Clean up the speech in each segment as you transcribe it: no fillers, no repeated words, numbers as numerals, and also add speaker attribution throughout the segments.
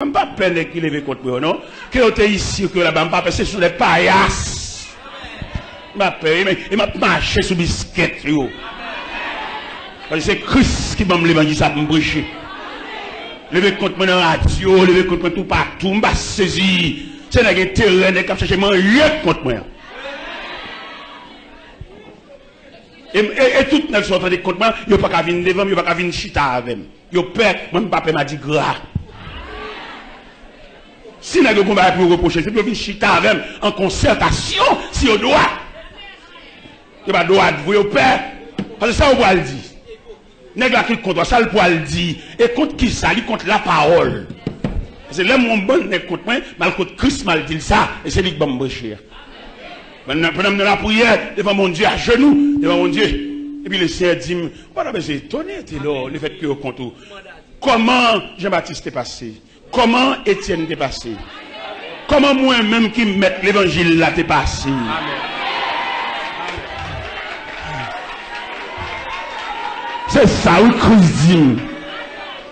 Speaker 1: Je ne pas peine qu'il lève contre moi, non? Que vous êtes ici, que là-bas, je ne pas c'est sur les paillasses. Je ne m'a marché sur biscuit. C'est Christ qui m'a levé ça pour me prêcher. Levé contre moi dans la radio, levé contre moi tout partout, je ne pas saisir. C'est un terrain qui a cherché manger contre moi. Et tout le monde sont contre moi, il n'y a pas qu'à venir devant, il n'y a pas qu'à venir chita avec moi. Il y a peur, mon papa m'a dit gras. Si vous avez un combat pour reprocher, c'est pour venir chita avec moi en concertation, si vous doit. Il n'y a pas droit de vous, il y a peur. Parce que ça, on va le dire. Nèg la qui contre ça, le poil dit. Et contre qui ça? Il contre la parole. C'est là mon bon nèg contre moi, mal contre Christ mal dit ça, et c'est lui qui va me cher. Pendant la prière, devant mon Dieu, à genoux, devant mon Dieu. Et puis le Seigneur dit, voilà, mais j'ai étonné, le fait que vous comptez. Comment Jean-Baptiste est passé? Comment Étienne est passé? Comment moi-même qui mets l'évangile là t'es passé? C'est ça, oui, Christ dit.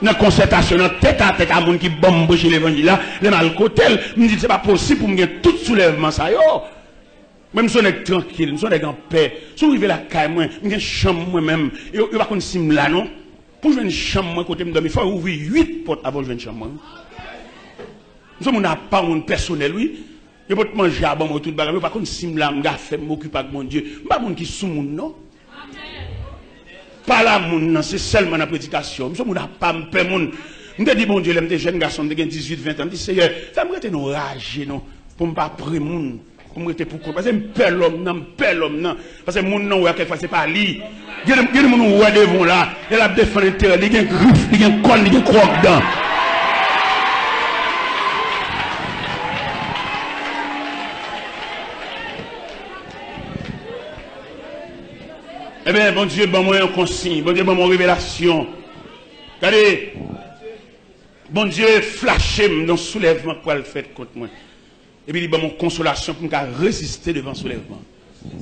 Speaker 1: Dans la concertation, dans tête à tête à monde qui bombe chez l'évangile là, les mal côté, me dit c'est pas possible pour me gagner tout soulèvement ça yo. Même si on est tranquille, si on est en paix, si on arrive à la caille, moi, je suis chambre moi-même, et je ne vais pas sim là, non? Pour jouer une chambre, moi, côté me il faut ouvrir 8 portes avant de jouer une chambre. Nous sommes pas un personnel, oui. Je peux te manger à bon, tout le bagage, je ne vais pas sim là, je m'occupe avec mon Dieu. Je ne suis pas un qui sous mon non? Pas là, mon c'est seulement la prédication. Nous sommes pas un peu mon. Je me dis, mon Dieu, les jeunes garçons de 18, 20 ans, je dis, Seigneur, ça me reste nos rages, non? Pour ne pas prendre mon. Pour pourquoi? Parce que je perds l'homme, non. Parce que mon nom, quelquefois, c'est pas lui. Il y a des gens qui devant là, il a défendu l'intérêt, il y a un griffe, il y a un col, il y a un croque dedans. Eh bien, bon Dieu, bon moi un consigne, bon Dieu, bon mon révélation. Regardez, bon Dieu, flashé dans le soulèvement pour le faire contre moi. Et puis, il y a mon consolation pour me résister devant le soulèvement.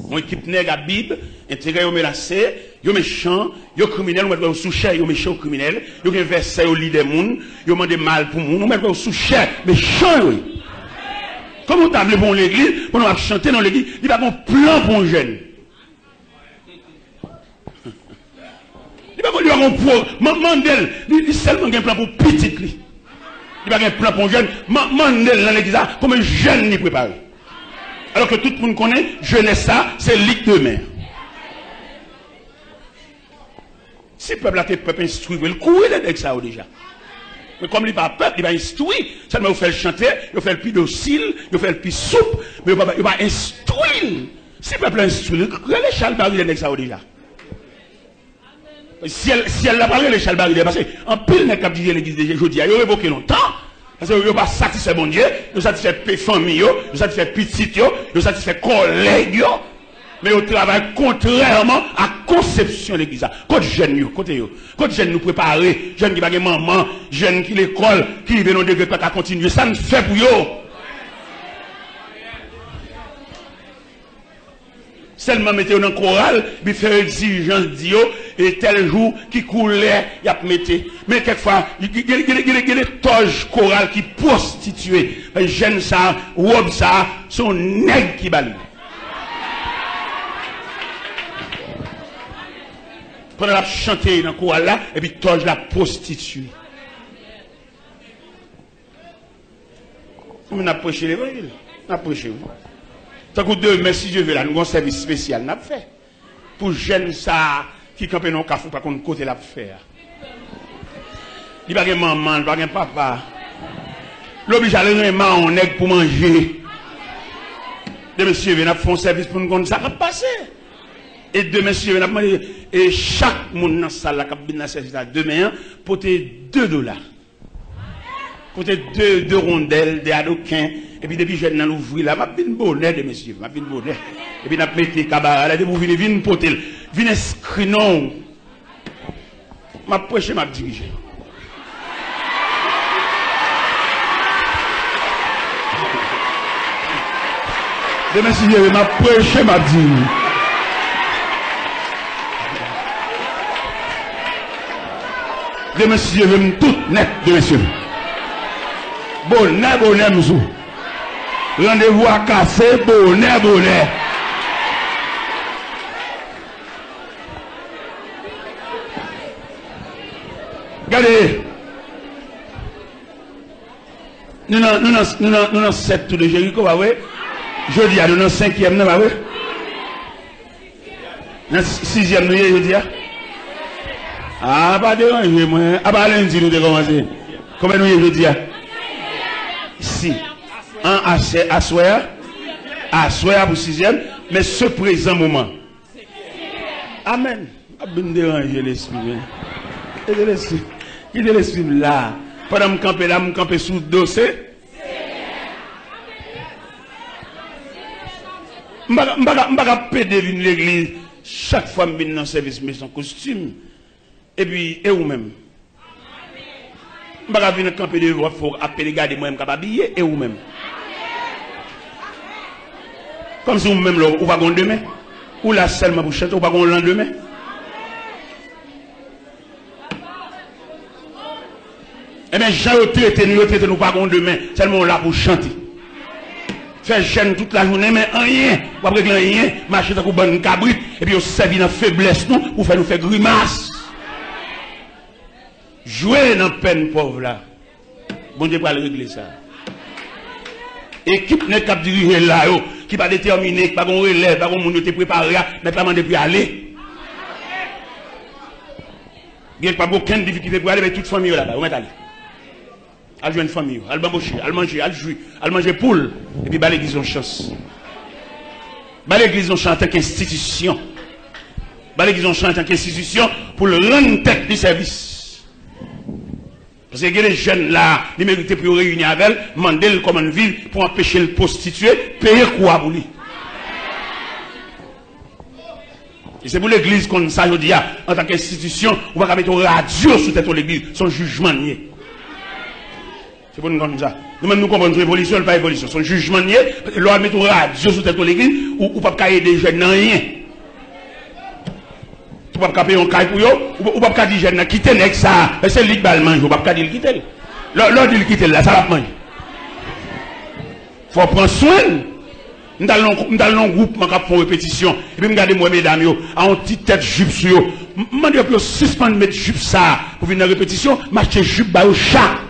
Speaker 1: Mon équipe nègre à Bible, intégré au menacé, yo méchant, yo criminel, on met sous chair, yo méchant criminel, yo gen verset au lit des moun, yo mande mal pour moun, on met sous chair, méchant oui. Comment t'as appelé bon l'église, pour nous chanter dans l'église, il y a un plan pour un jeune. Il n'y a pas un plan, Mandel, il seulement un plan pour petit lui. Il n'y a pas un plan pour un jeune, Mandel dans l'église, comme un jeune n'y prépare. Alors que tout le monde connaît, jeunesse ça, c'est ligue de mer. Si le peuple a été peuple instruit, il courir avec ça déjà. Mais comme il n'est pas peuple, il va instruire. Seulement, il fait le chanter, il fait le plus docile, il fait le plus souple, mais il va instruire. Si le peuple est instruit, il va Charles Barry avec ça déjà. Si elle n'a pas les Charles Barry, parce qu'en pile, n'a pas dit l'église de jeudi, il a révoqué longtemps. Parce que vous n'avez pas satisfait mon Dieu, vous satisfait famille, vous satisfait petit, vous satisfait collègue, mais vous travaillez contrairement à la conception de l'église. Quand jeunes, quand jeunes nous préparer, jeunes qui ne maman, jeunes qui l'école, qui viennent au degré à continuer, ça nous fait pour eux. Seulement mettez dans le choral, puis faire exigence Dieu, et tel jour qui coulait, il y a mettez. Mais quelquefois, il y a des toges chorales qui prostituent. Les jeunes ça, robe ça, sont nègres qui balent. Pendant la chanter dans le choral là, et puis toge la prostituée. On a prêché l'évangile. On a prêché. Tant que demain, si je veux, là, nous avons un service spécial, nous avons fait. Pour jeunes, ça, qui campent dans le café, pas qu'on côté l'a faire. Il n'y a pas de maman, il n'y a pas de papa. L'oblige à aller en nègre pour manger. De monsieur, nous avons un service pour nous connaître ça, va passer. Et de monsieur, nous avons demandé, et chaque monde dans la salle, qui a service là, demain, pour $2. Pour deux rondelles, des adoquins. Et puis, depuis que je viens l'ouvrir là, je vais bonnet de messieurs, je vais bonnet. Et puis, je vais mettre les cabarets là, vous venez poter, venez inscrire non. Je vais prêcher, je vais diriger. De messieurs, je vais prêcher, je vais diriger. De messieurs, je vais tout net, de messieurs. Bonnet, bonnet, monsieur. Rendez-vous à café, bonnet, bonnet. Regardez. Nous avons 7 tours de Jéricho, bah oui. Jeudi, nous avons 5e, bah oui. Nous avons 6e, nous jeudi. Ah, pas déranger, moi. Ah, bah lundi, nous avons commencé. Combien nous jeudi? Si. Un à soir pour 6e, mais ce présent moment. Amen. Pas bien déranger l'esprit. Il est l'esprit là. Pendant que je campe sous le dossier. Je ne vais pas péder l'église chaque fois que je viens dans le service, mais son costume. Et puis, et vous-même. Je ne vais pas venir camper de vous pour appeler garder moi-même habillé et vous-même. Comme si vous-même, vous ne pouvez pas demain. Ou là seulement pour chanter, vous ne pouvez pas lendemain. Eh bien, Jean a traité nous pas demain, seulement là pour chanter. Faire jeûne toute la journée, mais rien, vous avez rien, marcher dans une bonne cabrite, et puis vous servez dans la faiblesse, pour faire nous faire grimace. Jouer dans la peine pauvre là. Bon Dieu, pour aller régler ça. Équipe n'est pas dirigée là, qui va déterminer, qui va relève, qui va monde te préparer, mais pas demander pour aller. Il n'y a pas aucune difficulté pour aller, mais toute famille là-bas, vous mettez aller. Elle joue une famille, elle bamboucher, elle manger, elle jouer, elle manger poule, et puis l'église en chance. L'église en chance en tant qu'institution. L'église en chance en tant qu'institution pour le rendre tête du service. Parce que les jeunes là, ils méritent pour réunir avec elle, demander comment vivre pour empêcher le prostituer, payer quoi pour lui. Et c'est pour l'église qu'on ça, je dis, en tant qu'institution, on va mettre une radio sur tête de l'église, son jugement nié. C'est pour nous comme ça. Nous-mêmes, nous comprenons l'évolution, pas l'évolution. Son jugement nié, l'on met une radio sur tête de l'église, ou pas cailler des jeunes dans rien. Tu ne peux pas payer un caille pour eux, ou pas dire jeunes, quittez avec ça. C'est lui qui va le manger, ou pas dire quitter. L'autre dit quitter là, ça va manger. Il faut prendre soin. Nous allons dans un groupe, nous avons répétition. Et puis, regardez moi, mesdames, à une petite tête jupe sur eux. Je demande que suspendre mettre jupe ça pour venir dans la répétition, marcher jupe au chat.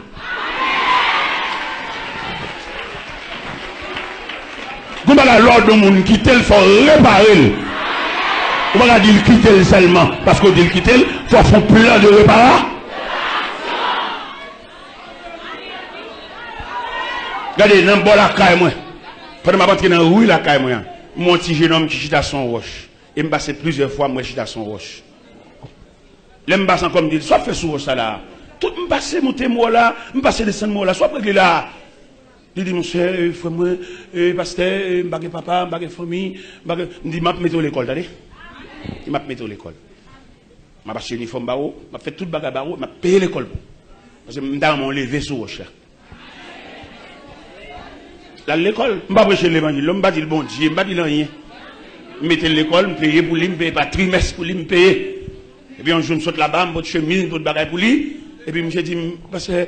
Speaker 1: Vous avez l'ordre de monde quitter, il faut réparer. Vous ne pouvez pas dire quitter seulement. Parce que dit quitter, il faut faire un plan de réparation. Regardez, dans le bol la caille, moi. Pendant que je dans la rue, la caille, moi. Mon petit jeune homme qui chita son roche. Et me passe plusieurs fois, moi, chita son roche. Là, me passe comme dit, soit fait sous roche là. Tout me passe, monter moi là, me passe descendre moi là, soit près là. Il dit, monsieur, frère, moi, pasteur, je papa, je famille, je dis, je vais mettre à l'école, allez. Il m'a mis à l'école. Je vais acheter l'uniforme barreau, je vais faire tout le bagage barreau, je vais payer l'école. Parce que je vais lever sur roche. Là, l'école, je ne vais pas prêcher l'évangile, je ne vais pas dire bon Dieu, je ne vais pas dire rien. Je vais mettre l'école, je paye pour lui, je ne paye pas trimestre pour lui, je paye. Et puis, un jour, je saute là-bas, je vais chemise, je bagage pour lui. Et puis, je dis, parce que,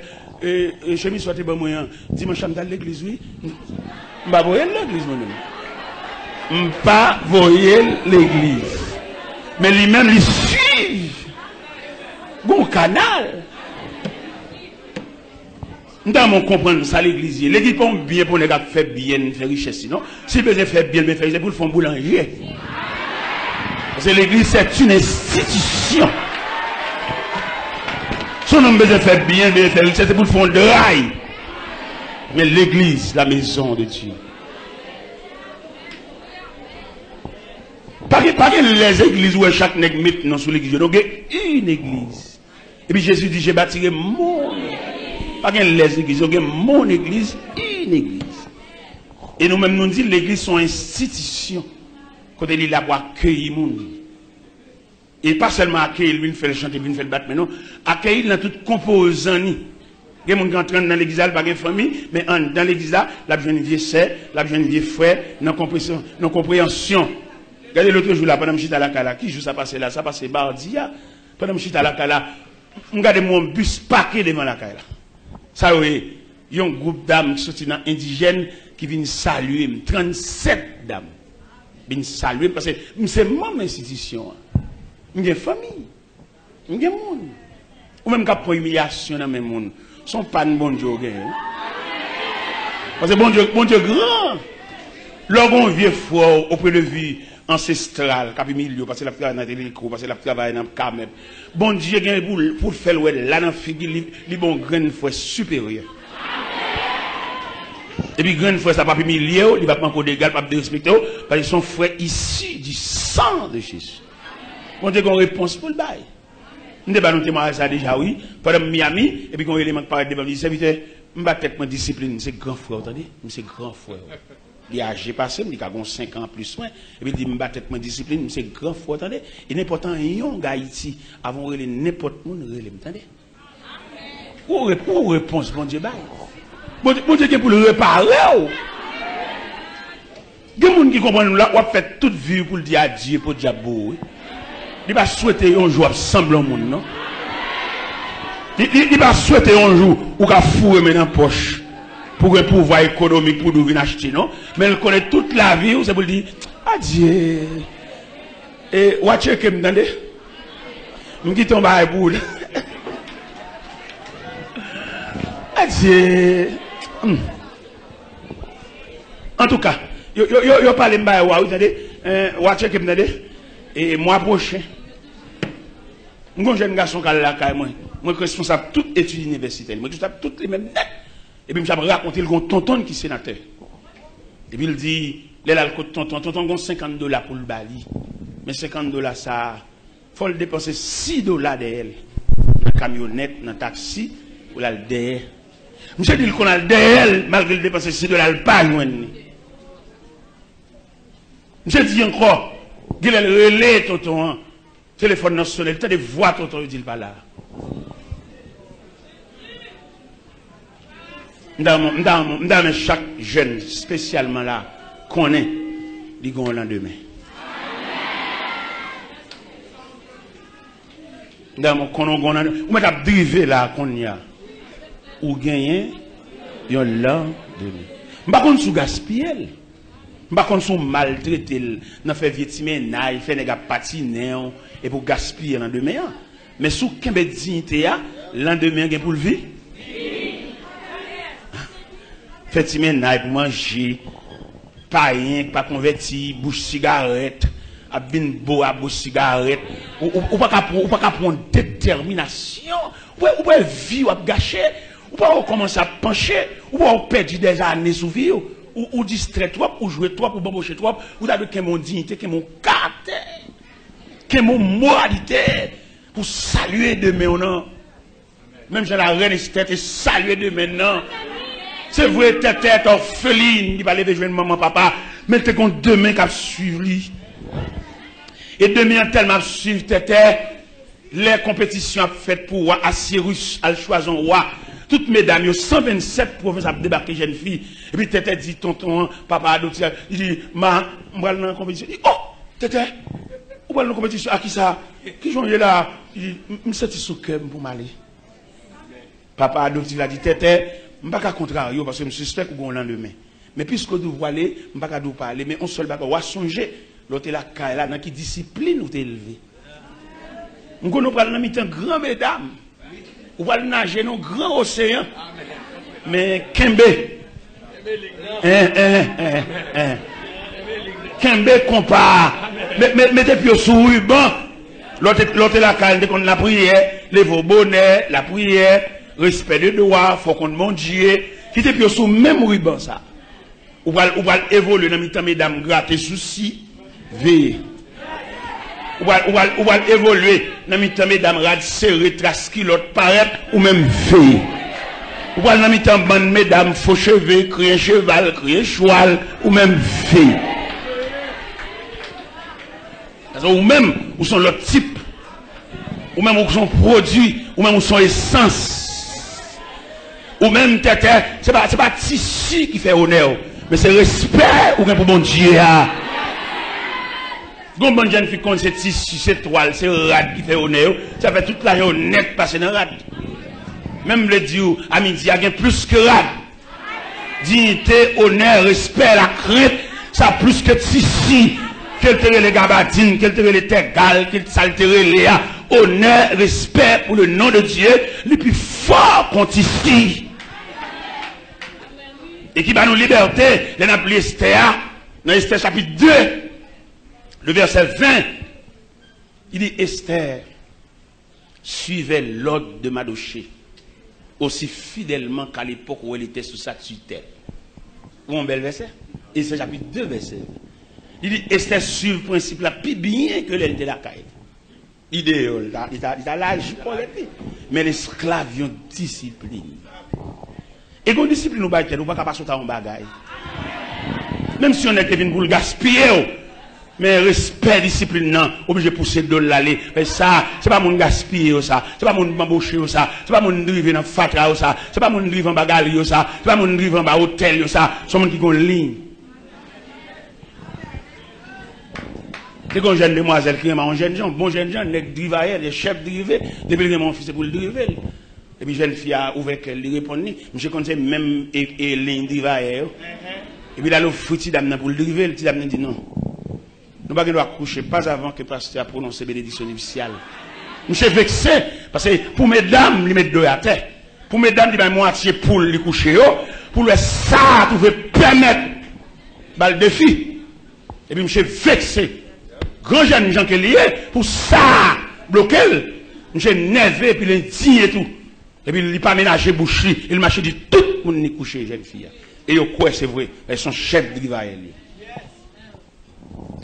Speaker 1: chemise soit bon moyen. Dimanche, je vais dans l'église, oui. Je ne vais pas voir l'église, moi-même. Je ne vais pas voir l'église. Mais lui-même, il suit. Bon canal. Nous devons comprendre ça, l'église. L'église n'est pas bien pour les gars faire bien, faire richesse. Sinon, si vous faire bien, faire richesse, pour le faire boulanger. Parce que l'église, c'est une institution. Si on a besoin de faire bien, de faire richesse, c'est pour le faire de rail. Mais l'église, la maison de Dieu. Pas que les églises où chaque nègre maintenant sous l'église. Donc, une église. Et puis Jésus dit, j'ai bâti mon église. Pas que les églises, il y a mon église, une église. Et nous-mêmes, nous disons, l'église sont institutions. Quand il est là pour accueillir le monde. Et pas seulement accueillir, lui, fait le chanter, lui, fait le battre, mais non, accueillir dans toute composante. Il y a des gens qui entrent dans l'église, pas de famille, mais dans l'église, là, la jeune vieille sœur, la jeune vieille frère, non compréhension. Regardez l'autre jour là, pendant que je suis à la Kala, qui joue ça passé là, ça passé Bardia, pendant que je suis à la Kala, regardez mon bus parqué devant la Kala. Ça oui, Il y a un groupe d'âmes qui sont indigènes qui viennent saluer. 37 dames. Viennent saluer parce que c'est mon institution. J'ai famille. J'ai monde. Ou même quand humiliation dans mes monde. Sont pas de bon Dieu. Parce que bon Dieu grand. Lorsqu'on vient fort auprès de vie ancestrale, cap milieu, parce que la travail dans l'électro, parce que la travail dans le camep. Bon Dieu gagne pour faire là dans figure li bon grand foi supérieur. Et puis grand frère ça pas milieu, il va pas encore d'égal, pas de respecter parce que son frère ici du sang de Jésus. Bon Dieu une réponse pour le bail. Nous débattons témoignage ça déjà oui, pendant Miami et puis quand élément parler devant lui serviteur, m'ba tête ma discipline, c'est grand frère, attendez, c'est grand frère. Il a âgé passé, il a 5 ans plus loin, et puis il dit, m'ba tête ma discipline, c'est grand frère, attendez. Et n'importe un yon gars ici, avant de n'importe monde relève, attendez. Ou réponse bon Dieu bail. Bon Dieu qui pour le réparer. Il y a des gens qui comprennent là, on fait toute vie pour le dire adieu pour le diable. Il va souhaiter un jour semblant au monde, non? Il va souhaiter un jour où il va fouiller dans la poche pour un pouvoir économique pour nous acheter, non? Mais il connaît toute la vie, c'est pour lui dire adieu. Et watch que me entendez? Je dis tombe à boule. Adieu. En tout cas, yo parle m'ba wa, vous entendez? Watch que me entendez? Et mois prochain, un jeune garçon qui a la caille, moi responsable de toute étude universitaire, moi responsable de toutes les mêmes dettes. Et puis je vais raconter le tonton qui est sénateur. Et puis il dit, là le tonton a $50 pour le bali. Mais $50 ça, il faut le dépenser $6 d'elle. Dans la camionnette, dans le taxi, pour la derrière. Monsieur dit qu'on a le derrière, malgré le dépenser $6, il pas loin. Monsieur dit encore, il a le relais, tonton, téléphone national, il a des voix, tonton, il dit pas là. Dans chaque jeune, spécialement là, qu'on est, il y a un lendemain. Dans mon qu'on a, ou mettre à driver là, qu'on y a, ou gagner, il y a un lendemain. Par contre, sous gaspiller. Par contre, sous maltraiter, n'a fait vietime, il fait des patiner, et pour gaspiller lendemain. Mais sous qu'un dignité, lendemain, il pour le vivre. Fait pour manger, pas rien, pas converti, bouche cigarette, à bin beau à bouche cigarette, ou pas prendre détermination, ou pas vivre à gâcher, ou pas commencer à pencher, ou pas perdre des années sous vie, ou distraire toi, ou jouer toi, ou bambocher toi, ou d'avoir que mon dignité, que mon caractère, que mon moralité, pour saluer demain, non. Même j'ai la reine et saluer demain, non. C'est vrai, tête orpheline, il va aller rejoindre maman, papa, mais t'es qu'on demain qui suivre lui. Et demain, tellement suivre tête, les compétitions faites pour roi, Assyrus, à choisir un roi. Toutes mesdames, 127 provinces à débarquer jeune fille. Et puis tête dit, tonton, papa adopté, il dit, on va dans la compétition. Il dit, oh, tête, on va dans la compétition, à qui ça? Qui j'en ai là? Il dit, je me sens sous cœur pour m'aller. Papa adopté, il a dit, tête, je ne vais pas contrarier parce que je suspecte qu'on l'a lendemain. Mais puisque vous voulez, je ne vais pas parler. Mais on seul va songer, l'autre là, dans qui discipline ou t'élever. Nous allons parler dans mi-temps grand mesdames. Ou allons nager dans un grand océan. Mais Kembe. Kembe compare. Mettez plus sous ruban. L'autre là, quand la prière, les vos bonnets, la prière. Respect de droit, faut qu'on monte Dieu, qui était plus sous même ruban ça. Ou va évoluer dans mi-temps, mesdames, gratter souci, veiller. Ou va évoluer dans mi-temps, mesdames, rad serrer, trace l'autre paraître, ou même veiller. Ou va dans mi-temps, bande, mesdames, faux cheveux, crier cheval, crier cheval, ou même veiller. Ou même, ou sont l'autre type, ou même, ou sont produits, ou même, ou sont essence. Ou même, c'est pas tissu qui fait honneur, mais c'est respect ou bien pour mon Dieu. Quand bon jeune fille compte c'est tissu, c'est toile, c'est rad qui fait honneur, ça fait toute la journée passer dans rad. Même le dire, à midi, il y a plus que rad. Dignité, honneur, respect, la crainte, ça plus que tissi. Quel terre les gabardines, quel terre les tergales, quel salteré léa. Honneur, respect pour le nom de Dieu, le plus fort qu'on ici. Et qui va nous liberté, les appelé Esther, dans Esther chapitre 2, le verset 20, il dit Esther suivait l'ordre de Mardochée aussi fidèlement qu'à l'époque où elle était sous sa tutelle. Ou un bel verset? Et c'est chapitre 2, verset. Il dit Esther suit le principe là, plus bien que l'elle de la caille. Idéal, il a l'âge pour les filles. Mais l'esclave, ils ont discipline. Et quand discipline nous baille, nous ne pouvons pas passer en bagaille. Même si on est venu pour le gaspiller, mais respect, discipline, non, obligé de pousser de l'aller. Mais ça, c'est pas mon gaspiller, ça. C'est pas mon bamboucher, ça. C'est pas mon driver dans fatra, ça. C'est pas mon driver en bagarre, ça. C'est pas mon driver en hôtel, ça. C'est mon qui ont ligne. C'est une jeune demoiselle qui est un jeune gens, bon jeune gens, les drivers, les chefs drivers, depuis que mon fils est pour le driver. Et puis, jeune fille a ouvert qu'elle lui répondit. Je connais même les driver. Et puis, là, le foutu d'amener pour le driver, le petit d'amener dit non. Nous ne pouvons pas coucher pas avant que le pasteur a prononcé bénédiction initiale. Je suis vexé, parce que pour mesdames, ils mettent deux à terre. Pour mesdames, ils mettent moitié pour les coucher. Pour le ça, vous pouvez permettre le défi. Et puis, je suis vexé. Grand jeune gens qui est lié, pour ça, bloquer. Je suis nerveux, et puis l'indigne et tout. Et puis, il n'a pas ménagé boucherie. Il m'a dit tout le monde n'est couché, jeune fille. Et quoi, c'est vrai, elles sont chefs de rivaille.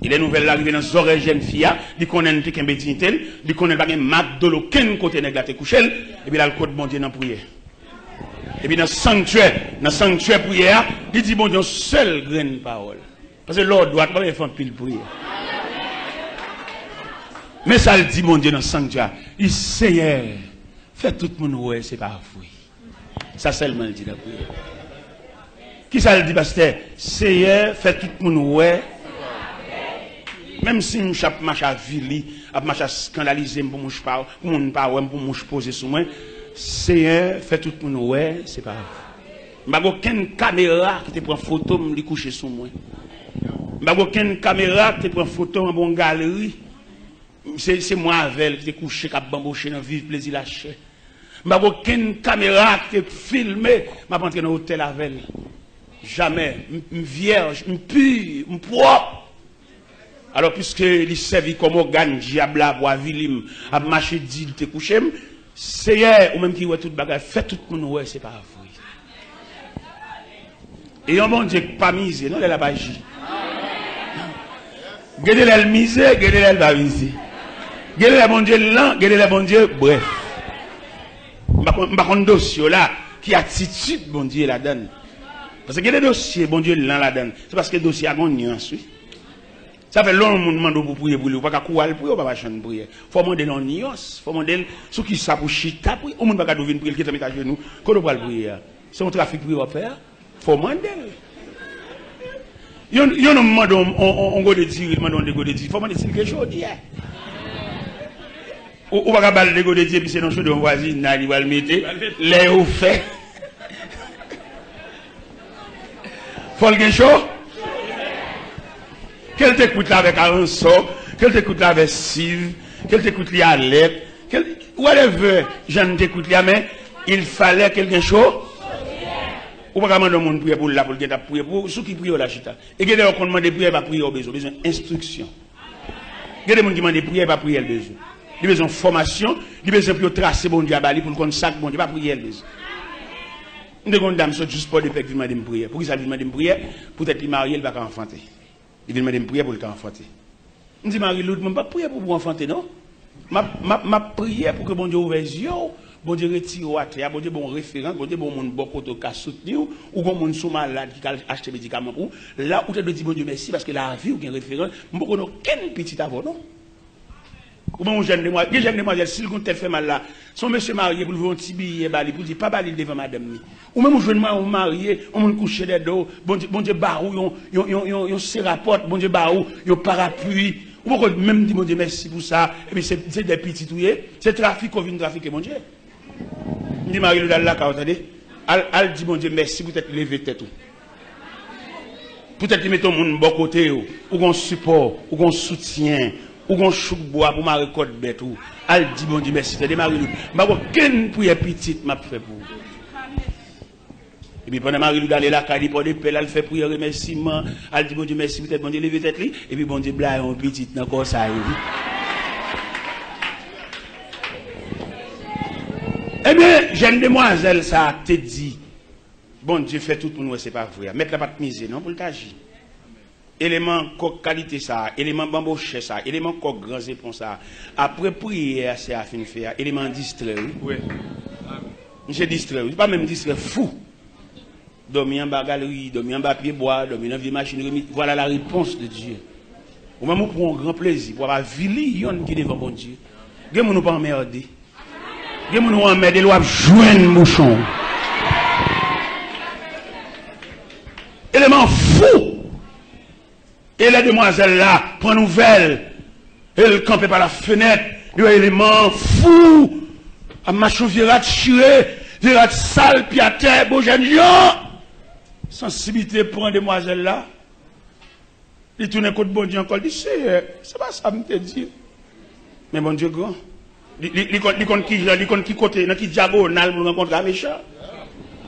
Speaker 1: Il est nouvelle arrivée dans les oreilles jeunes filles, il connaît un petit dignité, il connaît pas un mat de l'eau, qu'un côté n'est pas couché, et puis là, le code bon Dieu dans la prière. Et puis dans le sanctuaire prière, il dit bon Dieu, seul grain de parole. Parce que l'ordre doit pas faire pile prière. Mais ça le dit mon Dieu dans le sanctuaire. Il Seigneur, fait tout le monde ouais, c'est pas vrai. Ça seulement le dit dans la prière. Qui ça le dit, pasteur? Seigneur, fait tout le monde ouais. Même si je marche à vili, je marche à scandaliser pour je parle, pour mon pas pour mon poser sur moi, Seigneur, fait tout le monde ouais, c'est pas vrai. Je n'ai aucune caméra qui te prend photo, me li coucher sur moi. Je n'ai aucune caméra qui te prend photo en bonne galerie. C'est moi avec qui te couché, qui a bambouché dans vivre plaisir lâché. Je n'ai aucune caméra qui te filme, je vais entrer dans l'hôtel avec. Jamais. Je suis vierge, je suis pur, je suis propre. Alors, puisque il servi comme organe, diable, à vilim, à marcher, dit, te couché, Seigneur, ou même qui voit tout bagage, fait tout le monde, ouais, c'est pas vrai. Et un bon Dieu pas misé, non, il a pas agi. Gardez le misé, gardez le pas misé. Gardez le bon Dieu lent, gardez le bon Dieu, bref. Je pas un dossier là, qui attitude, bon Dieu, la donne. Parce que les dossiers, bon Dieu, lent la donne. C'est parce que le dossier a une nuance, oui. Ça fait longtemps que je demande pour prier pour lui. Pas qu'à courir pour lui, pas chanter pour prier. Faut demander non nuance, faut demander ce qui ça pour chita pour. On ne peut pas venir prier qui te met à genoux. Quand on va prier, c'est un trafic pour faire. Faut demander. Il y a un moment on go de dire, il demande on go de dire. Faut demander si quelque chose dit. Ou pas balle de go de dire puis c'est dans chose de voisine, il va le mettre les au fait. Faut le quelque chose. Qu'elle t'écoute là avec Aranso, qu'elle t'écoute là avec Siv, qu'elle t'écoute là avec Alep, whatever, je ne t'écoute là, mais il fallait quelque chose. Ou pas demander au monde prier pour là, pour le prier pour ceux qui prient la chita. Et que d'ailleurs, qu'on demande de prier, pas prier au besoin, besoin d'instruction. Il y a des gens qui demandent de prier, pas prier le besoin. Il y a besoin de formation, il y a besoin de tracer bon Dieu à Bali pour qu'on sac bon Dieu, pas prier le besoin. Une seconde dame, c'est juste pour des pecs, il m'a dit de prier. Pour qui ça, il m'a dit de prier? Peut-être qu'il marié, il va enfanter. Il vient me prier pour le enfanter. Je dis, Marie-Loud, je ne vais pas prier pour vous enfanter, non? Je prier pour que bon Dieu ouvre les yeux, bon Dieu retire au terre, bon Dieu bon référent, bon Dieu bon monde bon côté qui soutenir, ou bon monde sous malade qui a acheté des médicaments pour. Là où tu dois dire bon Dieu merci parce que la vie ou un référent, je ne connais aucun petit avant, non? Ou bon jeune demoiselle, si le compte fait mal là, son monsieur marié pour le voir un petit billet, pour dire pas bali devant madame. Ou même un jeune marié, on me coucher des dos, bon Dieu barou, yon se rapporte, bon Dieu barou, yon parapluie. Ou pourquoi même dire bon Dieu merci pour ça, et puis c'est des petits touillés, c'est trafic qu'on vient trafiquer, mon Dieu. Ni Marie-Lou dans la carte, attendez. Elle dit, bon Dieu, merci pour t'être levé tête. Peut-être qu'il met ton monde bon côté, ou qu'on support, ou qu'on soutien, ou qu'on chouque bois pour ma récolte bête. Elle dit, bon Dieu, merci. T'as dit, Marie-Lou, ma quelle prière petite m'a fait pour vous. Et puis pendant Marie-Lou d'aller là, quand il prend des pelles, elle fait prière remerciement. Elle dit, bon Dieu, merci, peut-être, bon Dieu, levé tête. Et puis, bon Dieu, blague, un petit, encore ça. Eh bien, jeune demoiselle, ça te dit, bon Dieu fait tout pour nous, c'est pas vrai. Mettre la patte misée, non, pour t'agir. Élément qualité ça, élément bambouché ça, élément grand zépon ça. Après prière, c'est à fin faire, élément distrait. Oui. J'ai distrait, pas même distrait, fou. Dormir en bas galerie, dormir en bas pied bois, dormir dans une machine remise. Voilà la réponse de Dieu. Au moment où on prend un grand plaisir pour avoir villion qui devant bon Dieu. Dieu nous pas emmerder. Dieu nous emmerder, il doit joindre mouchon. Élément fou. Et la demoiselle là, prend nouvelle. Elle campait par la fenêtre. Il y a élément fou. À machon virat chiré, virat sale, puis à terre, beau jeune gens. Sensibilité pour une demoiselle là. Il tourne contre bon Dieu encore. Il dit, c'est pas ça, me te dit. Mais bon Dieu grand. Il compte qui côté, qui diagonale pour rencontrer un méchant.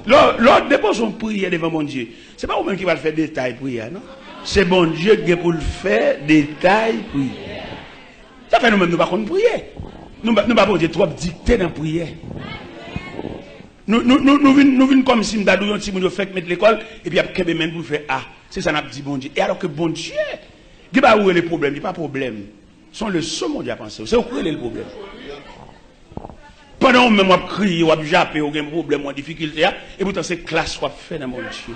Speaker 1: L'autre dépose son prière devant mon Dieu. C'est pas vous-même qui va le faire détail prière, non? C'est bon Dieu qui est pour le faire détail prière. Ça fait nous-mêmes, nous ne pouvons pas prier. Nous ne pouvons pas trop dicter dans la prière. Nous venons comme si nous avons dit que fait mettre l'école et puis après même pour faire ah. C'est ça qu'on a dit bon Dieu. Et alors que bon Dieu, il n'y a pas où est le problème, il n'y a pas de problème. C'est le seul monde à penser. C'est où est le problème. Pendant que je crie, je jappe, je un problème, je difficulté, et pourtant c'est classe qu'on fait dans mon Dieu.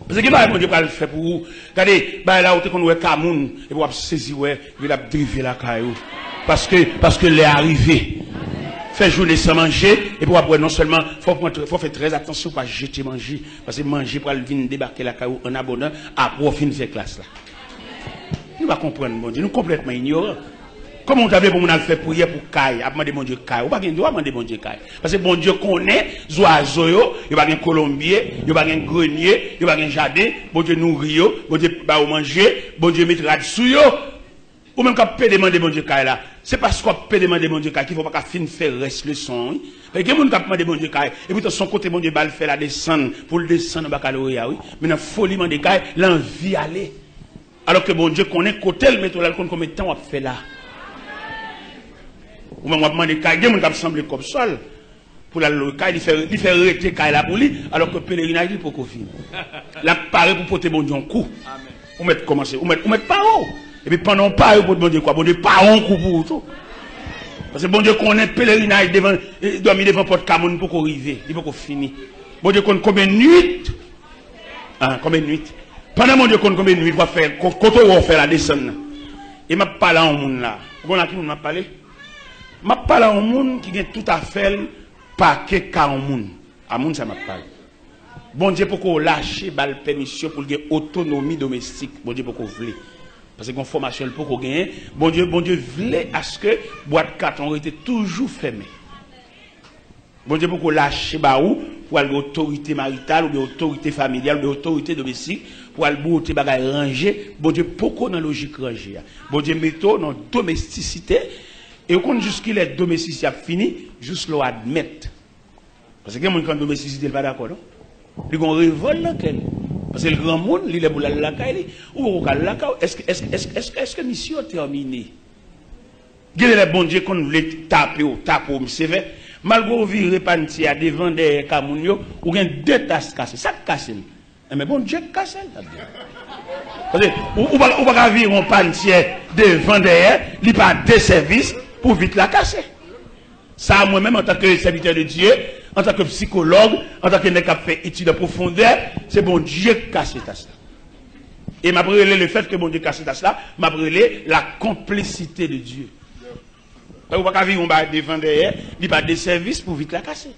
Speaker 1: Parce que mon Dieu va le faire pour vous. Regardez, là où on est Cameroun, et vous saisir, il a drivé la caillou. Parce que l'est arrivé. Faire journée sans manger, et pour après, non seulement, faut faire très attention pour jeter manger. Parce que manger pour venir débarquer la caillou en abondant, après, on finit cette classe là. Nous ne comprenons pas, mon Dieu, nous complètement ignorants. Comment on t'avait pour nous faire prière pour Caille, à demander mon Dieu Caille, ou pas qu'il doit demander mon Dieu Caille. Parce que bon Dieu connaît, oiseaux, il n'y a pas un colombier, il n'y a pas un grenier, il n'y a pas un jardin, bon Dieu nourrit, bon Dieu va manger, bon Dieu mettra dessus, ou même quand peut demander mon Dieu Caille là. C'est parce qu'on peut demander mon Dieu Caille qu'il ne faut pas qu'à faire reste le son. Parce que les gens qui demandé mon Dieu Caille, et puis de son côté, mon Dieu va le faire la descendre, pour le descendre au baccalauréat, oui. Mais dans la folie, mon Dieu Caille, l'envie aller. Alors que bon Dieu connaît côté le métro, combien de temps on a fait là. Ou même on a demandé qu'il y a des gens qui semblent comme sol. Pour la local, il fait arrêter là pour lui, alors que le pèlerinage il pour qu'on finisse. Là, pareil pour porter bon Dieu en coup. Ou mettre commencer, ou mettre pas haut. Et puis pendant pas pour bon Dieu quoi, bon Dieu pas en coup pour tout. Parce que bon Dieu connaît pèlerinage devant, dormir devant porte Cameroun pour qu'on arrive, il faut qu'on finisse. Bon Dieu connaît combien de nuits? Combien de nuits? Pendant mon Dieu connaît combien de nuits, il va faire, quand on va faire la descente. Et m'a parlé en monde là. Vous voyez qui m'a parlé? Je parle à un monde qui a tout à fait paquet qu'à un monde. À monde, ça m'a parlé. Bon Dieu, pour qu'on lâche la permission pour qu'il y ait autonomie domestique. Bon Dieu, pour qu'on voulait. Parce que formation pour qu'on gagne. Bon Dieu voulait à ce que boîte carton était toujours fermée. Bon Dieu, pour qu'on lâche pour aller autorité maritale, ou bien autorité familiale, ou bien autorité domestique, pour aller bouter bagaille rangée. Bon Dieu, pourquoi dans la logique rangée? Bon Dieu, mettons dans la domesticité. Et quand jusqu'il est domesticité fini, juste le admettre. Parce que quelqu'un qui est domesticité n'est pas d'accord, non? Il y a un révolte là, parce que le grand monde, il est pour la caille, ou la caille, est-ce que mission est terminée? Il y a les bons dieux qu'on voulait taper, c'est vrai. Malgré que vous repentir devant des camounio, ou bien deux tasses cassées, ça casse. Mais bon Dieu casse. Parce que, ou pas vivre en pantier devant derrière, il n'y a pas de service pour vite la casser. Ça, moi-même, en tant que serviteur de Dieu, en tant que psychologue, en tant que mec qui a fait étude de profondeur, c'est bon Dieu qui casse ta cela. Et m'a brûlé le fait que bon Dieu casse ta cela, m'a brûlé la complicité de Dieu. Vous ne pouvez pas vivre devant derrière, il n'y a pas de service pour vite la casser.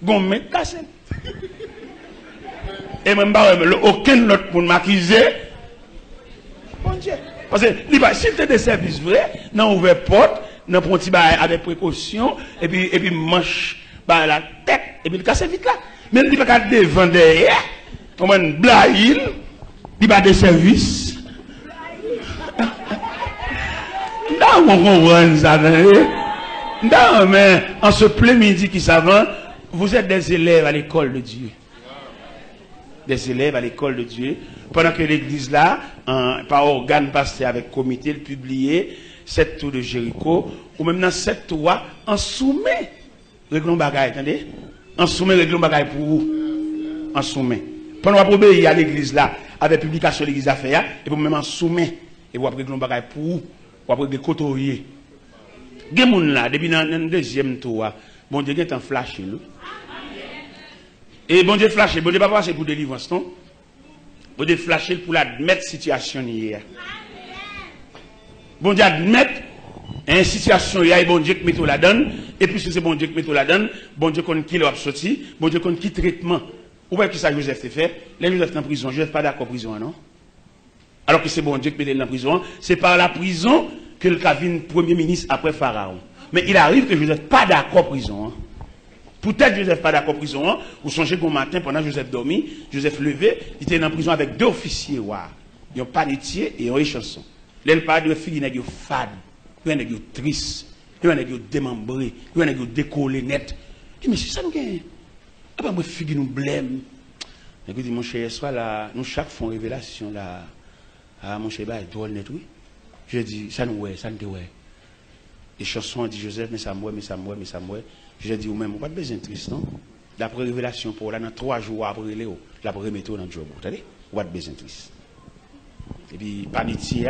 Speaker 1: Gomme casser. Et même aucun autre pour m'accuser. Bon Dieu. Parce que si tu as des services vrais, dans ouvert porte, dans un petit bail avec précaution, et puis manche par la tête, et puis il casse vite là. Mais il ne peut pas devant derrière, on va blaïl, il va des services. Non, on comprend ça. Non, mais en ce plein midi qui s'avance, vous êtes des élèves à l'école de Dieu. Des élèves à l'école de Dieu. Pendant que l'église là, par organe passé avec comité, le publié, 7 tours de Jéricho, ou même dans 7 tours, en soumet, réglons bagaille, attendez? En soumet, réglons bagaille pour vous. En soumet. Pendant qu'on obéir à l'église là, avec publication de l'église à faire, et pour même en soumet, et vous réglons bagaille pour vous, ou après des couturiers. Des gens là, depuis dans le deuxième tour, bon Dieu est en flash. Et bon Dieu flash, bon Dieu pas passer pour délivrance, non? Bon Dieu flash pour admettre la situation hier. Bon Dieu admettre une situation hier, bon Dieu qui met la donne, et puis si c'est bon Dieu qui met la donne, bon Dieu qu'on qui l'a sorti, bon Dieu qu'on qui traitement. Ou bien que ça Joseph te fait, là Joseph est en prison, Joseph pas d'accord prison, non? Alors que c'est bon Dieu qui met en prison, c'est par la prison que le Kavin premier ministre après Pharaon. Mais il arrive que Joseph pas d'accord prison. Peut-être Joseph pas d'accord prison. Vous songez qu'au matin, pendant que Joseph dormit, Joseph levé, il était en prison avec 2 officiers. Ils ont panetier et un chanson. Là, il parle de filles qui sont fades, qui sont tristes, qui sont démembrées, qui sont décollées net. Il dit, mais c'est ça nous gagnons. Ah ben, moi, filles nous blême. Il dit, mon cher, soit là, nous chaque fois révélation là. Ah, mon cher, bah, il doit net, oui. Je dis, ça nous ouais, ça nous ouais. Les chansons dit Joseph, mais ça me mais ça me mais ça me je dis, ou même, on pas de besoin triste, non? D'après révélation, pour là, dans 3 jours après Léo, la première méthode dans le job, vous savez? On pas de besoin triste. Et puis, panitier,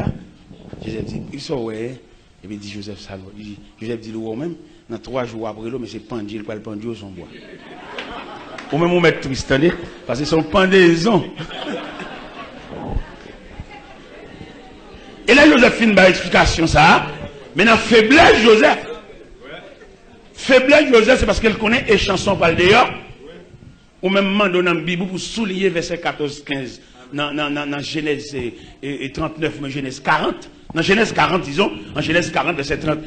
Speaker 1: Joseph dit, il sont ouais. Et puis, il dit Joseph, ça Joseph dit, ou même, dans 3 jours après Léo, mais c'est pendu, il pas le pendu au son bois. Ou même, on met triste, attendez? Parce que c'est son pendaison. Et là, Joseph fait une bonne explication, ça. Maintenant, faiblesse, Joseph. Faiblesse, Joseph, c'est parce qu'elle connaît les chansons par le dehors. Ou même, dans la Bible, pour souligner verset 14-15. Dans Genèse 39, mais Genèse 40. Dans Genèse 40, disons, en Genèse 40, verset 30,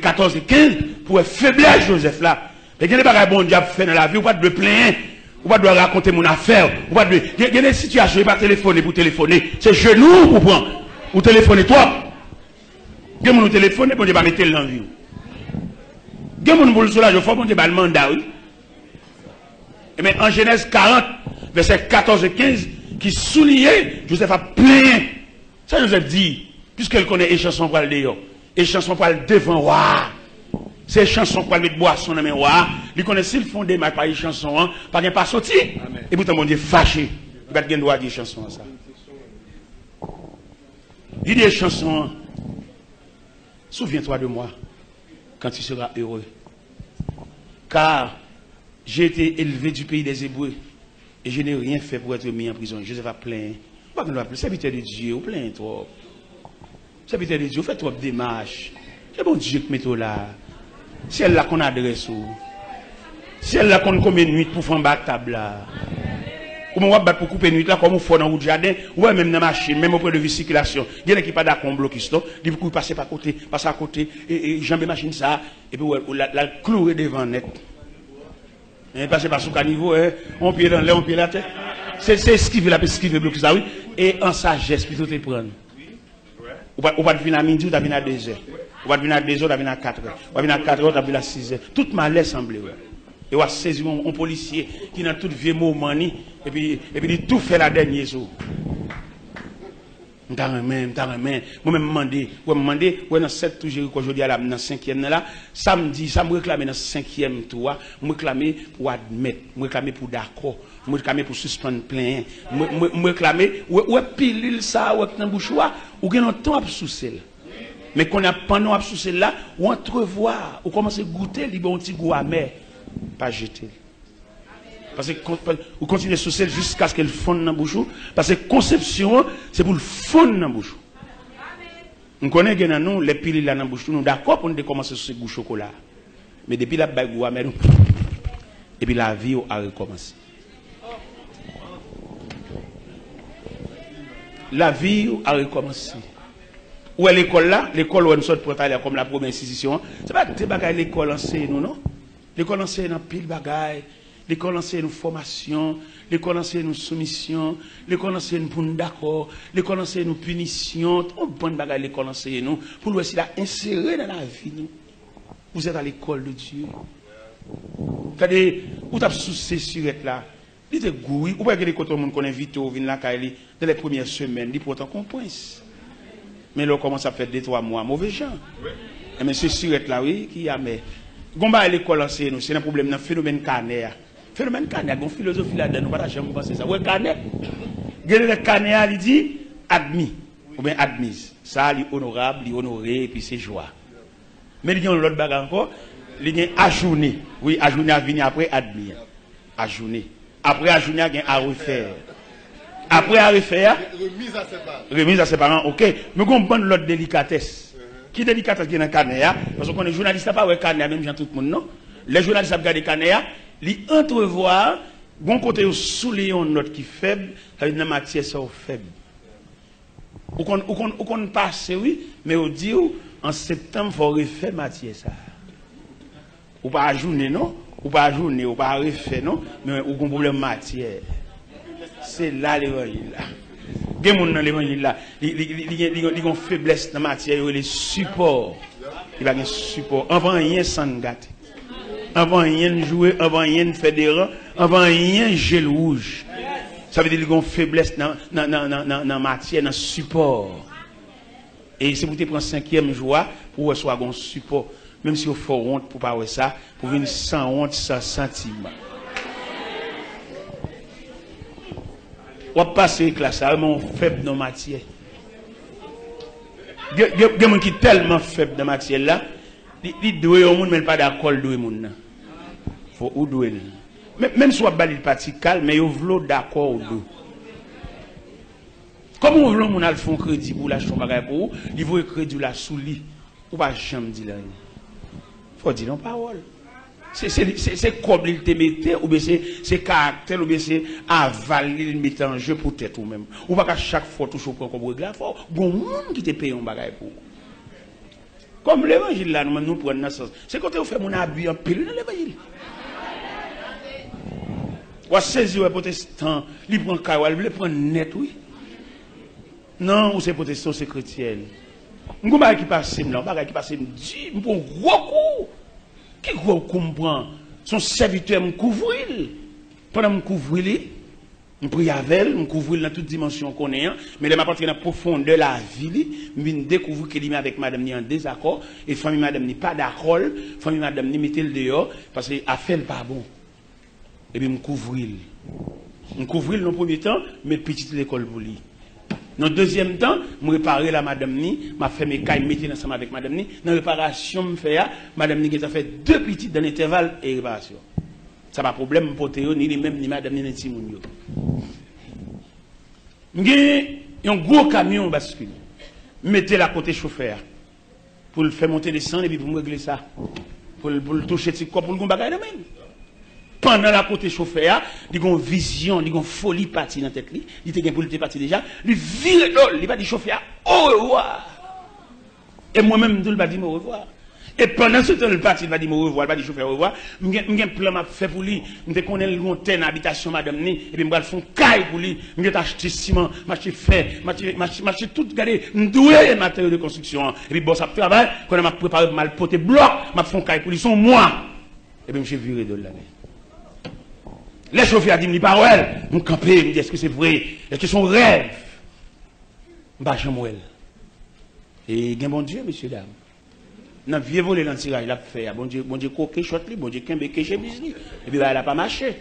Speaker 1: 14 et 15, pour faiblesse, Joseph, là. Mais il y a des bagages bon Dieu fait dans la vie, ou pas de plaindre. Ou pas de raconter mon affaire. Ou pas de. Il y a des situations, il n'y a pas téléphoner pour téléphoner. C'est genou pour prendre. Ou téléphoner toi. Il y a mon téléphone, bon Dieu va mettre l'envie. Il y a mon boule sur la je fais bon Dieu va le mandat, oui. Et mais en Genèse 40, verset 14 et 15, qui soulignait, Joseph a plein. Ça Joseph dit, puisqu'elle connaît les chansons pour le dehors, les chansons pour le devant, waouh. Ces chansons pour mettre boisson dans mes rois, ils connaissent s'ils font des mal par les chansons, pas bien pas sorti. Et pourtant, mon Dieu, fâché. Il va bien droit dire chansons ça. Il dit des chansons. Souviens-toi de moi quand tu seras heureux. Car j'ai été élevé du pays des Hébreux et je n'ai rien fait pour être mis en prison. Joseph a plein. Pas que nous appelons serviteur de Dieu, ou plein trop. Serviteur de Dieu, fais trop de démarches. C'est bon Dieu qui met tout là. Si elle l'a qu'on adresse ou. Si elle l'a qu'on combien de nuits pour faire un table là. Ou on va battre pour couper nuit là comme on fait dans le jardin, ou même dans la machine, même au point de vue circulation. Il y a qui pas d'accord bloqué stop, il faut passer par côté, passer à côté et jambe machine ça et puis la clouer devant net. Et passer par sous caniveau, on pied dans l'air, on pied la tête. C'est esquiver la esquiver bloquer ça oui et en sagesse plutôt te prendre. Ou pas de venir à midi ou de venir à 2 heures. Ou pas de venir à 2 heures, de venir à 4 heures. Ou pas de venir à 4 heures, de venir à 6 heures. Tout malais semblé ouais. Et on a saisi un policier qui dans tout vieux moment et puis il tout fait la dernière jour. Moi-même demandé, dans 7 tours Jéricho aujourd'hui à la dans 5e là, samedi, ça me réclamer dans 5e tour, me réclamer pour admettre, me réclamer pour d'accord, me réclamer pour suspendre plein, me réclamer ouais pilule ça ouais dans bouchoir ou gagne temps à soucier. Mais qu'on a pendant à soucier là, ou entrevoir, ou commencer à goûter, li bon petit goût amer. Pas jeter. Parce que vous continuez à soucier jusqu'à ce qu'elle fonde dans la bouche. Parce que conception, c'est pour le fondre dans la bouche. On connaît bien nous, les piles là dans la bouche. Nous d'accord pour nous commencer à soucier goût chocolat. Mais depuis la bague, et puis la vie a recommencé. La vie a recommencé. Où est l'école là? L'école où on sort pour aller comme la première institution. C'est pas l'école enseigne nous, non? L'école enseigne dans pile bagaille. L'école enseigne nous formation. L'école enseigne nous soumission. L'école enseigne pour nous d'accord. L'école enseigne nous punition. Tout bon bagaille l'école enseigne nous. Pour nous aussi la insérer dans la vie. Nous. Vous êtes à l'école de Dieu. Regardez, vous avez sous ces surettes là. Il était goût. Ou pas que les côtés monde qu'on invite au vin la caille dans les premières semaines, il pourtant qu'on pense. Mais là, on commence à faire 2-3 mois, mauvais gens. Mais ce surette là, oui, qui a mais. Gomba à l'école enseigne nous, c'est un problème dans le phénomène carnéa. Phénomène carnéa, une philosophie là-dedans, nous pas jamais penser ça. Ouais, carnéa. Le carnéa, il dit admis, ou bien admise. Ça, il est honorable, il est honoré, et puis c'est joie. Mais il y a l'autre bagarre encore, il est ajourné. Oui, ajourné à venir après admis. Ajourné. Après ajourné, il y a à refaire. Après à refaire. Remise à ses parents. Remise à ses parents, ok. Mais on prend l'autre délicatesse. Qui délicatesse qui est dans le carnéa? Parce qu'on est journaliste, pas ouais carnéa, même tout le monde, non? Les journalistes ont regardé carnéa, ils entrevoient, bon côté sous les note qui faible, ça veut dire la matière sont faible. Ou qu'on passe, oui, mais on dit en septembre, il faut refaire matière ça. Ou pas ajourner, non? Ou pas ajourner, ou pas refaire, non? Mais ou qu'on problème matière. C'est là l'évangile là. Il y a des gens dans l'évangile là, ils ont une faiblesse dans la matière, ils ont les supports. Il y a des supports. Avant rien sans gâter. Avant rien jouer, avant rien faire des rangs, avant rien gel rouge. Ça veut dire qu'ils ont une faiblesse dans la matière, dans le support. Et si vous prenez 5e joie, pour recevoir un support, même si vous faites honte pour ne pas voir ça, pour venir sans honte, sans sentiment. On passe les classes, c'est vraiment faible dans la matière. Il y a des gens qui sont tellement faibles dans la matière là, ils doivent mais pas d'accord avec les gens. Il faut ou douer. Même si on a des parties calmes, mais ils veulent d'accord ou deux. Comment on veut que font crédit pour l'acheter un bagage pour vous, ils veulent crédit là sous lit. Ou pas jamais dire là. Il faut dire non parole. C'est comme il te mettait, ou bien c'est caractère, ou bien c'est aval, il met en jeu pour tête ou même. Ou pas qu'à chaque fois, toujours pour qu'on regarde, il faut bon monde qui te paye un bagage pour. Comme l'évangile là, nous prenons dans ce sens. C'est quand on fait mon abus en pile dans l'évangile. Ou saisir un protestant, il prend kawal, il prend net, oui. Non, ou c'est protestant, c'est chrétien. Un bagage qui passe, un bagage qui passe, dit, un gros coup. Qui gros comprend? Son serviteur me couvre. Pendant me couvre, je prie avec elle, je couvre dans toute dimension qu'on est, mais je m'apporte dans la profondeur de la vie, je découvre qu'il est avec madame ni en désaccord, et famille madame ni pas d'accord, famille madame ni mettez le dehors, parce qu'elle a fait le pas bon. Et puis je couvre. Je couvre dans le premier temps, mais petite l'école pour lui. Dans le deuxième temps, je répare la madame ni, je fais mes cailles, je ensemble avec madame ni. Dans la réparation, je fais, madame ni, a fait 2 petites dans l'intervalle et réparation. Ça n'a pas de problème pour Théo, ni les mêmes, ni madame ni, ni Timounio. Il y a un gros camion bascule. Mettez la côté chauffeur. Pour le faire monter les sangs et puis pour me régler ça. Pour le toucher petit corps, pour le bagaille de même. Pendant la côté chauffeur, il a une vision, il a une folie partie dans la tête. Il était pour le parti déjà. Il vire l'eau, il va dire chauffeur, au revoir. Et moi-même, je vais dire au revoir. Et pendant ce temps, le parti va dire au revoir, il va dire chauffeur au revoir. Je vais un plan fait pour lui. Je connais le montagne habitation madame ni, et puis je vais faire un caille pour lui. Je vais acheter ciment, m'acheter fer, m'acheter tout, regardez, doué matériaux de construction. Et puis bon, ça travaille, quand je m'a préparé mal poté bloc, je vais faire un caille pour lui, son moi. Et puis je vais virer de l'année. Les chauffeurs disent, parole, je camper, je me dis, est-ce que c'est vrai? Est-ce que c'est son rêve? Je ne sais pas. Et bien bon Dieu, messieurs, dames. Dans le vieux volet, dans le tirage, il a fait, bon Dieu, coquet, shot, bon Dieu, qu'un béquet chez Bisli. Et puis, il n'a pas marché.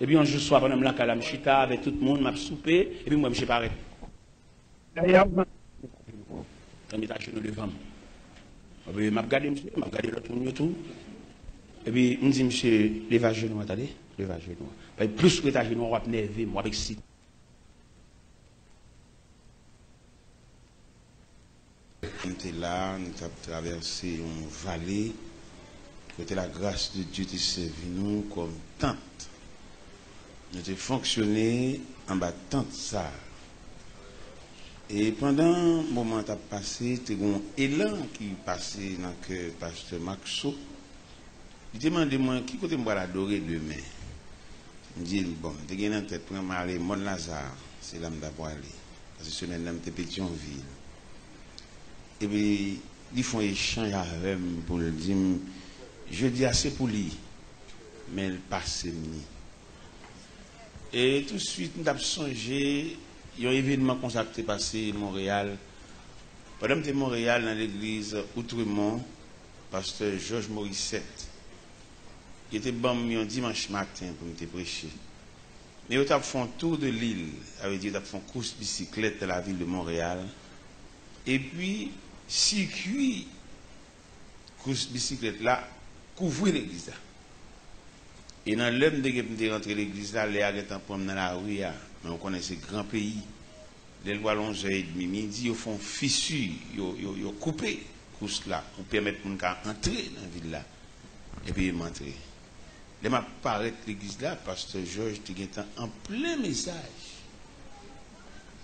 Speaker 1: Et puis, un jour soir, pendant la calamchita, avec tout le monde, m'a soupé, et puis, moi, je suis paré. D'ailleurs, je suis genoux devant. Et puis, m'a regardé, monsieur, m'a regardé l'autre monde, tout. Et puis, je me dis, monsieur, levez genoux, attendez. Le genoux. Plus que ta genou, on va nerver, moi, avec si.
Speaker 2: On était là, nous avons traversé une vallée, côté la grâce de Dieu qui servi nous comme tente. Nous avons fonctionné en bas tente ça. Et pendant un moment qui a passé, il y a un élan qui est passé dans le pasteur Maxo. Il demande moi qui côté moi l'adorer demain. Je dis bon, tu as en tête pour aller Mont Lazare, c'est là où aller. Parce que ce n'est pas Pétionville. Et puis ils font échange avec moi pour le dire, je dis assez pour lui, mais il passe ni. Et tout de suite nous avons songé, il y a un événement qu'on s'est passé à Montréal. Pendant que j'étais à Montréal dans l'église Outremont, pasteur Georges Morissette, il était bon un dimanche matin pour me prêcher. Mais ils ont fait un tour de l'île, avec dit ils ont fait une course bicyclette dans la ville de Montréal. Et puis, circuit course bicyclette là, couvrir l'église là. Et dans l'homme de rentrer l'église là, les arrêtants pour dans la rue, mais on connaît ces grands pays. Les lois 11h30 midi, ils font fissure, ils coupé course là pour permettre qu'on entrer dans la ville là. Et puis ils m'entrent. Les m'a paraître l'église là, pasteur Georges était en plein message.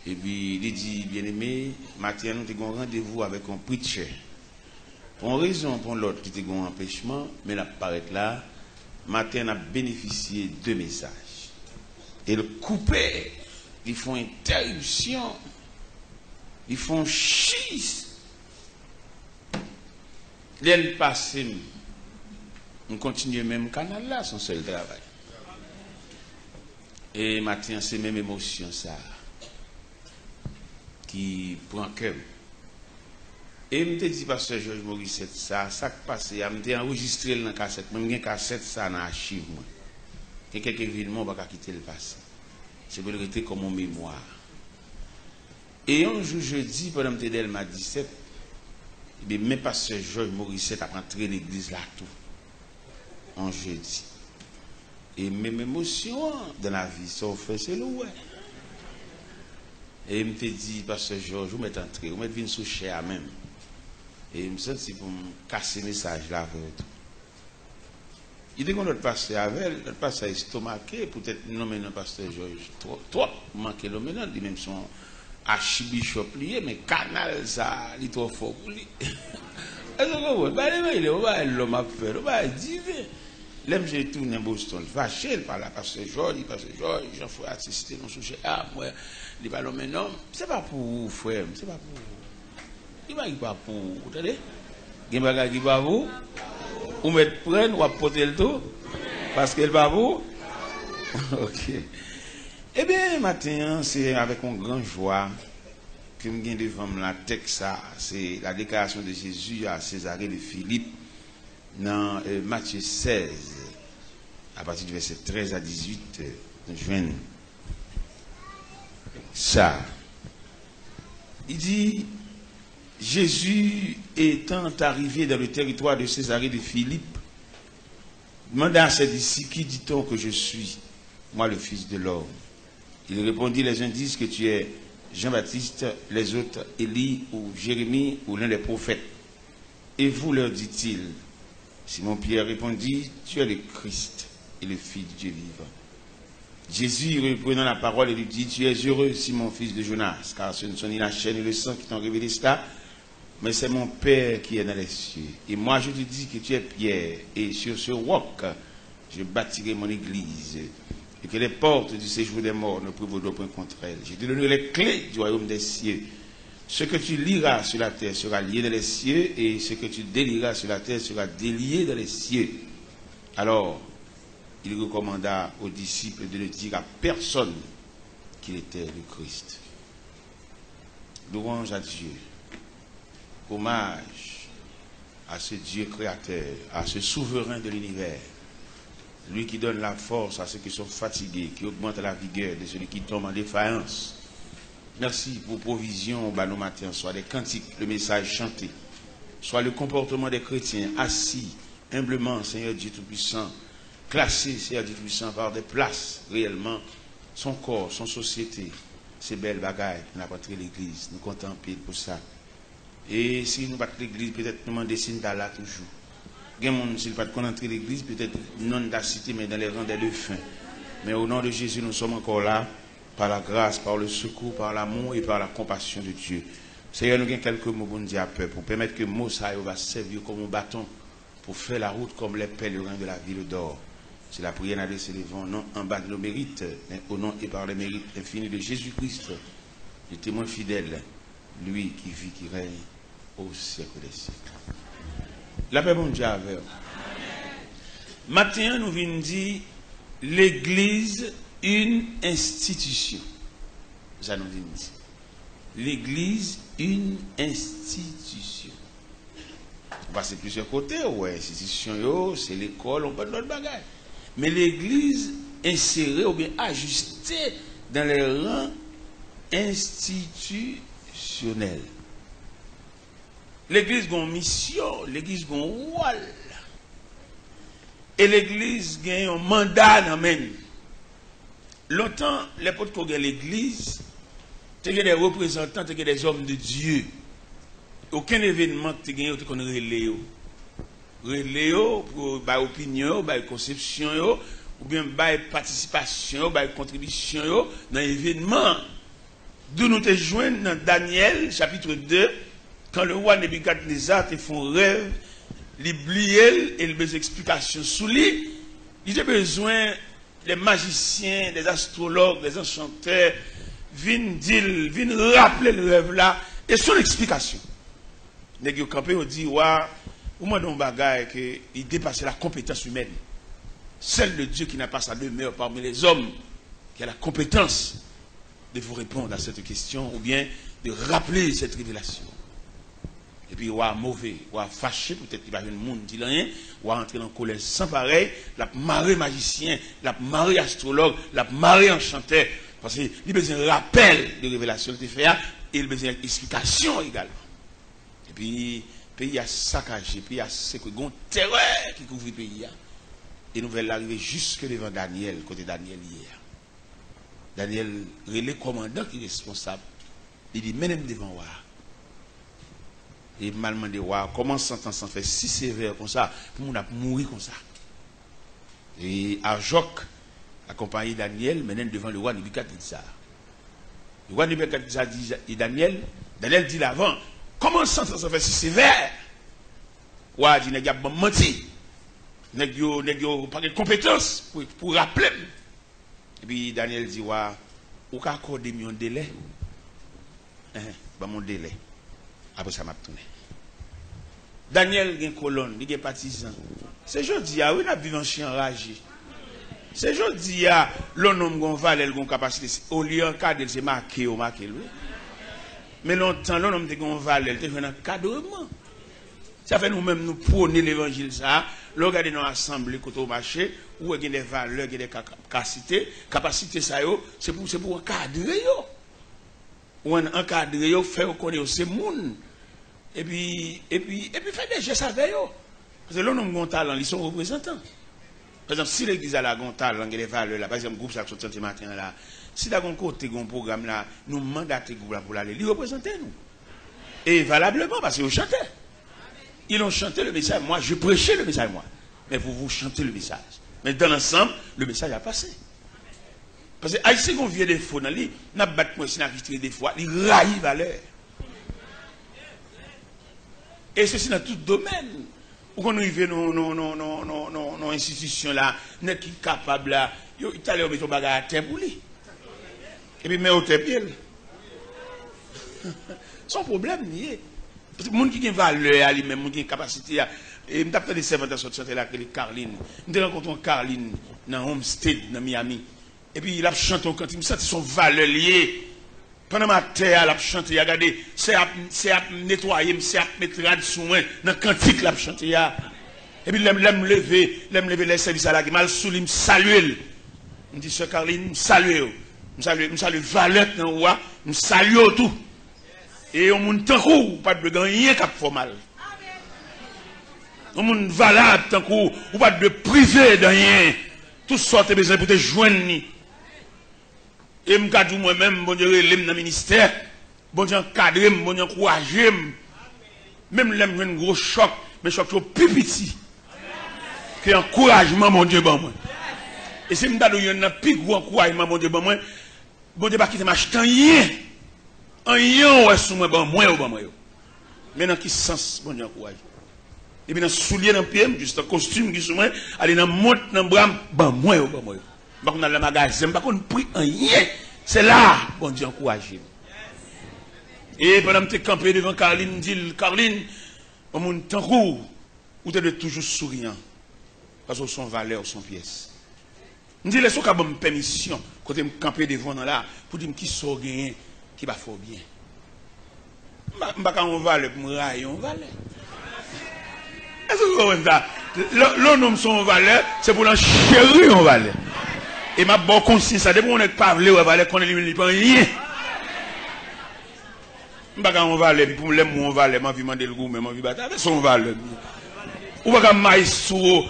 Speaker 2: Et puis il dit, bien aimé, matin nous avons rendez-vous avec un preacher. Pour une raison, pour l'autre, qui était un empêchement, mais la paraître là, matin a bénéficié de messages. Et le coupé, ils font interruption, ils font schiste. L'aile passée, on continue le même canal là, son seul travail. Et matin, c'est même émotion ça qui prend cœur. Et je me dis, pasteur Georges Morissette, ça qui passe, je me enregistré dans la cassette, même une cassette ça dans l'archive. Et quelques événements, on ne va pas quitter le passé. C'est pour le rester comme une mémoire. Et un jour, jeudi, pendant que je m'a 17, même pasteur Georges Morissette a rentré l'église là tout. En jeudi. Et même émotion dans la vie, ça fait, c'est le ouais. Et il me dit, pasteur Georges, vous m'êtes entré, vous m'êtes venu sous chair même. Et il me dit, pour me casser le message là avec tout. Il dit qu'on notre pasteur avec, notre pasteur estomaqué, peut-être nommer notre pasteur Georges, trop manqué le maintenant, il même son archibishop lié, mais canal ça, il est trop fort pour lui. Est-ce que vous voyez, il est l'homme à faire, il va dire. L'aime j'ai tourné à Boston, vaché par la pasteur Georges, j'en fais assister dans ce sujet. Ah, moi, il va l'homme non, c'est pas pour vous, frère, c'est pas pour vous. Il va pas pour vous, vous entendez? Il va pas pour vous. Vous mettez prendre, ou porter le tout, parce qu'il va vous. Ok. Eh bien, matin, c'est avec une grande joie que je viens devant la texte, c'est la déclaration de Jésus à Césarée de Philippe. Dans Matthieu 16, à partir du verset 13 à 18, je viens ça. Il dit, Jésus étant arrivé dans le territoire de Césarée de Philippe, demanda à ses disciples, qui dit-on que je suis, moi le Fils de l'homme? Il répondit, les uns disent que tu es Jean-Baptiste, les autres Élie ou Jérémie ou l'un des prophètes. Et vous, leur dit-il, Simon-Pierre répondit, tu es le Christ et le Fils de Dieu vivant. Jésus, reprenant la parole, et lui dit, tu es heureux, Simon, fils de Jonas, car ce ne sont ni la chair ni le sang qui t'ont révélé cela, mais c'est mon Père qui est dans les cieux. Et moi, je te dis que tu es Pierre, et sur ce roc, je bâtirai mon église, et que les portes du séjour des morts ne prévaudront point contre elle. Je te donnerai les clés du royaume des cieux. Ce que tu liras sur la terre sera lié dans les cieux, et ce que tu délieras sur la terre sera délié dans les cieux. Alors, il recommanda aux disciples de ne dire à personne qu'il était le Christ. Louange à Dieu. Hommage à ce Dieu créateur, à ce souverain de l'univers. Lui qui donne la force à ceux qui sont fatigués, qui augmente la vigueur de celui qui tombe en défaillance. Merci pour provision au nos matins, soit des cantiques, le message chanté, soit le comportement des chrétiens assis humblement, Seigneur Dieu Tout-Puissant, classés, Seigneur Dieu Tout-Puissant, par des places réellement, son corps, son société, ces belles bagailles, nous avons entré l'église, nous comptons pile pour ça. Et si nous battons l'église, peut-être nous demandons si nous sommes là toujours. Il y a des gens qui ne sont pas entrer l'église, peut-être non de la cité, mais dans les rangs des défunts. Mais au nom de Jésus, nous sommes encore là. Par la grâce, par le secours, par l'amour et par la compassion de Dieu. Seigneur, nous avons quelques mots pour nous dire à peu, pour permettre que Moussa va servir comme un bâton pour faire la route comme les pèlerins de la ville d'or. C'est la prière adressée devant, non en bas de nos mérites, mais au nom et par les mérites infinis de Jésus-Christ, le témoin fidèle, lui qui vit, qui règne au siècle des siècles. La paix, bon Dieu, avec vous. Maintenant, nous venons dire l'Église, une institution. Ça nous vient dire. L'Église, une institution. On passe plusieurs côtés, ouais, institution, c'est l'école, on peut d'autres bagages. Mais l'Église insérée ou bien ajustée dans les rangs institutionnels. L'Église a une mission, l'Église a un rôle. Et l'Église a un mandat dans même. Longtemps, les potes qui ont l'Église, c'était des représentants, c'était des hommes de Dieu. Aucun événement que tu as gagné, tu connais relais. Relais pour ba opinion, ba conception, ou bien ba participation, ba contribution dans l'événement. D'où nous te joignent dans Daniel, chapitre 2, quand le roi Nebuchadnezzar te font rêve, l'oublier et les explications sous lui, il a besoin des magiciens, des astrologues, des enchanteurs, viennent rappeler le rêve là, et son explication. Les gens campés ont dit, ouais, au moins d'un bagage qui dépasse la compétence humaine. Celle de Dieu qui n'a pas sa demeure parmi les hommes, qui a la compétence de vous répondre à cette question, ou bien de rappeler cette révélation. Et puis, ou à mauvais, ou à fâché, peut-être qu'il va y avoir un monde qui dit rien, ou à entrer en colère sans pareil, la marée magicien, la marée astrologue, la marée enchanteur, parce qu'il a besoin de rappel de révélation de fait, et il a besoin d'explication également. Et puis, le pays a saccagé, le pays a séquestré, terreur qui couvre le pays. Et nous allons arriver jusque devant Daniel, côté Daniel hier. Daniel, le commandant qui est responsable, il dit, même devant moi. Et mal demandé, comment s'entend sans faire si sévère comme ça, pour nous mourir comme ça. Et Arjoc accompagné Daniel, maintenant devant le roi Nebuchadnezzar. Le roi Nebuchadnezzar dit, et Daniel dit l'avant, comment s'entend sans faire si sévère? Ouais, dit, n'est-ce pas menti. N'est-ce pas de compétence pour rappeler. Et puis Daniel dit, ouais, ou qu'à accorder mon délai? Mon délai. Après ça m'a tourné. Daniel a une colonne, il a des partisans. C'est jeudi, oui, il a vécu un chien enragé. C'est jeudi, l'homme a une valeur, une capacité. Au lieu de cadre, c'est marqué, lui. Mais longtemps, l'homme a une valeur, il a un encadrement. Ça fait nous-mêmes, nous prôner l'évangile, ça. Nous regardons dans l'assemblée, quand on marche, où il y a des valeurs, il y a des capacités. Capacité, ça, c'est pour encadrer. Ou encadrer, faire connaître ces monde. Et puis faire des gestes avec eux. Parce que l'on a un talent, ils sont représentants. Par exemple, si l'église a un talent, il y a des valeurs là, par exemple, le groupe ça ce matin là, si il y a un côté, un programme là, nous mandatons le groupe là pour aller, ils représentent nous. Et valablement, parce qu'ils ont chanté. Ils ont chanté le message, moi je prêchais le message, moi. Mais vous chantez le message. Mais dans l'ensemble, le message a passé. Parce que Haïtien qu'on vient des faux dans lui, n'a pas battu moi si n'a vitré des fois, il raille valeur. Et ceci dans tout domaine. Où qu'on arrive dans institution là, n'est qui capable là, il allait mettre ton bagage à terre pour lui. Et puis met au terre pied. Son problème nié. Parce que les gens qui ont valeur, les gens qui ont capacité, et je me des servantes sortir là, qui Carline. Je me rencontré Carline dans Homestead, dans Miami. Et puis il a chanté quand il me sentit son valeur liée. Pendant ma terre, il a chanté, regardez, c'est à nettoyer, c'est à mettre rad sous moi, dans le cantique, il a chanté. Et puis il me lever les services à la gueule, sous lui, me saluer. Je me dis, Sœur Carline, me saluer. Me salue valeur dans le roi, me salue tout. Et on moun tankou, pas de gagner cap formal. On moun valable tankou, ou pas de privé de rien. Tout sorte de besoin pour te joindre. Et m'kadou moi-même, bon Dieu, relève dans le ministère, bon Dieu, encadré, bon Dieu, encouragé. Même l'aime un gros choc, mais choc plus petit. Que encouragement, mon Dieu, bon moi. Et si m'dadou yon un plus gros encouragement, mon Dieu, bon moi, bon Dieu, pas quitter m'acheter rien. Un yon ou sous moi, bon moi ou bon moi. Mais dans quel sens, bon Dieu, encourage.
Speaker 1: Et puis dans soulier dans pied, juste un costume qui sous moi, aller dans monte dans bras, ban moi. Pas qu'on a le magasin, pas qu'on prie rien. C'est là, bon Dieu encouragé. Et pendant que tu campé devant Carline, dit Carline, on monte tant court, ou tu es toujours souriant. Parce que son valeur, son pièce. Je dis, laisse-moi qu'à bonne permission, quand tu me camper devant là, pour dire qui sort gagné, qui va faire bien. Je ne vais pas on va pour me railler, on va. Est-ce que vous comprenez ça? L'homme son valeur, c'est pour l'enchérir, on va. Et ma bonne conscience, ça dépend de pas on va aller, qu'on élimine pas rien. Je ne vais pas on va aller, pour me l'aimer, on va aller, ma vie m'a dit le goût, mais ma vie bataille, son valeur. Ou pas maïs ou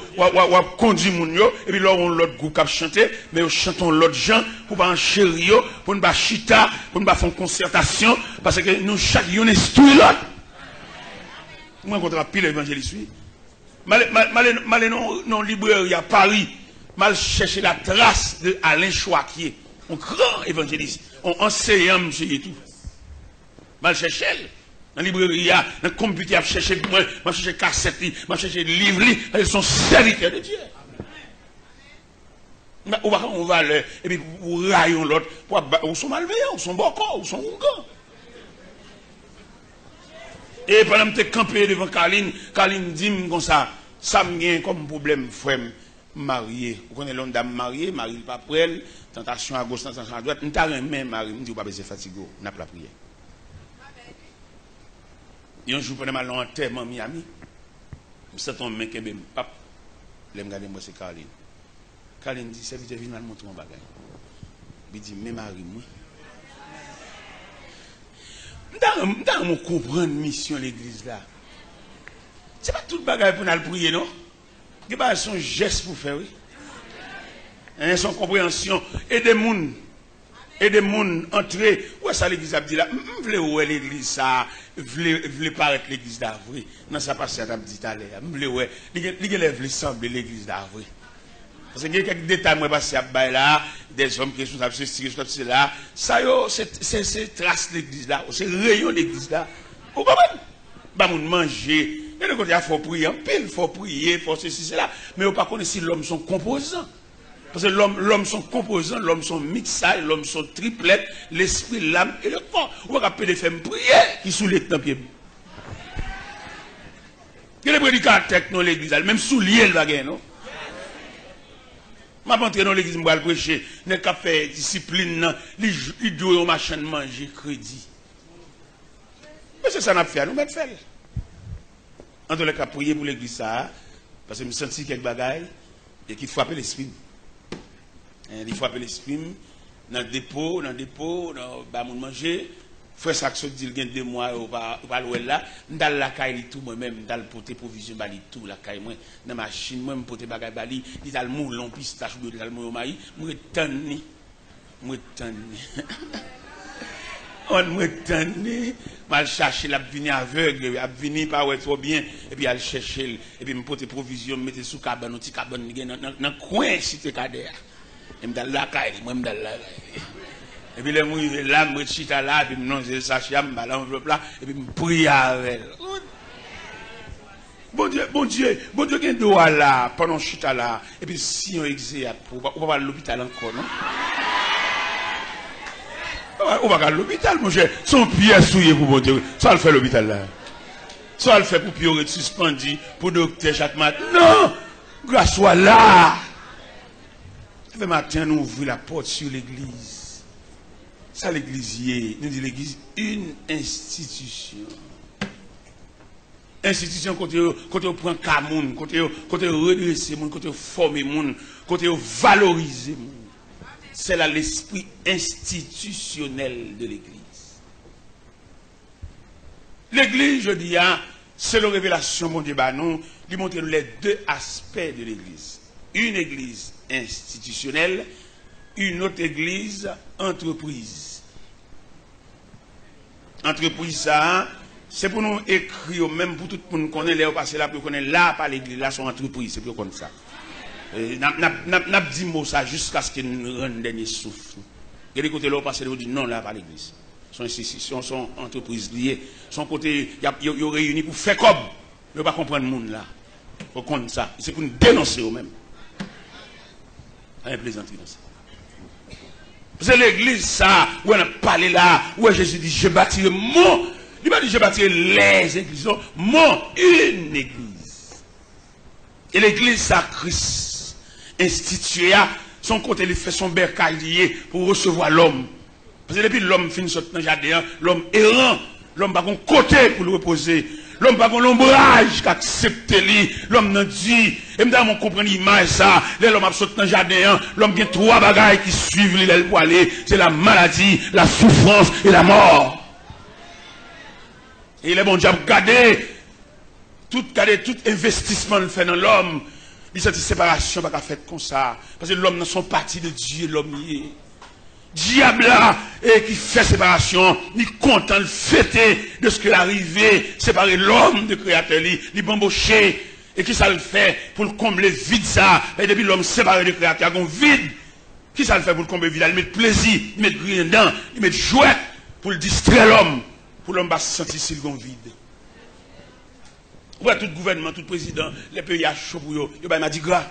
Speaker 1: conduire mon yo et puis là on l'autre groupe qui chanter mais on chantons l'autre gens pour pas enchérir pour ne pas chita pour ne pas faire concertation parce que nous chaque yon instruit l'autre. Moi contre pile évangéliste oui. Mal non librairie à Paris, mal chercher la trace de Alain Chouaquier, un grand évangéliste, un enseignant monsieur et tout. Mal chercher dans la librairie, dans le computer, je cherche moi, je cherche cassette, je cherche livre, ils sont serviteurs de Dieu. On va aller, et puis vous raillons l'autre, ou sont malveillants, ou sont bocaux, ou sont ougants. Et pendant que tu es campé devant Carline dit comme ça me vient comme problème, frère, marié. Vous connaissez l'homme dame mariée, Marie pas près, tentation à gauche, tentation à droite, nous t'avons même Marie, nous dit pas besoin de fatiguer, n'a pas la prière. Et un jour, pendant ma longue enterrement Miami, je me sens un mec qui est pap. Je me regarde, moi, c'est Carline. Carline dit, serviteur, viens me montrer mon bagage. Il dit, mais Marie, moi. Je comprendre la mission de l'église là. Ce n'est pas tout le bagage pour nous prier, non? Il y a son geste pour faire, oui. Son compréhension. Et des gens entrer. Où est-ce que l'église a dit là? Je voulais où est l'église ça? Je voulais paraître l'église d'Avry. Non, ça passe à dit tout à l'heure. Je voulais où est. Il voulait sembler l'église d'Avry. Parce qu'il y a quelques détails, moi, passé à là, des hommes qui sont ceci, là. Ça, c'est trace de l'église là. C'est rayon de l'église là. Vous comprenez? Bah, on manger. Et le côté, il faut prier en pile, il faut prier, il faut ceci, cela. Mais on ne connaît pas si l'homme sont composants. Parce que l'homme sont composants, l'homme sont mixages, l'homme sont triplettes, l'esprit, l'âme et le corps. On va appeler les femmes prier qui soulèvent dans le pied. Il y a des prédicateurs dans l'église, même soulier le bagage, non? Je vais entrer dans l'église, je vais prêcher. Je vais faire discipline, il doit au machin de manger crédit. Mais c'est ça qu'on a fait, nous mettons faire. En tout cas, prier pour l'église, ça, parce que je me sens quelques bagailles et qu'il faut appeler l'esprit. Il faut appeler l'esprit dans le dépôt, dans le manger. Frère Saxo dit qu'il y a 2 mois, on va là. Dans la caille, tout moi-même, dans le poté provision, tout la caille, moi, dans la machine, moi, je poté bagay bali, dans le moulon, pistache, dans le moulon maïs, moi, tanni. On me tanni, mal chercher la venir aveugle, a venir pas ouais trop bien, et puis elle chercher, et puis me poté provision, me mettre sous cabane, petit cabane, dans coin, cité Kader. Et me dans la caille, moi, me dans la caille. Et puis, les mouilles, là, je suis là, et puis, non, je sachet, je vais l'enveloppe là, et puis, je prie avec elle. Bon Dieu, il y a un doigt là, pendant que je suis là, et puis, si on exerce, on va pas à l'hôpital encore, non? On va à l'hôpital, mon cher. Son pied souillé pour bon Dieu. Ça le fait l'hôpital là. Ça le fait pour pied être suspendu, pour docteur chaque matin. Non! Grâce soit là. Le matin, nous ouvrons la porte sur l'église. Ça, l'église, nous dit l'église, une institution. Institution, côté on prend Kamoun, côté on redresse moun, côté on forme moun, côté on valorise moun. C'est là l'esprit institutionnel de l'église. L'église, je dis, c'est la révélation, mon Dieu, nous, qui montre les 2 aspects de l'église. Une église institutionnelle, une autre église entreprise. Entreprise, ça, c'est pour nous écrire, même pour tout le monde connaître, là, parce que là, pour connaître là, par l'église, là, son entreprise, c'est pour qu'on ça. N'a dit mot ça jusqu'à ce qu'il nous rende dernier souffle. Et les côtés là, parce que dit non, là, par l'église. Son institution, son entreprise liée, son côté, ils réunis pour faire comme. Mais pas comprendre le monde là. Faut comprendre ça. C'est pour nous dénoncer eux-mêmes. Un plaisanterie dans ça. C'est l'église ça, où on a parlé là, où Jésus dit, je bâtirai mon, il m'a dit, je bâtirai les églises, non, une église. Et l'église, ça, Christ, institué, son côté, il fait son bercail pour recevoir l'homme. Parce que depuis l'homme finit sortir dans le jardin, l'homme errant, l'homme n'a pas un côté pour le reposer. L'homme n'a pas l'ombrage qui accepte lui. L'homme n'a dit, et m'd'a mon comprendre l'image ça, l'homme a sauté dans le jardin, l'homme a trois bagailles qui suivent l'île pour aller, c'est la maladie, la souffrance et la mort. Et il est bon Dieu garder tout investissement le fait dans l'homme. Il cette séparation pas faite comme ça. Parce que l'homme dans son parti de Dieu, l'homme y est. Diable là, et qui fait séparation, il est content de fêter de ce qui est arrivé, séparer l'homme de créateur, il bamboché, et qui ça le fait pour le combler vide ça, et depuis l'homme séparé de créateur, il y a un vide, qui ça le fait pour le combler vide, il met plaisir, il met rien dedans, il met jouet pour le distraire l'homme, pour l'homme va se sentir s'il est vide. Ouais, tout gouvernement, tout président, les pays à chaud pour eux, il m'a dit gras.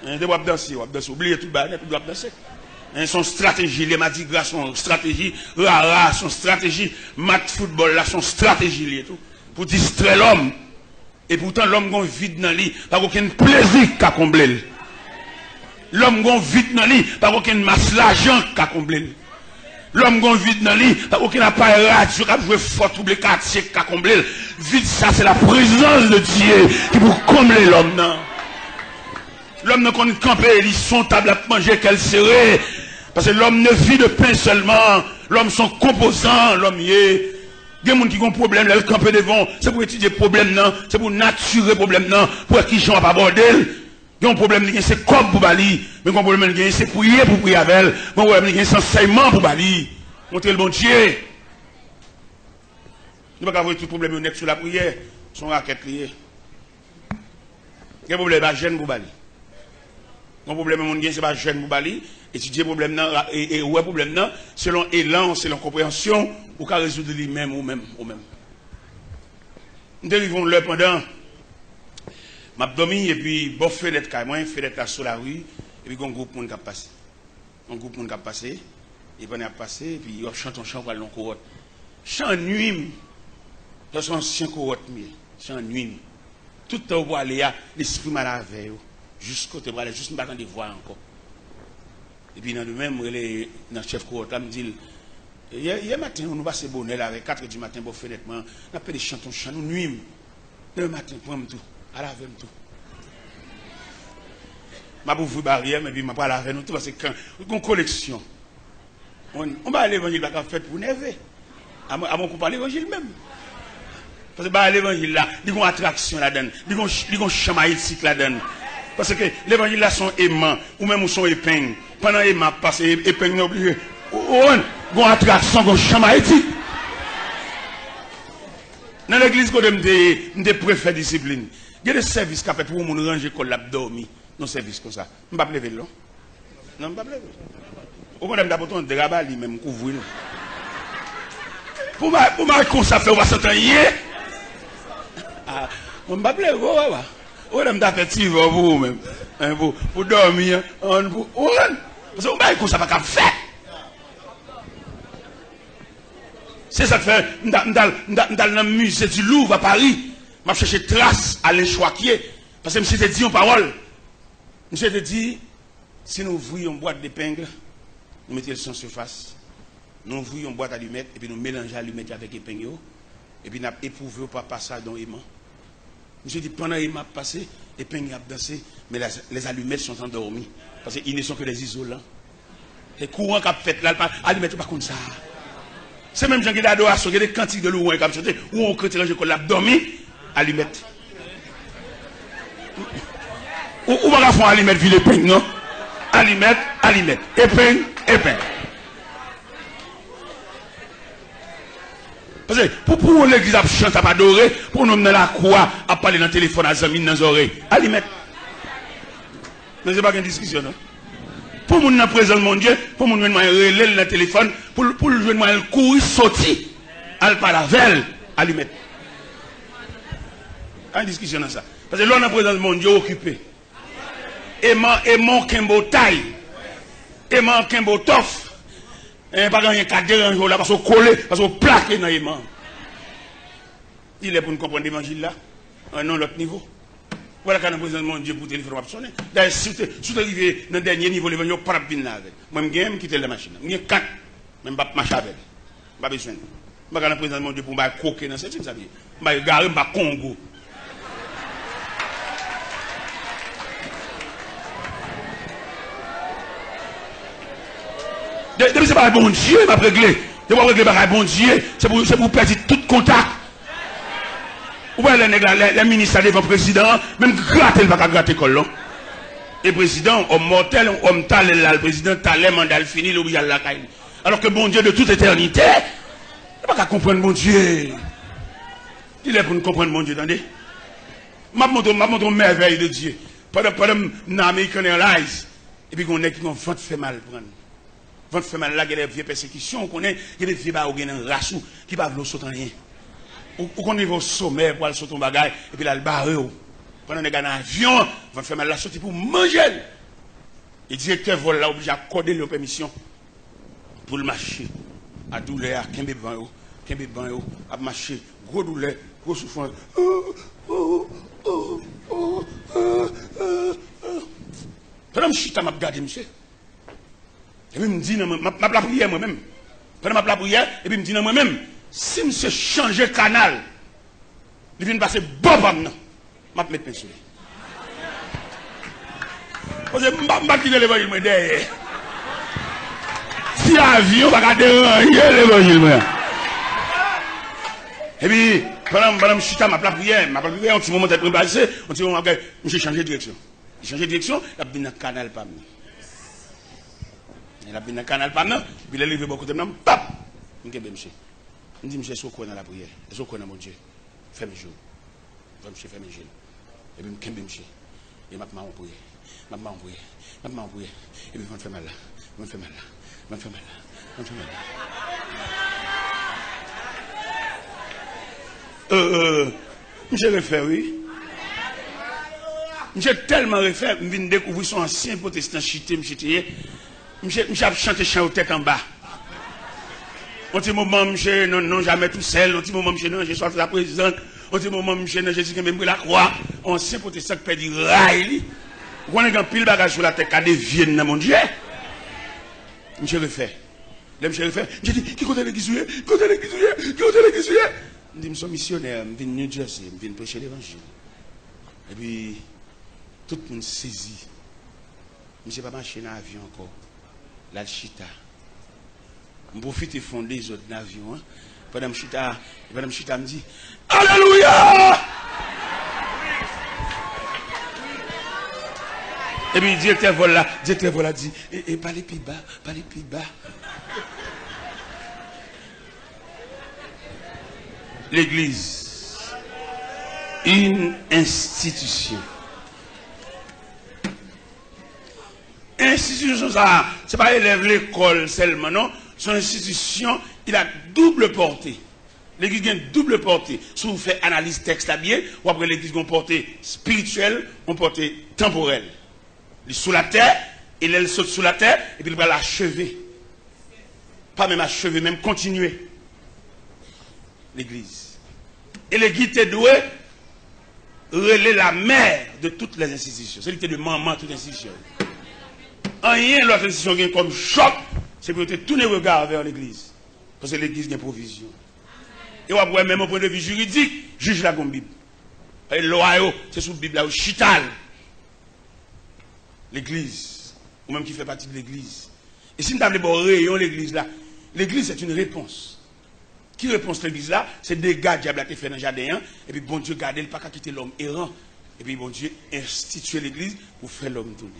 Speaker 1: Ils doivent danser, oubliez tout le bail, ils doivent danser. Son stratégie, les Mardi Gras, son stratégie, Rara, son stratégie, mat football, là, son stratégie, tout, pour distraire l'homme. Et pourtant, l'homme gon vide dans lui, pas aucun plaisir qu'à combler. L'homme gon vide dans lui, pas aucun masse l'argent qu'à combler. L'homme gon vide dans lui, pas aucun appareil radio qui a joué fort tous les quartiers qu'à combler. Vide, ça, c'est la présence de Dieu qui pour combler l'homme, non. L'homme ne connaît camper, ils sont table à manger qu'elle serait. Parce que l'homme ne vit de pain seulement. L'homme sont composants, l'homme y est. Il y a des gens qui ont un problème, là, le camper devant. C'est pour étudier le problème, non. C'est pour naturer le problème, non. Pour qui j'en pas aborder. Il y a un problème, c'est comme pour Bali. Mais un problème, c'est prier pour prier avec elle. Un problème, c'est enseignement pour Bali. Montrer le bon Dieu. Nous ne pouvons pas avoir tout problème honnête sur la prière. Son raquette liée. Il y a un problème, c'est jeune pour Bali. Un problème, c'est pas jeune pour Bali. Étudier le problème, et ouais, problème, selon élan, selon compréhension, ou qu'à résoudre lui-même ou même. Nous arrivons là pendant ma dormi et puis bon fenêtre là sur la rue, et puis un groupe monde qui a passé. Un groupe monde qui a passé, et puis on a passé, et puis on chante un chant pour aller corotte. Chant nuit, dans son ancien corotte, chant nuit. Tout le temps où aller, l'esprit mal à la veille, jusqu'au côté, juste une bâton de voix encore. Et puis dans le même, dans le chef corotte, là, me dit, hier matin, on nous passe bonheur avec 4 du matin, bon fenêtre, on a fait des chantons, nous nuit. Le matin, pour tout, à la veille, tout. Je vais ouvrir la barrière, mais je vais pas la veille, tout, parce que quand on collection, on va à l'évangile, pas fait pour nerver. À mon coup, pas l'évangile même. Parce que l'évangile là, il y a une attraction là-dedans, il y a un chamaïtique là-dedans. Parce que l'évangile là sont aimants, ou même sont épingles. Pendant l'aimant, parce que épingles obligé. Il y a une attraction, il y a un chamaïtique. Dans l'église, quand je me préfère discipline, il y a des services qui fait pour nous ranger comme l'abdomen. Non, service comme ça. Je ne vais pas lever là. Non, je ne vais pas lever. Au moins, je vais pas de rabat lui-même couvrir. Pour moi, comme ça fait, on va s'entendre. Je ne vais pas lever. On va faire petit pour vous-même. Pour dormir. Parce que on va comme ça pas faire. C'est ça que fait, dans le musée du Louvre à Paris, je cherché trace à l'échoiquier. Parce que je me suis dit en parole. Je me suis dit, si nous ouvrions une boîte d'épingles, nous mettons le son surface, nous ouvrions une boîte à allumettes, et puis nous mélangeons allumettes avec épingles, et puis nous éprouvons par passage dans l'aimant. Je me suis dit, pendant l'aimant passé, l'épingle a dansé, mais les allumettes sont endormies. Parce qu'ils ne sont que des isolants. Les courants qui ont fait là, allumettes, pas comme ça. C'est même gens qui ont l'adoration, il y a des cantiques de louange comme ça, où on crée le jeu qu'on l'a dormi, allumettes. Ou va faire allumettes, ville épingle, non? Allumettes, épingle. Parce que pour l'église à chanter, à adorer, pour nous dans la croix, à parler dans le téléphone, à Zamine dans les oreilles, allumettes. Mais ce n'est pas une discussion, non? Pour nous dans présent mon Dieu, pour nous dans le téléphone, pour le jouer dans le courir, sortir, à la velle, allumettes. Pas une discussion dans ça. Parce que là, on a président mon Dieu occupé. Et mon Kimbo taille. Et mon Kimbo tof. Et pas gagner 4 dérange là parce qu'on collé, parce qu'on plaqué dans l'aimant. Il est pour nous comprendre l'évangile là. Non, l'autre niveau. Voilà quand on président mon Dieu pour téléphone sonner. D'ailleurs, si tu arrives dans le dernier niveau, l'évangile, on ne peut pas venir là. Moi, je vais quitter la machine. Je vais 4. Même pas marcher avec. Pas besoin. Je vais président mon Dieu pour me croquer dans cette chose. Je vais garer ma Congo. Depuis c'est pas bon Dieu, m'a réglé. Je vais régler par bon Dieu. C'est pour perdre tout contact. Vous voyez les ministres devant le président, même gratter, il va pas gratter colon. Et le président, homme mortel, homme talent là, le président talent, mandat fini, il oublie la caille. Alors que bon Dieu de toute éternité, il va pas comprendre bon Dieu. Il est pour nous comprendre mon Dieu, attendez. Je montre une merveille de Dieu. Pendant l'American Airlines, et puis qu'on est qui vont fait mal prendre. Vont fait mal là, il y a des vieilles persécutions, il y a des vieux barreaux qui ont rassou, qui ne peuvent pas sauter rien. Ou qu'on est au sommet pour aller sauter un bagage, et puis là, le barreau. Pendant qu'on est dans l'avion, vont faire mal la sortie pour manger. Et le directeur vol là, obligé à accorder leur permission pour le marcher. À douleur, à Kembe Banyo, à marcher, gros douleur, gros souffrance. Pendant que je suis à regarder, monsieur. Et puis, je me dis, je la prière moi-même. Pendant que je la prière, et puis, je me dis moi-même, si monsieur change de canal, il vient passer bon pour moi. Je vais mettre mes souliers. Parce que je ne vais pas quitter l'évangile derrière. Si l'avion va déranger l'évangile. Et puis, pendant que je suis à ma prière, un petit moment d'être passé, un petit moment, je change de direction. Il change de direction, il a bien un canal par moi. Il a bien un canal par moi, puis il est levé beaucoup de temps, pap! Je dis, monsieur, est-ce qu'on dans la prière? Est-ce qu'on dans mon Dieu? Fais mes jours. Monsieur, fais mes jours. Et puis, je dis, monsieur, et je m'en prier. Je m'en prier. Et puis, je me fais mal là. Je me fais mal là. Monsieur refait, oui. Monsieur tellement refait, je viens de découvrir son ancien protestant chité, monsieur a chanté chant au tête en bas. Un petit moment, monsieur, non, jamais tout seul. Un petit moment, monsieur, non, je suis la présidente. Un petit moment, monsieur, non, Jésus qui même pris la croix. Ancien protestant qui perd du rail. Vous avez un pile bagage sur la tête qui a des viennes, mon Dieu. Monsieur refait. Monsieur refait. J'ai dit, qui compte l'église? Je dis, je suis missionnaire, je viens de New Jersey, je viens prêcher l'évangile. Et puis, tout le monde saisit. Je ne sais pas marcher dans l'avion encore. Là, le chita. Je profite de fonder les autres dans l'avion. Pendant que je chita me dit, Alléluia! Et puis, le directeur vol là dit, et pas les plus bas. L'église, une institution. Institution, ça, c'est pas élève l'école seulement, non. Son institution, il a double portée. L'église a une double portée. Si vous faites analyse texte là bien, ou après l'église a une portée spirituelle, une portée temporelle. Il est sous la terre, il saute sous la terre, et puis il va l'achever. Pas même achever, même continuer. L'église. Et l'église est douée, relaie la mère de toutes les institutions. C'est l'idée de maman de toutes les institutions. Rien l'autre institution qui comme choc, c'est pour tourner le regard vers l'église. Parce que l'église a une provision. Et on va même au point de vue juridique, juge la comme Bible. Et l'oyo, c'est sous la Bible là, au chital. L'église, ou même qui fait partie de l'église. Et si nous avons des rayons l'église là, l'église c'est une réponse. Qui réponse l'église là? C'est des gars diable a fait dans le jardin, et puis bon Dieu garde le pas qu'à quitter l'homme errant. Et puis bon Dieu institue l'église pour faire l'homme tourner.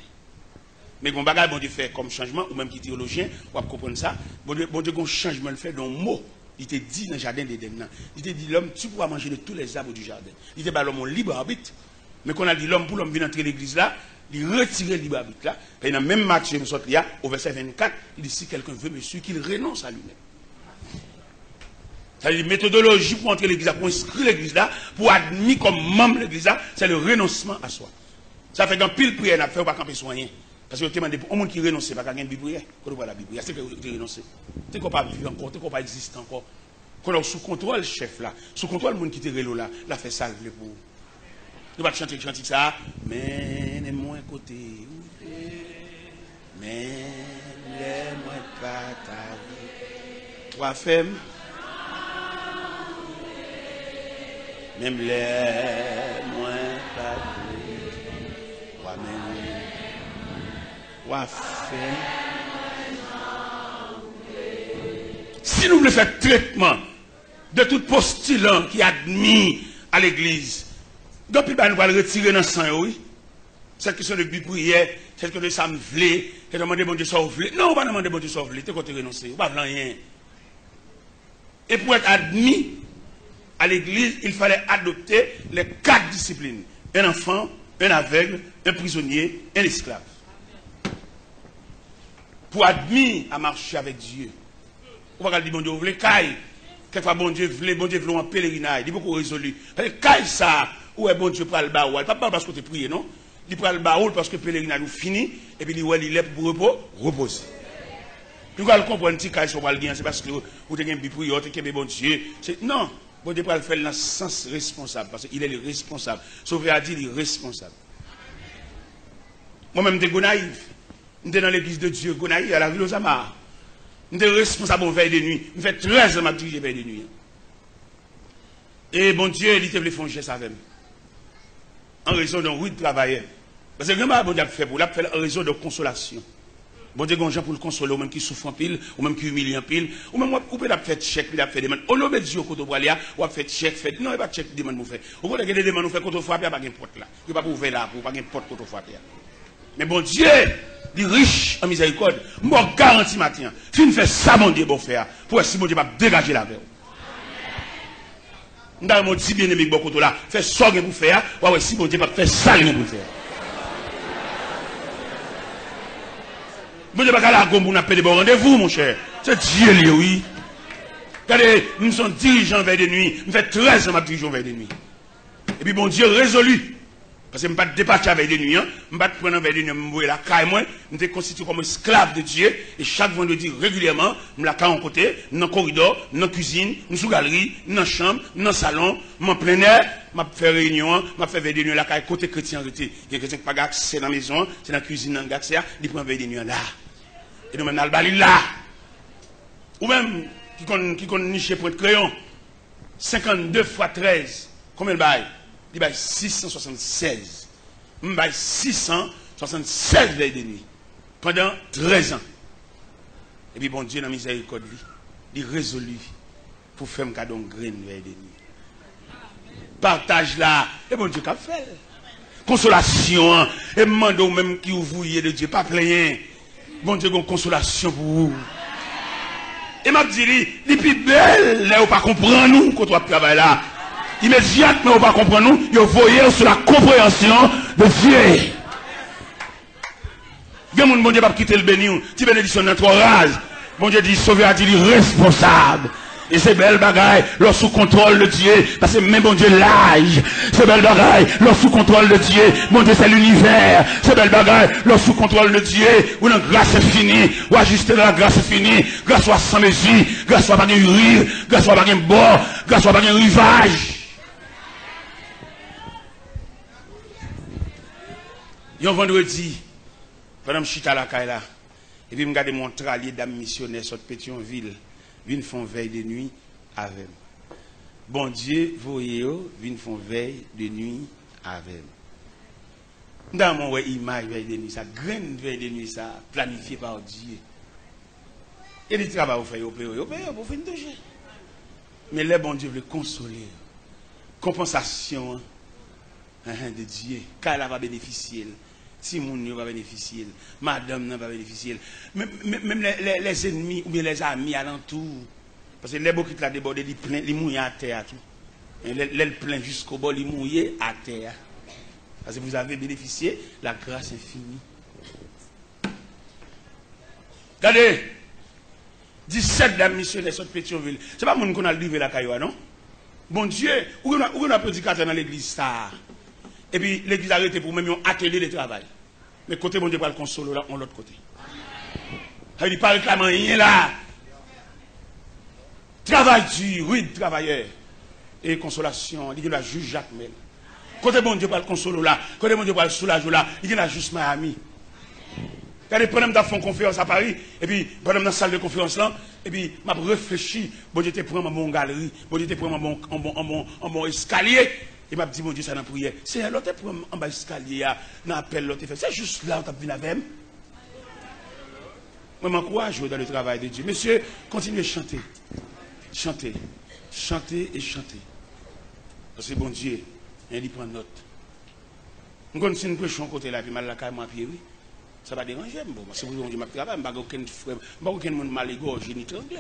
Speaker 1: Mais bon bagage bon Dieu fait comme changement, ou même qui théologien, on va comprendre ça. Bon Dieu un changement le fait dans le mot. Il te dit dans le jardin d'Éden. Il te dit l'homme, tu pourras manger de tous les arbres du jardin. Il te dit l'homme un libre arbitre. Mais qu'on a dit l'homme pour l'homme vient entrer l'église là, il retire le libre arbitre là. Et dans même Matthieu, au verset 24, il dit si quelqu'un veut me suivre, qu'il renonce à lui-même. Ça veut dire méthodologie pour entrer l'église, pour inscrire l'église là, pour admettre comme membre de l'église là, c'est le renoncement à soi. Ça fait qu'en pile prière, n'a fait pas camper soigner. Parce que le monde qui renonce, pas qu'à Bible prière. Quand on voit la Bible, c'est que tu renonces. Tu n'es pas vivre encore, tu n'es pas exister encore. Quand on est sous contrôle, le chef là, sous contrôle, le monde qui te relo là, la fait salver pour. Nous va chanter ça. Mais les moins côté. Mais les moins pas ta vie. Trois femmes. Même les moins pas ta vie. Trois même. Trois femmes. Si nous voulons faire traitement de tout postulant qui admire à l'église, donc nous allons le retirer dans le sang, oui. Cette question de but prière, cette question de ça me voulait, que demander bon Dieu sauver. Non, on va demander bon Dieu sauver, tu es renoncer, on va rien. Et pour être admis à l'église, il fallait adopter les 4 disciplines. Un enfant, un aveugle, un prisonnier, un esclave. Pour admis à marcher avec Dieu. On va dire bon Dieu, vous voulez caille. Quelquefois bon Dieu voulait en pèlerinage. Il est beaucoup résolu. Parce que caille ça, où est bon Dieu pour le baoul. Pas parce que tu prié, non? Il prend le baoul parce que le pèlerinage est fini. Et puis il est pour reposer. Nous allons comprendre que caille sur le bien, c'est parce que vous avez un bipoule, vous avez bon Dieu. Non, bon Dieu pour le faire dans le sens responsable. Parce qu'il est le responsable. Sauvé a dit, il est responsable. Moi-même, je suis naïf. Je suis dans l'église de Dieu, Gonaï, à la ville aux Amars. Je suis responsable en veille de nuit. Je fais 13 ans que je dirige veille de nuit. Et bon Dieu, il te voulait faire un geste avec moi. En raison d'un oui de travail. Parce que bon Dieu a fait pour, il a fait en raison de consolation. Bon Dieu, il y a des gens pour le consoler, ou même qui souffrent en pile, ou même qui humilient en pile, ou même on peut faire chèque, il a fait des demandes. On a Dieu quand on va aller, ou a fait chèque, fait. Non, il n'y a pas de chèque, demande nous fait. Ou quand il y a des demandes nous fait, quand on frappe, il n'y a pas de porte là. Il n'y a pas ouvert là, il n'y a pas de porte quand on frappe. Mais bon Dieu, il est riche en miséricorde. Moi, garantis matin. Si on fait ça, mon Dieu, bon faire. Pour si mon Dieu va dégager la verre. Nous avons dit bien aimé, beaucoup là. Fais ça pour faire. Ouais, si mon Dieu va faire ça, il pour faire. Mon Dieu va faire la gomme pour nous appeler des rendez-vous, mon cher. C'est Dieu, oui. Regardez, nous sommes dirigeants vers des nuits. Nous faisons 13 ans ma dirigeant vers des nuits. Et puis, bon Dieu résolu. Parce que je ne vais pas départir avec des nuits, je ne vais pas prendre avec des nuits, je vais me la caille, je me constitue comme esclave de Dieu, et chaque vendredi régulièrement, je me la caille en côté, dans le corridor, dans la cuisine, dans la galerie, dans la chambre, dans le salon, en plein air, je vais faire réunion, je vais faire des nuits, la caille côté chrétien. Il y a des chrétiens qui n'ont pas accès dans la maison, c'est dans la cuisine, dans le accès, ils prennent des nuits là. Et nous, même dans le bali là. Ou même, qui connaît niché pour être crayon, 52 fois 13, combien de bail? Il y a 676. Il y a 676 veilles de nuit. Pendant 13 ans. Et puis bon Dieu, dans la miséricorde, il est résolu pour faire un cadeau de graine veille de nuit. Partage là. Et bon Dieu, qu'a fait? Consolation. Et demande au même qui vous de Dieu. Pas plein. Bon Dieu, une consolation pour vous. Et m'a dit, il est plus belle. Là, on ne pas comprendre nous quand on travaille là. Immédiatement, on va comprendre nous, il voyait sur la compréhension de Dieu. Il y a mon Dieu va quitter le béni, tu bénédiction dans trois rases. Bon Dieu dit, sauver a dit, il est responsable. Et c'est belle bagaille, leur sous contrôle de Dieu, parce que même bon Dieu l'âge. C'est belle bagaille, leur sous contrôle de Dieu, mon Dieu c'est l'univers. C'est belle bagaille, leur sous contrôle de Dieu, où la grâce est finie, où ajuster la grâce est finie, grâce soit sans mesure, grâce soit pas de rire, grâce soit pas de bord, grâce soit pas de rivage. Un vendredi, pendant que je suis à la caille là, et puis je regarde mon tralier d'âme missionnaire sur Pétionville, vient font veille de nuit avec. Bon Dieu, voyez, vient font veille de nuit avec. Dans mon image veille de nuit, ça graine veille de nuit, ça planifié par Dieu. Et le travail vous faites, vous faites une toucher. Mais les bon Dieu veut consoler. Compensation de Dieu, car elle va bénéficier. Si mon Dieu va bénéficier, madame va bénéficier, même les ennemis ou bien les amis alentour, parce que les beaux qui l'ont débordé, ils mouillent à terre. Les plein jusqu'au bord, ils mouillent à terre. Parce que vous avez bénéficié la grâce infinie. Regardez, 17 dames missionnaires sont de Pétionville. C'est pas mon qu'on a livré la cailloua, non? Bon Dieu, où on a prédicateur dans l'église ça. Et puis l'église a arrêté pour même un atelier de travail. Mais côté bon Dieu pas le consolo là, on l'autre côté. Il dit pas réclamant rien là. Travail dur, oui, travailleur. Et consolation, il dit la juge Jacques Mel. Côté bon Dieu pas le consolo là, côté bon Dieu pas le soulage là, il dit la juste Miami. Quand pendant que je fais une conférence à Paris, et puis pendant que je salle de conférence là, et puis je réfléchi, bon Dieu te prend mon galerie, bon Dieu te prend mon escalier, et m'a dit mon Dieu ça dans la prière. C'est l'autre pour en bas escalier, dans l'appel l'autre fait. C'est juste là où tu as vu avec moi. Moi m'encourage dans le travail de Dieu. Monsieur, continuez à chanter. Chanter. Chanter et chanter. Parce que bon Dieu, il prend note. Nous continuons à prêcher côté là, puis mal la caille, moi, puis oui. Ça va déranger, bon, c'est pour Dieu, je travaille, je n'ai pas aucun monde mal égorgé ni tranglé.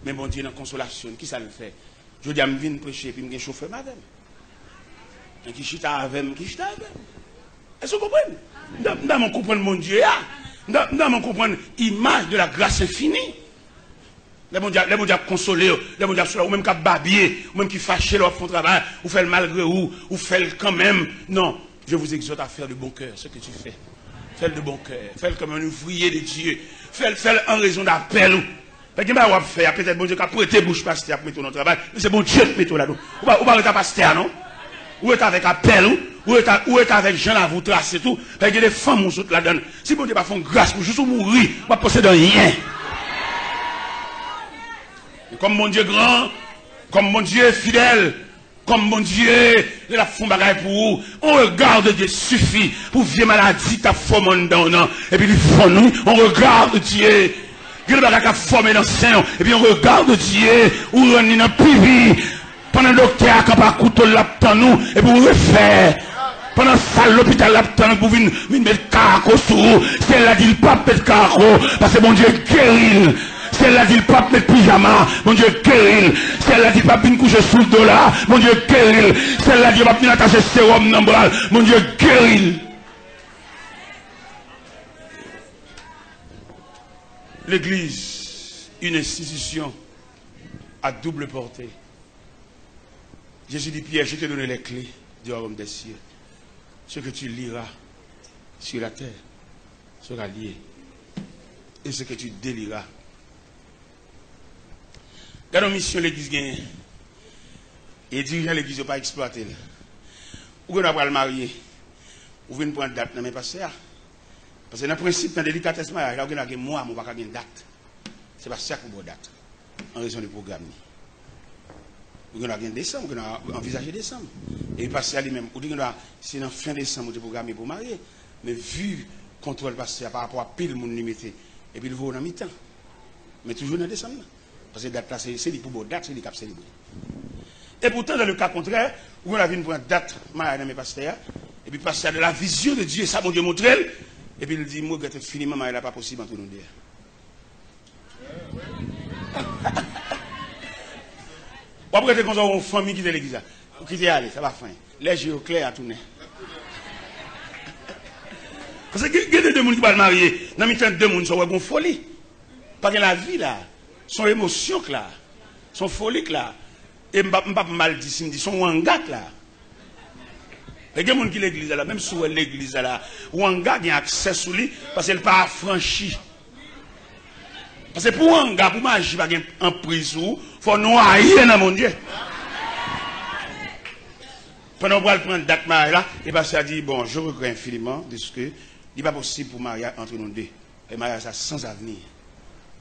Speaker 1: Mais bon Dieu, dans la consolation, qui ça le fait? Je dis, je viens prêcher, puis je chauffe madame. Et qui chita avec, qui chita avec. Est-ce que vous comprenez? Dans mon comprendre mon Dieu, dans mon comprendre l'image de la grâce infinie. Les mondiaux consolés, les mondiaux ou même qui babier, ou même qui fâché leur font travail, ou fait le malgré ou fait quand même. Non, je vous exhorte à faire de bon cœur ce que tu fais. Fais-le de bon cœur. Fais-le comme un ouvrier de Dieu. Fais-le en raison d'appel. Parce que peut-être bon Dieu qui a prêté bouche pasteur pour mettre dans le travail. Mais c'est bon Dieu qui met là-dedans. Ou pas être pasteur, non? Ou est avec appel, ou est avec Jean à vous tracer tout. Parce qu'il y a des femmes qui sont là-dedans. Si bon Dieu pas fait grâce pour juste mourir, on va posséder rien. Et comme mon Dieu grand, comme mon Dieu fidèle, comme mon Dieu, il a fait un bagage pour vous. On regarde Dieu suffit pour vieille maladie qui a formé dans nous. Et puis il faut nous, on regarde Dieu. Il y a des formé dans le sein. Et puis on regarde Dieu. Ou on est dans le pivi. Pendant le docteur a pas couteau l'aptan nous. Et puis on refait. Pendant ça, l'hôpital l'aptan pour venir mettre carreau sur vous. C'est là dit le pape mettre carreau. Parce que mon Dieu guérit. C'est là dit le pape mettre pyjama, mon Dieu guérit. C'est là dit le pape venir coucher sous le dos là, mon Dieu guérit. C'est là dit le pape venir attacher sérum dans le bras, mon Dieu guérit. L'église, une institution à double portée. Jésus dit Pierre, je te donne les clés du royaume des cieux. Ce que tu liras sur la terre sera lié. Et ce que tu délieras. Dans nos missions, l'église gagne. Et dirigeant l'église n'a pas exploité. Ou qu'on va le marier. Ou venir prendre date dans mes passés. Parce que dans le principe, dans la délicatesse, là, on a moi, on va pas une date. C'est pas ça qu'on a date. En raison du programme. Ou on a décembre, on a envisagé décembre. Et passer à lui-même. Ou qu'on a, c'est dans fin décembre, on a programmé pour marier. Mais vu le contrôle passé par rapport à pile le monde limité, et puis il va en mi-temps. Mais toujours dans décembre. Parce que date là, c'est pour beau date, c'est des cap célébrés. Et pourtant, dans le cas contraire, où on a vu une date, dans mes pasteurs, et puis passer de la vision de Dieu, ça, mon Dieu montre, et puis il dit, moi, je finiment, mais il n'est pas possible entre nous deux. Ou après, tu as une famille qui est l'église, qui est allée, ça va fin. Les yeux clairs à tourner. Parce que il y a deux personnes qui vont marier, dans le temps deux personnes qui ont une folie. Parce que la vie là, son émotion là, son folie là, et je ne vais pas mal dire, son wangat là. Il y a des gens qui l'église là, même si l'église là, wanga a accès sur lui parce qu'elle n'est pas affranchie. Parce que pour wanga, pour magie, pas en prison, il faut noyer dans mon Dieu. Pendant qu'on va prendre date là, et bien ça dit, bon, je regrette infiniment de ce que il n'est pas possible pour mariage entre nous deux. Et mariage ça sans avenir.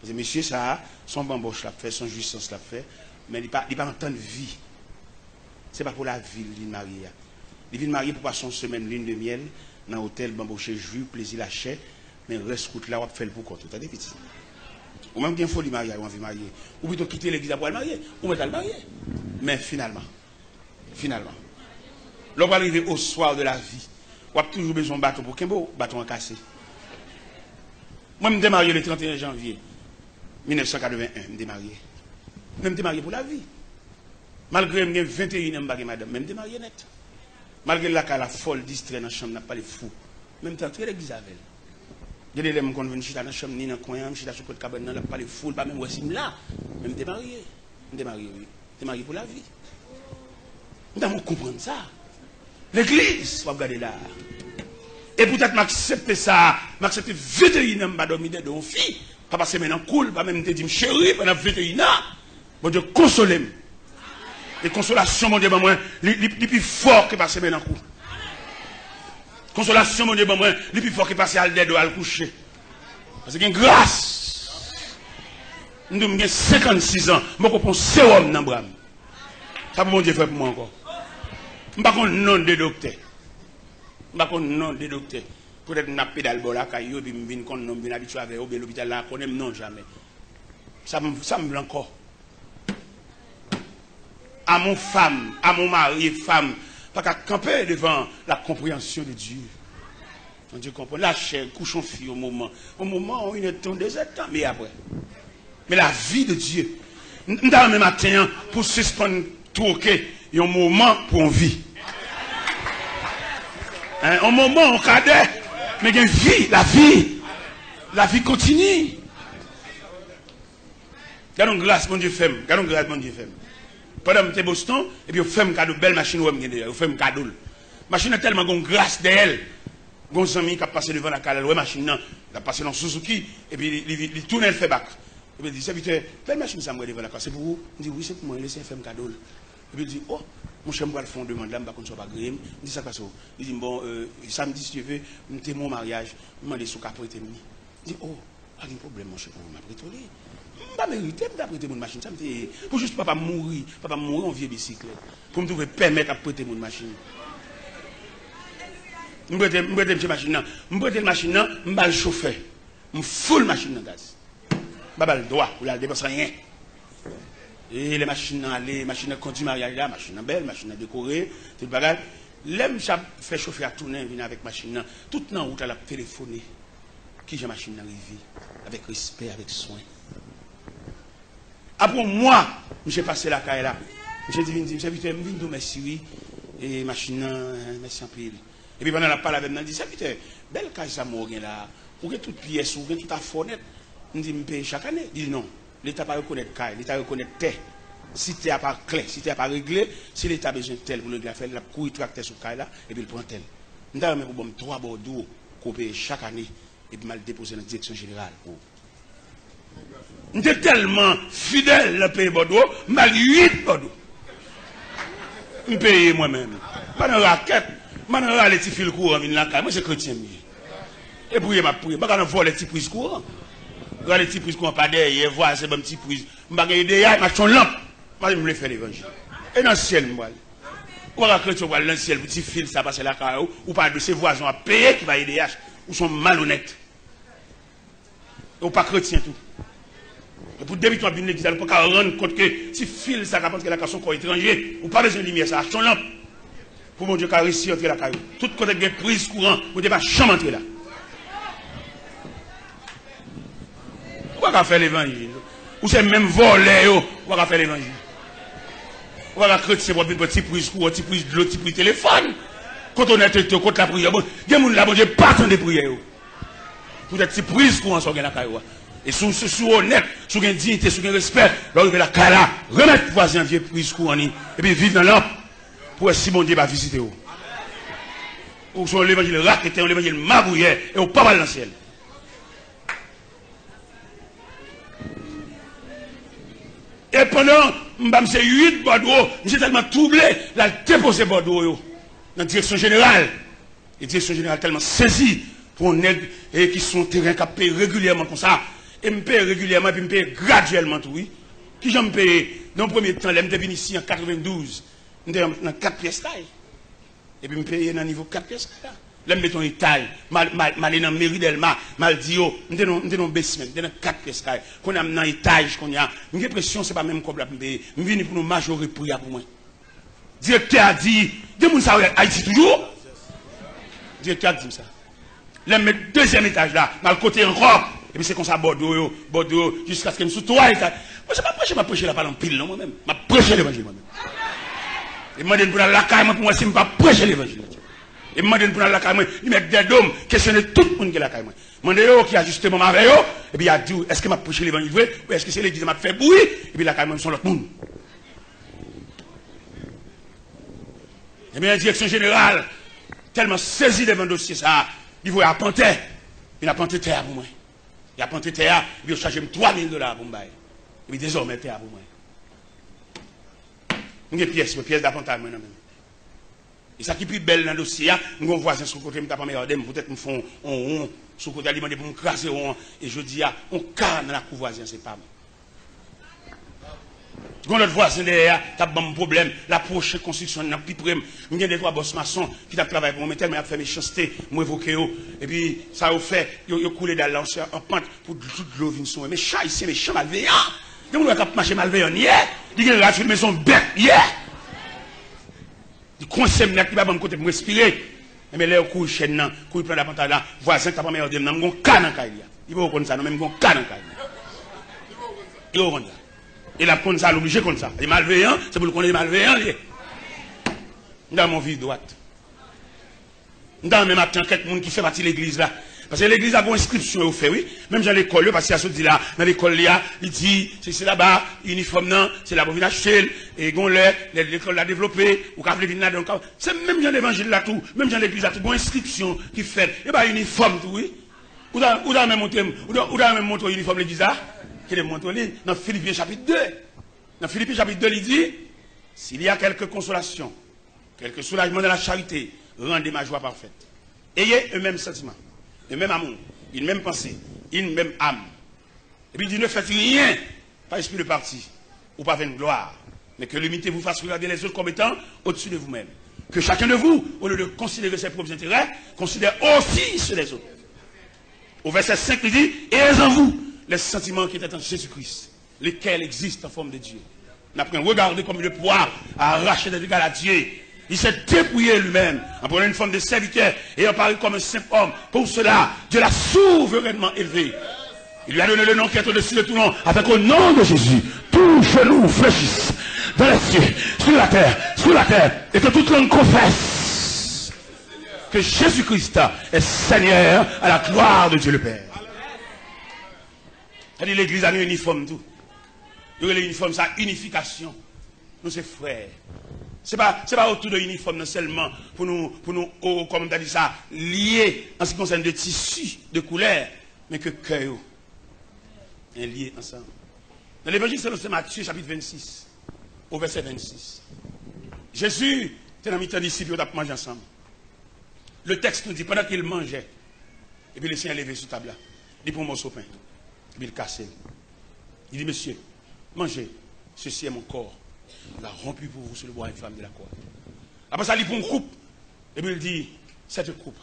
Speaker 1: Parce que monsieur, ça, son bamboche l'a fait, son jouissance l'a fait, mais il n'est pas en temps de vie. Ce n'est pas pour la vie, il vient marier. Il vient marier pour passer une semaine, lune de miel, dans l'hôtel, bamboche, jus, plaisir, la chair, mais reste route là, on va faire le pour compte. T'as des petits. Ou même qu'il faut le marier, on va marier. Ou plutôt quitter l'église pour le marier, ou mettre le marier. Mais finalement, l'on va arriver au soir de la vie. On a toujours besoin de bateau pour qu'un beau bâton cassé. Moi, je me démarre le 31 janvier 1981, je me démarrié. Je me démarrié pour la vie. Malgré que j'ai 21 ans, madame, je me démarrié net. Malgré la folle distrait dans la chambre, n'a pas les fous. Même temps, tu es l'église avec elle. Je dis, je me convainc, je suis dans la chambre, ni dans le coin, je suis dans le cabane, je parle full, pas même où est-ce là. Même t'es marié. T'es marié, oui. T'es marié pour la vie. Nous devons comprendre ça. L'église, on va regarder là. Et peut-être m'accepter ça, m'accepter 21 ans, m'a dormi de mon fille. Pas passer maintenant cool, pas même te dire chérie pendant 21 ans. Bon Dieu, console-moi. Et consolation, mon Dieu, moi, les plus fort que passer maintenant coup. Consolation, mon Dieu, moi, les plus fort que passer à l'aide à le coucher. Parce qu'il y a une grâce. Nous avons 56 ans, je comprends sérum dans le bras. Ça pour mon Dieu fait pour moi encore. Je ne sais pas nom de docteur. Je ne sais pas nom de docteur. Peut-être que je suis pédale bol à caillou, puis je suis habitué avec l'hôpital là, je ne connais non jamais. Ça me blanc encore. À mon femme, à mon mari et femme, pas qu'à camper devant la compréhension de Dieu. Dieu comprend. La chair, couchons fille au moment où il est temps des temps, mais après. Mais la vie de Dieu. Nous avons même matin pour suspendre tout, ok, il y a un moment pour une vie. Un moment, on cadet, mais il y a une vie, la vie continue. Gardons grâce, mon Dieu, femme. Gardons grâce, mon Dieu, femme. Pendant que j'étais Boston, et puis on fait un cadeau, belle machine, on fait un cadeau. La machine a tellement de grâce d'elle. Gon ami qui a passé devant la cale, la machine, il a passé dans Suzuki, et puis il tourne, elle fait bac. Et puis il dit, serviteur, quelle machine ça me devant la cale? C'est pour vous? Il dit, oui, c'est pour moi, laissez faire un cadeau. Et puis il dit, oh, mon cher, je vais le faire demande là, je ne vais pas soit pas gré. Il dit ça passe. Il dit, bon, samedi, si tu veux, c'est mon mariage, je vais demander ce qu'après t'es mis. Il dit, oh, pas de problème, mon cher, pour vous m'apprêter. Je ne vais pas mériter d'apprêter mon machine. Pour juste papa mourir en vieille bicyclette. Pour me permettre d'apprêter mon machine. Je vais prêter machine, je vais le chauffer. Je full machine de gaz. Je vais le droit, pour la dépenser rien. Et les machines conduisent mariage là, machine belle, machine décorée, tout le bagage. L'aime fait chauffer à tourner, venir avec machine, tout dans la route, elle a téléphoné. Qui j'ai machine arrivée, avec respect, avec soin. Après moi, j'ai passé la caille là. J'ai dit, je viens de merci, oui, et machine, merci en pile. Et puis pendant la parole avec moi, je dis, serviteur, belle caille ça m'a là, ou que toute pièce, ou que toute affonette, je dis, je paye chaque année. Il dit non, l'État pas reconnaître caille, l'État reconnaît terre. Si tu n'as pas clé, si tu n'as pas réglé, si l'État a besoin de tel pour le faire, il a couru tracteur sur caille là, et puis il prend tel. Nous avons pour 3 bordeaux qu'on paye chaque année, et puis mal déposé dans la direction générale. Nous sommes tellement fidèles le pays Bordeaux, mal 8 Bordeaux. Je paye moi-même. Pas dans la raquette, je ne vais pas les petits fils courants, moi c'est chrétien. Et pour je ne vais pas voler les petits prises courants. Je les petits prises courants, pas derrière, voir ces petits prises. Je ne vais pas aller sur lampe. Je vais faire l'évangile. Et dans le ciel, je vais aller. Ou alors chrétien, dans le ciel, petit fil, ça passe la carrière, ou pas de ses voisins à payer qui va aider, ou sont malhonnêtes. Ou pas chrétien tout. Et pour débuter dans l'église, il ne faut pas rendre compte que si fil ça capable que la casse encore étranger, ou pas besoin de lumière, ça achète son lampe. Pour mon Dieu, qui a réussi à entrer la caillou. Tout côté de prise courant, vous ne devez pas jamais entrer là. Vous va faire l'évangile. Ou c'est même voler, vous va faire l'évangile. Vous va chrétien pour une petite prise courant, petite prise de l'eau, petite prise téléphone. Quand on est contre la prière, il y a des gens là, je pas de prière. Vous êtes petite prise courant sur la caillou. Et sous honnête, sous une dignité, sous un respect, là, vous la caillou, remettre le voisin vieux prise courant, et puis vivre dans l'âme, pour si mon Dieu va visiter vous. Ou sur l'évangile raqueté, l'évangile mabouillé, et au pas mal dans le ciel. Et pendant, c'est 8 Bordeaux, j'ai tellement troublé, la déposé Bordeaux, dans la direction générale. Et la direction générale tellement saisie pour nègres et qui sont terrain qui payent régulièrement comme ça. Et me paye régulièrement, et puis me paye graduellement tout, oui. Qui j'aime payer, dans le premier temps, je suis venu ici en 92, je suis dans 4 pièces taille. Et puis me paye dans le niveau 4 pièces taille. Là, je mets ton taille, je suis dans la mairie d'Elma, je dis, je suis dans le basement, je suis dans 4 pièces taille. Quand on a dans l'étage, j'ai l'impression que ce n'est pas même comme je suis venu pour nous majorer pour moi. Le directeur a dit, de mon ça Haïti toujours. Le directeur a dit ça. Là, je mets le deuxième étage là, dans le côté encore. Et puis c'est comme ça, Bordeaux, jusqu'à ce que je suis 3 étages. Moi, je ne vais pas prêcher la parole en pile, non, moi-même. Je vais prêcher l'évangile moi-même. Et moi, je vais pour la caille, pour moi, si je ne vais pas prêcher l'évangile. Et demandez pour la caille, il met des dômes, questionner tout le monde qui est la caille. Demandez qui a justement avec eux, et puis il a dit, est-ce que m'a prêché l'évangile vrai, ou est-ce que c'est l'église qui m'a fait bruit, et puis la caille, sont l'autre monde. Et bien, la direction générale, tellement saisie devant le dossier, ça, il voit apprendre, il a apprenti terre pour moi. Il a apprenti terre, il a chargé $3,000 pour moi. Et puis désormais, terre pour moi. Il y a une pièce d'apprentissage moi-même. Et ça qui est plus belle dans le dossier, nous avons voisin sur le côté, nous avons peut-être nous font on sur le côté, demandé pour nous craser et je dis, on calme dans la cour voisine, c'est pas moi. Quand notre voisin derrière, tu as un problème, la prochaine construction, nous avons plus près, nous avons des trois boss maçons qui travaillent pour moi, mais tellement ils ont fait méchanceté, moi évoqué, et puis ça a fait, ils ont coulé dans l'ancien en pente pour toute l'eau venir sur mais chat ici, mais chat malveillant. Nous avons marché malveillant hier, ils ont racheté une maison bête hier. Il conseille qui va bon côté pour respirer. Mais là, il chaîne, il prend la pantalon là, voisin qui n'a pas meilleur de nous, il y a un canne en caille. Il va prendre ça, nous même un canne en caille. Il va prendre ça. Il a prendre ça, l'obligé comme ça. Il est malveillant, c'est pour le connaître malveillant. Dans mon vie droite. Dans même matin, quelqu'un qui fait partie de l'église là. Parce que l'église a une inscription au fait, oui. Même dans l'école, parce qu'il y a ce dit là, dans l'école, il dit, c'est là-bas, uniforme, non, c'est là-bas, vous achetez, et l'école l'a développé, ou quand vous venez là, donc, c'est même dans l'évangile là tout, même dans l'église là tout, une inscription qui fait, et bien, uniforme tout, oui. Ou dans même montré uniforme l'église là, qui est montré, dans Philippiens chapitre 2. Dans Philippiens chapitre 2, il dit, s'il y a quelque consolation, quelque soulagement de la charité, rendez ma joie parfaite. Ayez le même sentiment. Le même amour, une même pensée, une même âme. Et puis il dit, ne faites rien, pas esprit de parti, ou pas vaine gloire, mais que l'humilité vous fasse regarder les autres comme étant au-dessus de vous-même. Que chacun de vous, au lieu de considérer ses propres intérêts, considère aussi ceux des autres. Au verset 5, il dit, ayez en vous les sentiments qui étaient en Jésus-Christ, lesquels existent en forme de Dieu. N'a pas regardé comme le poids à arracher des dégâts à Dieu. Il s'est dépouillé lui-même en prenant une forme de serviteur et en parlant comme un simple homme. Pour cela, Dieu l'a souverainement élevé. Il lui a donné le nom qui est au-dessus de tout nom, afin qu'au nom de Jésus, tout genou fléchisse dans les cieux, sur la terre, et que toute langue confesse que Jésus-Christ est Seigneur à la gloire de Dieu le Père. C'est-à-dire l'église a un uniforme tout. Il y a l'uniforme, ça, unification. Nous, c'est frères. Ce n'est pas autour de l'uniforme seulement pour nous oh, comme on a dit ça, liés en ce qui concerne de tissus, de couleurs, mais que cœur est lié ensemble. Dans l'évangile selon Matthieu, chapitre 26, au verset 26. Jésus était dans mi-temps disciples, ils ont mangé ensemble. Le texte nous dit, pendant qu'il mangeait, et puis le Seigneur levé sur table là, il prend un morceau de pain, et puis il casse. Il dit, monsieur, mangez, ceci est mon corps. Il a rompu pour vous sur le bois inflamme de la croix. Après ça, il prend une coupe. Et puis il dit, cette coupe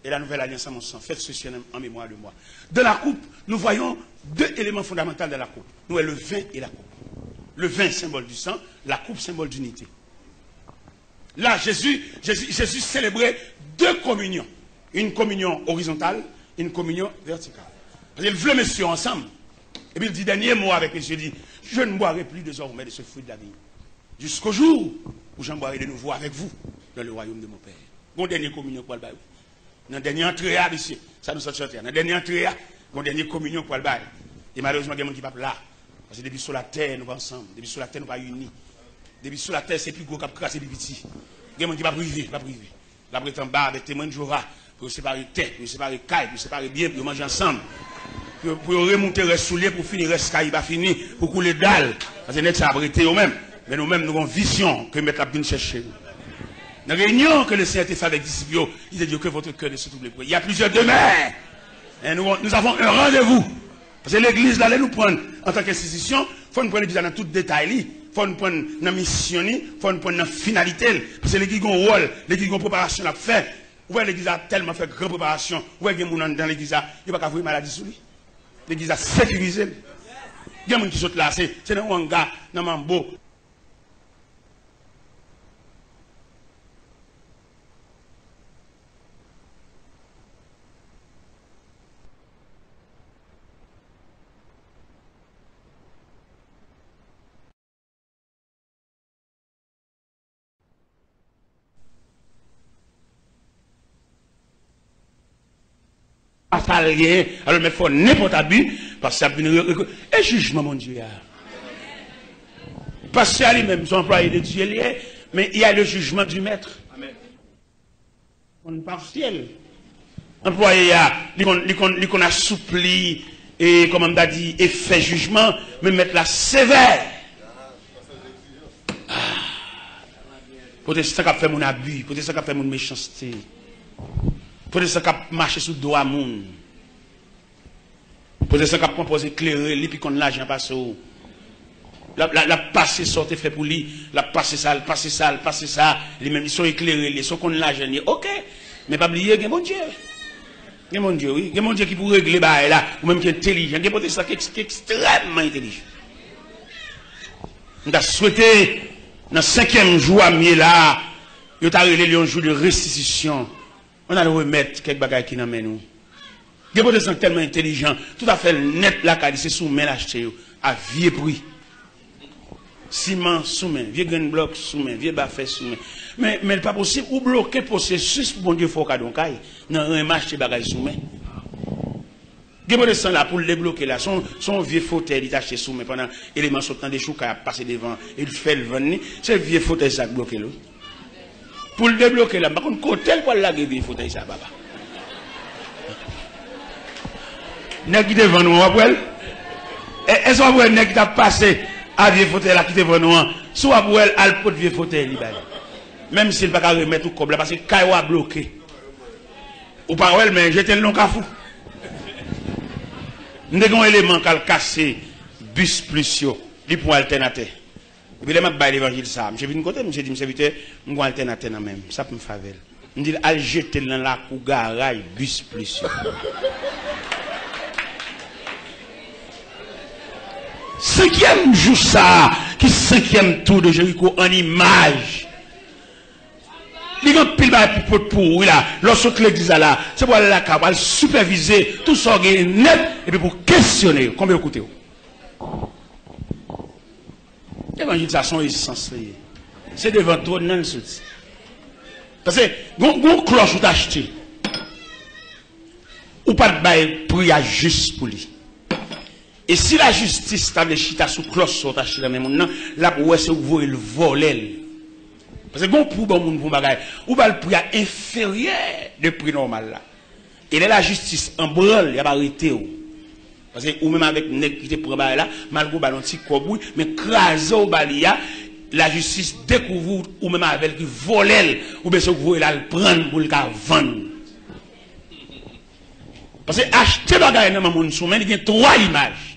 Speaker 1: est la nouvelle alliance à mon sang. Faites ceci en mémoire de moi. Dans la coupe, nous voyons deux éléments fondamentaux de la coupe. Nous avons le vin et la coupe. Le vin, symbole du sang. La coupe, symbole d'unité. Là, Jésus célébrait deux communions. Une communion horizontale et une communion verticale. Parce qu'il voulait messieurs ensemble. Et puis il dit, dernier mot avec messieurs, il dit, je ne boirai plus désormais de ce fruit de la vie. Jusqu'au jour où j'en boirai de nouveau avec vous dans le royaume de mon Père. Mon dernier communion pour le bail. Dans la dernière entrée, ici, ça nous sort sur terre. Dans la dernière entrée, mon dernier communion pour le bail. Et malheureusement, il y a des gens qui ne sont pas là. Parce que depuis sur la terre, nous sommes ensemble. Depuis sur la terre, nous ne sommes pas unis. Depuis sur la terre, c'est plus gros qu'à craser les petits. Il y a des gens qui ne sont pas privés, pas privés. La brette en bas, avec témoins de Jéhovah, pour séparer tête, pour séparer caille, pour séparer bien, pour manger ensemble. Pour remonter les souliers, pour finir les caille, pas fini, pour couler dalle. Parce que nous sommes abrités eux-mêmes. Mais nous-mêmes, nous avons vision que mettre la bien chercher. Dans la réunion que le Seigneur a fait avec les disciples, il a dit que votre cœur ne se trouble plus. Il y a plusieurs demeures. Et nous avons un rendez-vous. Parce que l'église, là, nous prendre en tant qu'institution, il faut nous prendre l'église dans tout détail. Il faut nous prendre dans la mission, il faut nous prendre dans la finalité. Parce que l'église a un rôle, l'église a une préparation à faire. Vous voyez, l'église a tellement fait grande préparation. Vous voyez, il y a des gens dans l'église, il n'y a pas qu'à voir maladie sur lui. L'église a sécurisé. Il y a des gens qui sont là, c'est dans un gars, dans un beau. ça rien. Alors, mais il faut n'importe abus, parce que ça vient et jugement, mon Dieu. Parce que lui-même, son employé de Dieu, mais il y a le jugement du maître. Amen. On partiel. Employé, il qu'on assoupli, et comme on a dit, et fait jugement, mais mettre la sévère. Peut-être ça qu'a fait mon abus, peut-être ça qu'a fait mon méchanceté, peut-être ça qu'a marché sous le doigt à moun, peut-être ça qu'a composé éclairé, puis qu'on l'argent passe au. La passé sorte fait pour lui, la passé ça, les mêmes ils sont éclairés, ils sont qu'on l'argent, ok, mais pas oublier que mon Dieu. Il y a mon Dieu, oui. Il y a mon Dieu qui peut régler là, ou même qui est intelligent. Il y a peut-être ça qui est extrêmement intelligent. On a souhaité, dans le 5e jour à mieux là, il y a un jour de restitution. On a le remettre quelques bagages qui nous amènent. Il y a peut-être tellement intelligent, tout à fait net là, c'est sous-main l'acheter, à vieux prix. Ciment sous-main, vieux grain bloc sous-main, vieux baffet sous-main. Mais il n'est pas possible, ou bloquer le processus pour bon Dieu faut qu'à donc non un match de bagages sous-main. Il y a des gens là pour le débloquer là, son vieux fauteuil il acheté sous-main pendant élément sautant des choux qui a passé devant, il fait le venir, c'est le vieux fauteuil ça bloqué là. Pour le débloquer là, par contre côté pour la vieux fauteuil ça papa. Nèg qui devant nous après est-ce que nèg qui t'a passé à vieux fauteuil là qui devant nous soit pour elle al pot vieux fauteuil li bail. Même s'il ne peut pas remettre tout comme là, parce que Kayo a bloqué. Ou pas, mais j'étais le long cafou. Nous avons un élément qui a cassé, bus plus yo, li pour alternateur. Et puis, je vais l'évangile ça. Je viens de côté, je dis, je vais alternateur même. Ça peut me faire. Je dis, al jeter dans la cour garage, bus plus yo. 5e jour ça, qui 5e tour de Jéricho en image. Il y a un pile pour là, lorsque l'église là, c'est pour aller là, pour superviser tout ça net, et puis pour questionner combien vous coûtez. L'évangile, ça son essence. C'est devant toi, non, parce que, gon cloche ou t'acheter, ou pas de bail prix à juste pour lui. Et si la justice t'a chita sous cloche ou t'acheter la même monde, là, où est-ce que vous voulez le voler? Parce que bon pour bon monde pour bagay, ou pas le prix inférieur de prix normal là. Et là la justice en branle, il y a pas arrêté ou. Parce que ou même avec nèg qui te prend bagay là, malgré ballon petit cobouille, mais craser au balia, la justice découvre ou même avec qui voler ou bien ce que vous là le prendre pour le vendre. Parce que acheter bagay dans monde soumen, il y a 3 images.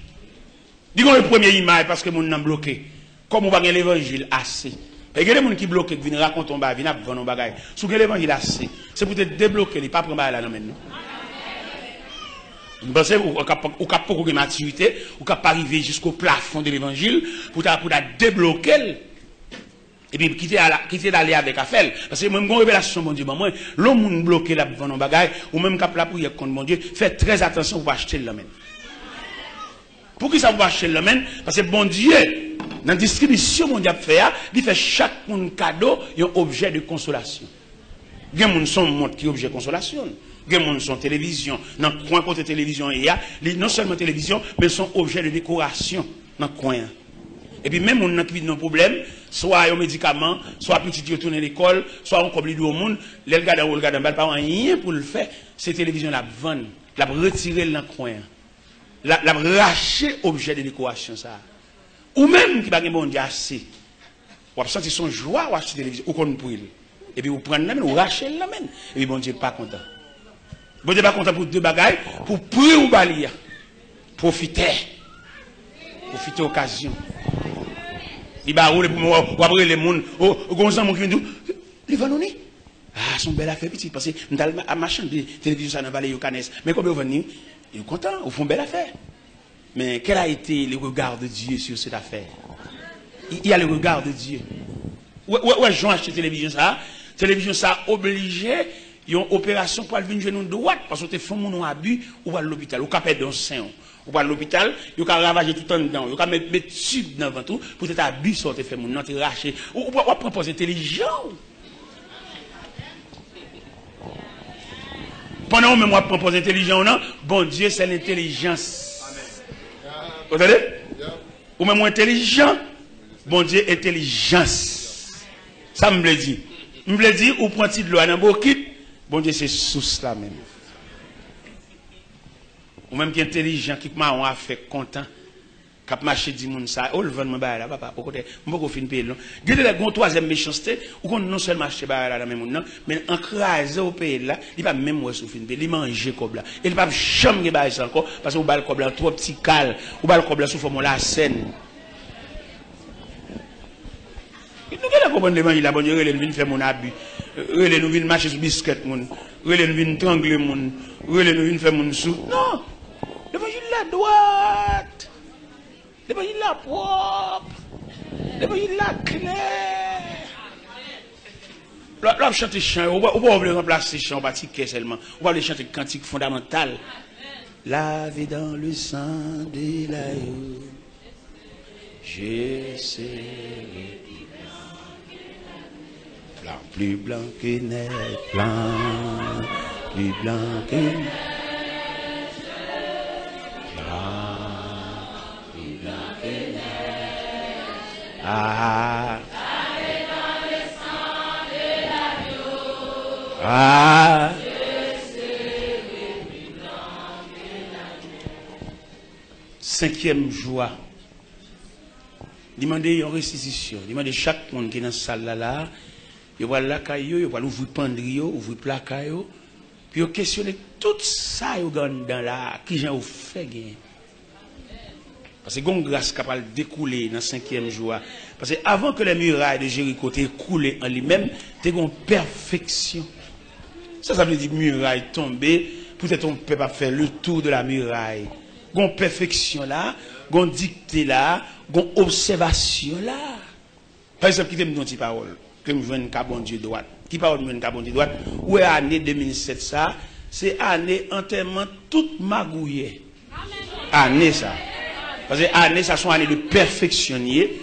Speaker 1: Disons le premier image parce que monde n'a bloqué. Comme on va gagner l'évangile assez. Et il y a des gens qui bloquent, qui viennent raconter un bagage, viennent vendre un bagage. Si vous avez l'évangile assez, c'est pour te débloquer, pas prendre là maintenant. Vous pensez ou pas beaucoup de maturité, ou pas arriver jusqu'au plafond de l'évangile, pour débloquer. Et puis quitter d'aller avec Afel. Parce que même une révélation, mon Dieu, moi, l'homme bloqué là pour vendre un bagage, ou même cap là pour y contre mon Dieu, faites très attention pour acheter le domaine. Pour qui ça vous acheter le domaine? Parce que bon Dieu, dans la distribution mondiale il fait chaque cadeau un objet de consolation. Il y a des gens qui sont objet de consolation. Il y a des gens qui sont télévision. Dans le coin côté télévision, il y a non seulement télévision, mais sont objets de décoration dans le coin. Et puis même on a qui un problème, soit un médicament, soit petit qui retourne à l'école, soit on comme au monde, les gars dans le gars dans pas rien pour le faire, c'est télévision la vendre, la retirer dans le coin. La racher objet de décoration ça. Ou même qui va gagner bon Dieu assez. Ou sentir son joie ou acheter télévision ou qu'on brûle. Et puis vous prenez la main, vous rachez la main. Et puis bon Dieu pas content. Bon Dieu pas content pour 2 bagailles, pour prier ou balayer. Profiter occasion. Il va rouler pour moi, après les monde, gonzan mon qui dit, il va nous dire. Ah, son bel affaire petit parce que dans ma chambre de télévision ça n'a pas les canes. Mais comme vous venez, ils sont contents, ils font belle affaire. Mais quel a été le regard de Dieu sur cette affaire? Il y a le regard de Dieu. Ouais, Jean acheté télévision ça obligé, ils ont opération pour aller venir nous droite parce que tu fais mon abus ou à l'hôpital, ou capé d'un sein. Ou à l'hôpital, ils ont ravager tout en dedans, ils ont mettre des tubes dans le ventre pour être abus sur te faire mon nom, te racher. Ou proposer intelligent. Pendant que moi propose intelligent, non, bon Dieu, c'est l'intelligence. Vous entendez? Ou même intelligent, bon Dieu, intelligence. Ça me dit. Me dit, ou prend de l'eau dans bokit, bon Dieu, c'est sous là même. Ou même qui est intelligent, qui m'a fait content. Cap marché dit moun ça oh le vendre moi ba là papa pour côté moi ko fin payer non gade la gon troisième méchanceté ou qu'on non seulement marché ba là dans même moun non mais encraser au pays là il pas même ouais sous fin payer il manger cob là il pas jamais ba ça encore parce que ou ba le cob là trop petit cal ou ba le cob là sous forme la scène nous qu'elle comprendre les manger la bonne relé vinn faire mon abus relé nous vinn marcher sous biscuit moun relé nous vinn trangler moun relé nous vinn faire mon sous non l'évangile la droite. L'évangile la propre. L'évangile la clair. Là, chanter chant, on va remplacer chant, on va tiquer seulement. On va aller chanter cantique fondamental. Lavé dans le sang de l'agneau, je serai blanc, plus blanc que neige, blanc, plus blanc que neige. Ah. Ah. Cinquième joie. Demandez une restitution. Demandez chaque monde qui est dans cette salle là. Il va la caillou, il va ouvrir pendrio, ouvrir placaillou. Puis il questionner tout ça dans la qui j'ai fait gain. Parce que gon grâce capable découler dans 5e jour. Parce que avant que les murailles de Jéricho t'aient coulé en lui-même, t'es une perfection. Ça veut dire muraille tombée, peut-être on ne peut pas faire le tour de la muraille. Gon perfection là, gon dictée là, gon observation là. Par exemple, qui t'aime dans cette parole, que me joigne bon Dieu droite. Qui parle me joigne bon Dieu droite? Où est année 2007 ça? C'est année enterrement toute magouillée. Année ça. Parce que année, ça sont années de perfectionner.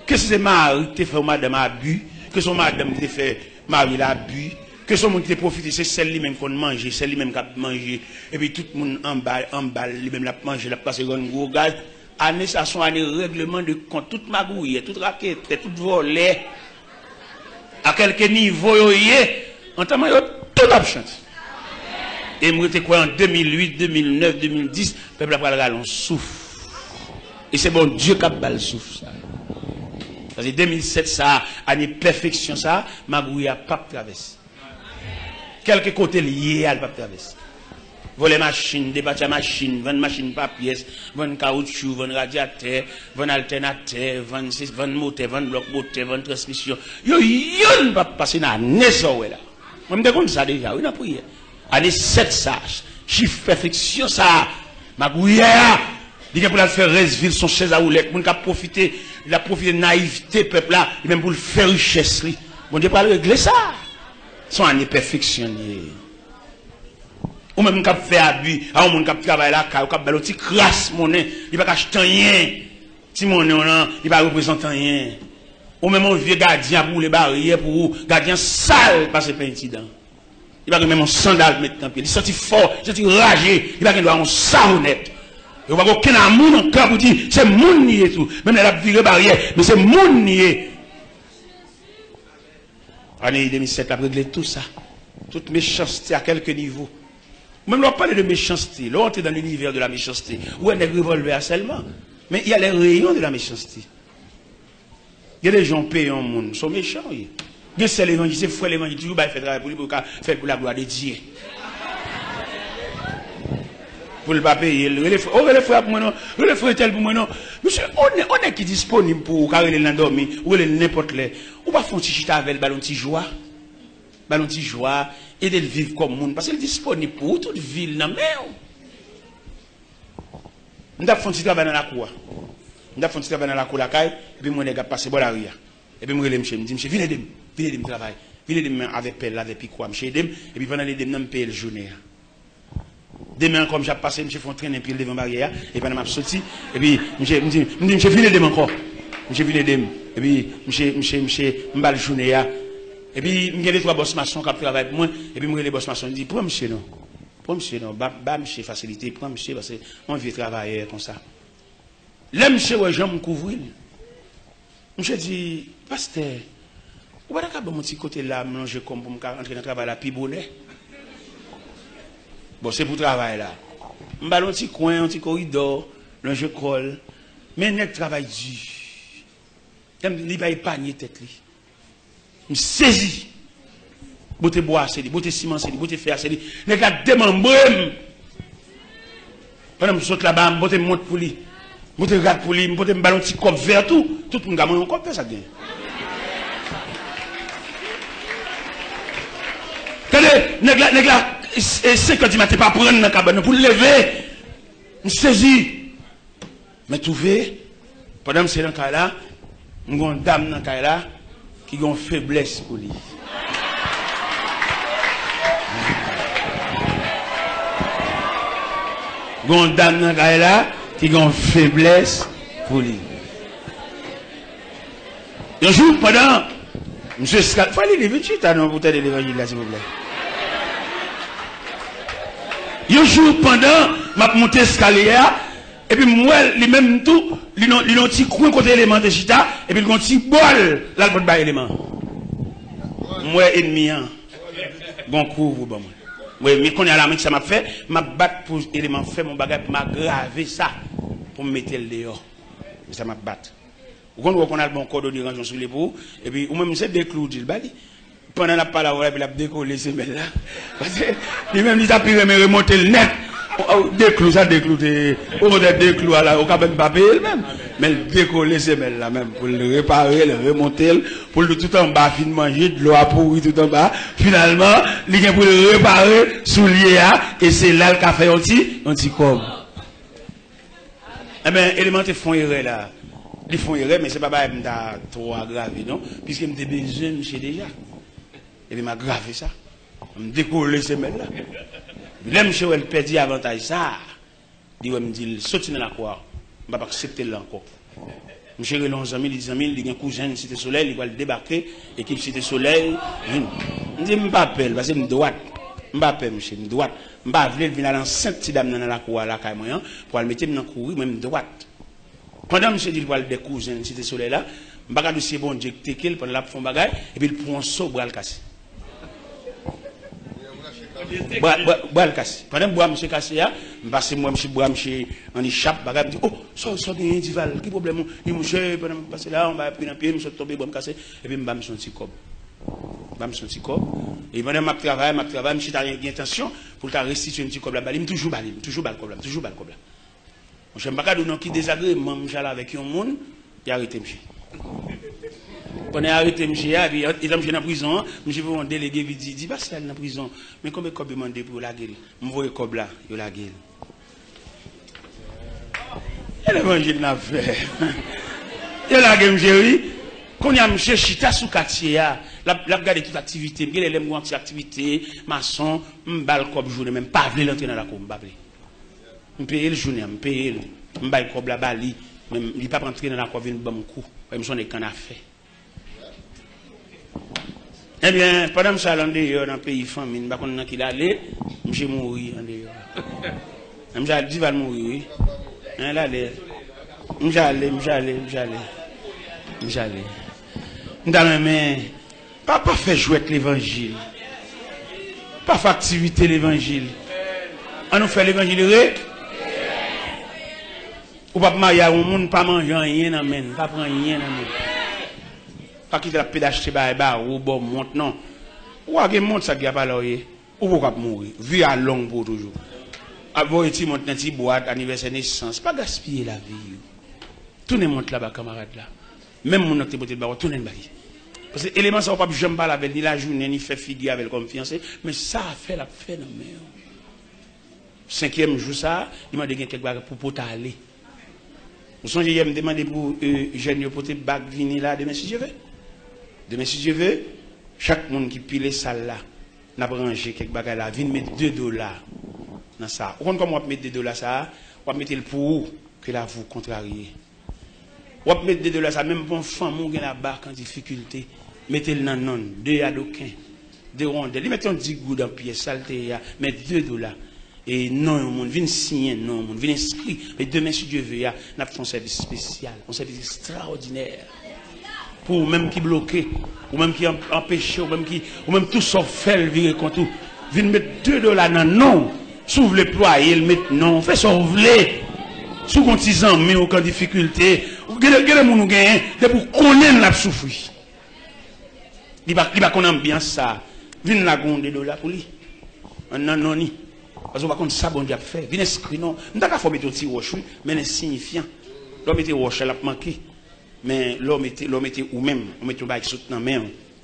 Speaker 1: Que c'est Marie qui fait madame abus, que son madame qui fait Marie l'abus, que son monde qui profite, c'est celle-là même qu'on mange, celle-là même qui a mangé, et puis tout le monde emballe, lui-même l'a mangé, l'a passé un gros gaz. Année, ça sont années règlement de compte, toute magouille, toute raquette, toute volée. À quelque niveau, en temps tout a changé. Et moi, j'étais quoi en 2008, 2009, 2010, le peuple a pris le souffle. Et c'est bon Dieu qui a bal souffle ça. Parce que 2007 ça, année perfection ça, Magouille a pas traversé. Quelque côté lié à pas traversé. Voler machine, débattre machine, vendre machine pas pièce, vendre caoutchouc, vendre radiateur, vendre alternateur, vendre moteur, vendre bloc moteur, vendre transmission. Yo ne pas passer dans année ça là. On me dit ça déjà, oui n'a prière. Année 7 ça, chiffre perfection ça, Magouille il a pour la faire Resville son chaise à roulette, pour profiter, il a profité de naïveté peuple là, et même pour le faire richesse. Bon Dieu pas régler ça. Son année perfectionné. Ou même qui fait abus, à un monde qui travaille là, qui a un petit crasse monnaie, il va pas acheter rien. Si mon nom il va représenter rien. Ou même un vieux gardien pour les barrières pour gardien sale parce que pas incident. Il va même un sandal mettre dans pied. Il sorti fort, il sorti ragé, il va avoir un savonnette. Il n'y a aucun amour encore pour dire c'est mon nié tout. Même la virée barrière, mais c'est mon nié. Année 2007, a réglé tout ça. Toute méchanceté à quelques niveaux. Même là, on parle de méchanceté. Là, on est dans l'univers de la méchanceté. Où on est revolver seulement. Mais il y a les rayons de la méchanceté. Il y a des gens payants au monde, ils sont méchants. Il y a des l'évangile, c'est frère l'évangile, toujours fait travail pour lui, pour faire pour la gloire de Dieu. Pour le pas payer. Le frère pour moi non. Le frère tel pour moi non. Monsieur, on est qui disponible pour carrer l'endormi ou n'importe les. Ou pas faire un petit chita avec le ballon de joie. Ballon de joie et de vivre comme monde parce qu'il est disponible pour toute ville dans mer. On a fait un petit travail dans la cour. On a fait un petit travail dans la cour la caille et puis moi les gars passer bon la rue. Et puis moi je me dis monsieur venez de travail. Venez de avec pelle avec piquois monsieur dem et puis pendant les dem me payer le journée. Demain, comme j'ai passé, je fais un train et puis devant barrière, et puis je suis sorti, et puis je me dis, je viens de encore. Je viens de et puis je me journée, et puis je vais 3 boss maçons qui travaillent pour moi, et puis je les boss maçons, je dis, pourquoi monsieur non? Pour monsieur, non, monsieur facilité, pour monsieur, parce que on vit travailler comme ça. Là, monsieur, ouais, j'aime me couvrir. Monsieur dit, pasteur, vous avez mon petit côté là, manger comme pour me rentrer dans le travail là, puis bonnet. Bon, c'est pour travail là. Je vais un petit coin, un petit corridor, là, je colle. Mais il travail dur. Il va épargner tête. Je saisis. Beauté bois, c'est dit, beauté ciment, c'est dit, beauté fer, c'est dit. Les gars démembrent. Pendant que je saute là-bas, beauté monte pour lui. Beauté regarde pour lui, beauté me ballon petit cop vert tout. Tout le monde a un cop, ça gagne. Attendez, nèg là, 5 du matin, pas prendre dans la cabane pour le lever. Je saisis. Mais trouvé, pendant que c'est dans le cas là, je suis une dame dans le cas là qui a une faiblesse pour lui. Je suis une dame dans le cas là qui a une faiblesse pour lui. Un jour, pendant, monsieur Scal, il faut aller vite, pour t'aider l'évangile là, s'il vous plaît. Un jour, pendant, je monté escalier, et puis moi, lui-même tout, il a un petit coin côté élément de chita, et puis il a un petit bol, là, le bas élément. Moi, ennemi, bon couvre, bon. Oui, mais quand il y a la main que ça m'a fait, m'a battu pour élément fait mon bagage, m'a gravé ça, pour me mettre le dehors. Mais ça m'a battu. Vous voyez qu'on a le bon cordon de rangeon sur l'épaule, et puis, ou même c'est des clous, il bali. Pendant la parole, il a décollé ces mêmes là. Parce que lui-même, il a pu remonter le net. Des clous, ça décloué. Au des clous, là, au cas même pas payer même. Mais il décoller ces mêmes là, même, pour le réparer, le remonter, pour le tout en bas, fin manger, de l'eau à pourrir tout en bas. Finalement, il vient pour le réparer, soulier, et c'est là qu'il a fait un petit corps. Eh bien, élémentaire font erreur là. Ils font erreur, mais c'est pas trop aggravé, non? Puisqu'il me besoin, monsieur déjà. Et il m'a gravé ça. Il m'a décollé ces mêmes-là. Là, monsieur, elle perdit avantage ça. Il me dit, saute dans la croix. Je ne vais pas accepter là encore. Monsieur, il a 11 amis, il a un cousin Cité Soleil, il va le débarquer, équipe Cité Soleil. Je dis, je ne m'appelle, parce que je me droite. Je m'appelle, monsieur, je me droite. Je vais venir dans cette dame dans la croix, là, pour le mettre dans la courir, même droite. Pendant que monsieur dit, il va le cousin Cité Soleil là, je vais dire, bon, Dieu, qu'il pendant la fond bagaille, et puis il prend un saut pour le casser. Bois le casse. Pendant que bois monsieur cassé, je passe moi monsieur bois monsieur en échappe, bagarre dit oh ça gagne dival, qui problème monsieur pendant que passer là on va prendre un pied monsieur tomber bois me casser et puis me bam son petit cob. Bam son petit cob et pendant ma travail monsieur t'a une intention pour t'a restituer un petit cob là, il toujours bal le cob là. Mon cher bagarre non qui désagrément monsieur là avec un monde, il arrêté monsieur. Pendant arrêté monsieur, il est dans la prison, monsieur veut un délégué, il dit, pas ça dans la prison, mais combien de cob demandé pour la gueule? Je vois le cob là, il la gueule. Et l'évangile n'a fait. Il la gueule, monsieur, quand il y a monsieur Chita sous quartier, la regarde toute activité, il y a les mêmes activités, maçon, je bats le cob journée, même pas vle l'entrer dans la cour, je paye le journée, je paye le cob là, il ne pas rentrer dans la cour, il me bon coup, je me suis dit qu'on a fait. Eh bien, pendant que je suis allé dans le pays famine, je ne sais pas qui allait, je suis mort en dehors. Je me suis dit, je vais mourir. Je suis allé. Mais, pas faire jouer l'évangile. Pas faire activité l'évangile. On nous fait l'évangile. Ou pas marier à un monde, pas manger rien, pas prendre rien. Pas quitter la pédache ou bon monte non ou a monte ça qui a pas là ou pas mourir vie à long pour toujours avoir été monte dans petite boîte anniversaire naissance pas gaspiller la vie tout ne monte là-bas camarade là même mon autre beauté ba tout ne ba parce que élément ça pas jamais parler avec ni la journée ni faire figuer avec comme fiancé mais ça a fait la fait non mais 5e jour ça il m'a dit quelque chose pour aller vous songez il me demander pour jeune pour te bac venir là demain si je veux. Demain, si je veux, chaque monde qui pile salle là, n'a pas rangé quelque bagages là, vient mettre $2 dans ça. Ou comme on va mettre $2 ça, on va mettre le pour que là vous contrariez. On va mettre $2 ça, même pour un femme qui a la barque en difficulté, mettez-le dans non, 2 adoquins, 2 rondelles, mettez un 10 gouttes dans pièce, saleté, mettez $2. Et non, on monde vient signer, non, on monde vient inscrire. Mais demain, si Dieu veut, on a fait un service spécial, un service extraordinaire. Pour même qui bloqué, ou même qui empêché, ou même tout sauf fait, virer contre tout. Viens mettre $2 dans non. S'ouvre le ployer, le mettre non. Fait sauver. Sous contizan, mais aucune difficulté. Regardez mon nous gagne, c'est pour connaître la souffrir. Il va qu'on ambiance ça. Viens la gonde $2 pour lui. Non, non, ni. Parce qu'on va qu'on ça bon Dieu fait. Viens inscrire non. Nous t'as faut mettre un petit roche, mais insignifiant. L'homme était roche, elle a manqué. Mais l'homme était ou même, on met un bac sous dans main,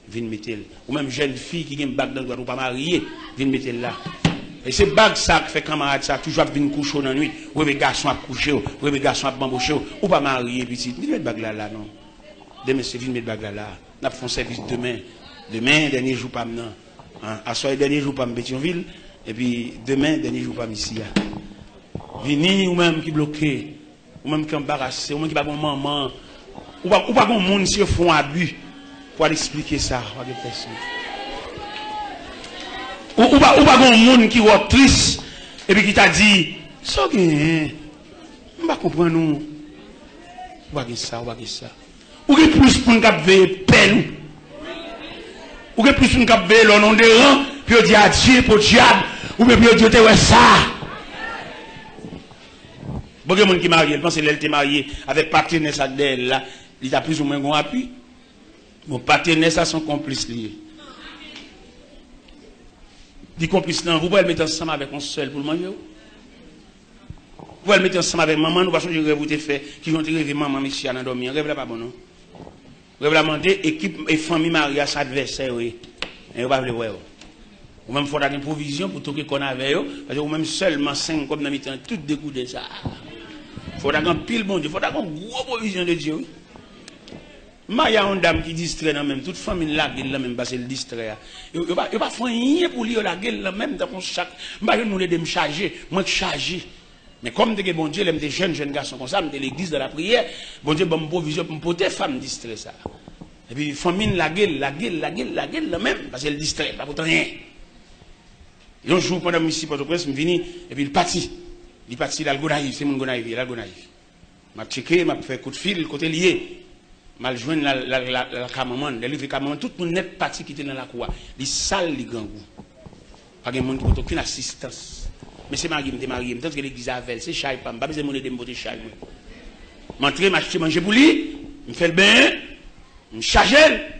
Speaker 1: viens mettre. Ou même jeune fille qui a un bac dans le droit ou pas mariée, viens mettre là. Et c'est bague ça qui fait camarade ça, toujours venir coucher dans la nuit, ou les garçons à coucher, ou les garçons à bamboucher, ou pas marié, petit. Viens mettre bague là, non. Demain, c'est viens mettre bague là. Nous avons fait un service demain. Demain, dernier jour pas maintenant. À soir, dernier jour pas en Pétionville. Et puis, demain, dernier jour pas ici. Venez, ou même qui bloqué, ou même qui embarrassé, ou même qui pas bon maman. Ou pas qu'on monde si font abus pour expliquer ça à des personnes. Ou pas qu'on monde qui est triste et puis qui t'a dit ça gagne. On va comprendre nous. Ou pas ça, ou pas ça. Ou qui plus pour nous veiller peine. Ou qui plus pour nous veiller le nom de rang puis on dit adieu pour diable ou bien on dit ouais ça. Bon il y a monde qui marié, il pense qu'elle était mariée avec partenaire ça d'elle là. Il a plus ou moins un appui. Mon partenaire, ça sont complices liés. Les complices, vous pouvez le mettre ensemble avec un seul pour le manger. Vous pouvez le mettre ensemble avec maman, nous ne pouvons pas rêver vous fait, qui ont rêvé maman, monsieur, à dormir. Rêve là pas bon, non? Rêve là, demander, équipe et famille mariée à sa adversaire, oui. Et vous ne pouvez pas le voir. Ou même, il faudra une provision pour tout ce qu'on avait, parce que vous même seulement 5 comme dans le temps, tout dégoûté ça. Il faudra qu'on pile bon Dieu, il faudra qu'on gros provision de Dieu. Il y a une dame qui distrait dans même, toute famille la gueule même parce qu'elle distrait. Il n'y a pas rien pour lui la gueule même dans chaque. Je nous de me charger, moi charger. Mais comme de bon Dieu, les jeunes garçons comme ça, de l'église de la prière, bon Dieu, bon provision pour me porter femme distrait ça. Et puis famille la gueule même parce qu'elle distrait, pas pour rien. Et un jour pendant ici pour le prince, je venu et puis il parti. Il parti dans le Gonaïve, c'est mon Gonaïve, il a le Gonaïve. M'a checké, m'a fait coup de fil côté lié. Mal joindre la cameraman, le livre cameraman, tout le monde net parti qui était dans la cour. Les salles, les grands goûts. Pas de monde qui n'a aucune assistance. Mais c'est marié, tant que l'église avait, c'est chai, pas besoin de monnaie de me chai. M'entrer, m'acheter, manger pour lui, me fait le bain, me charge,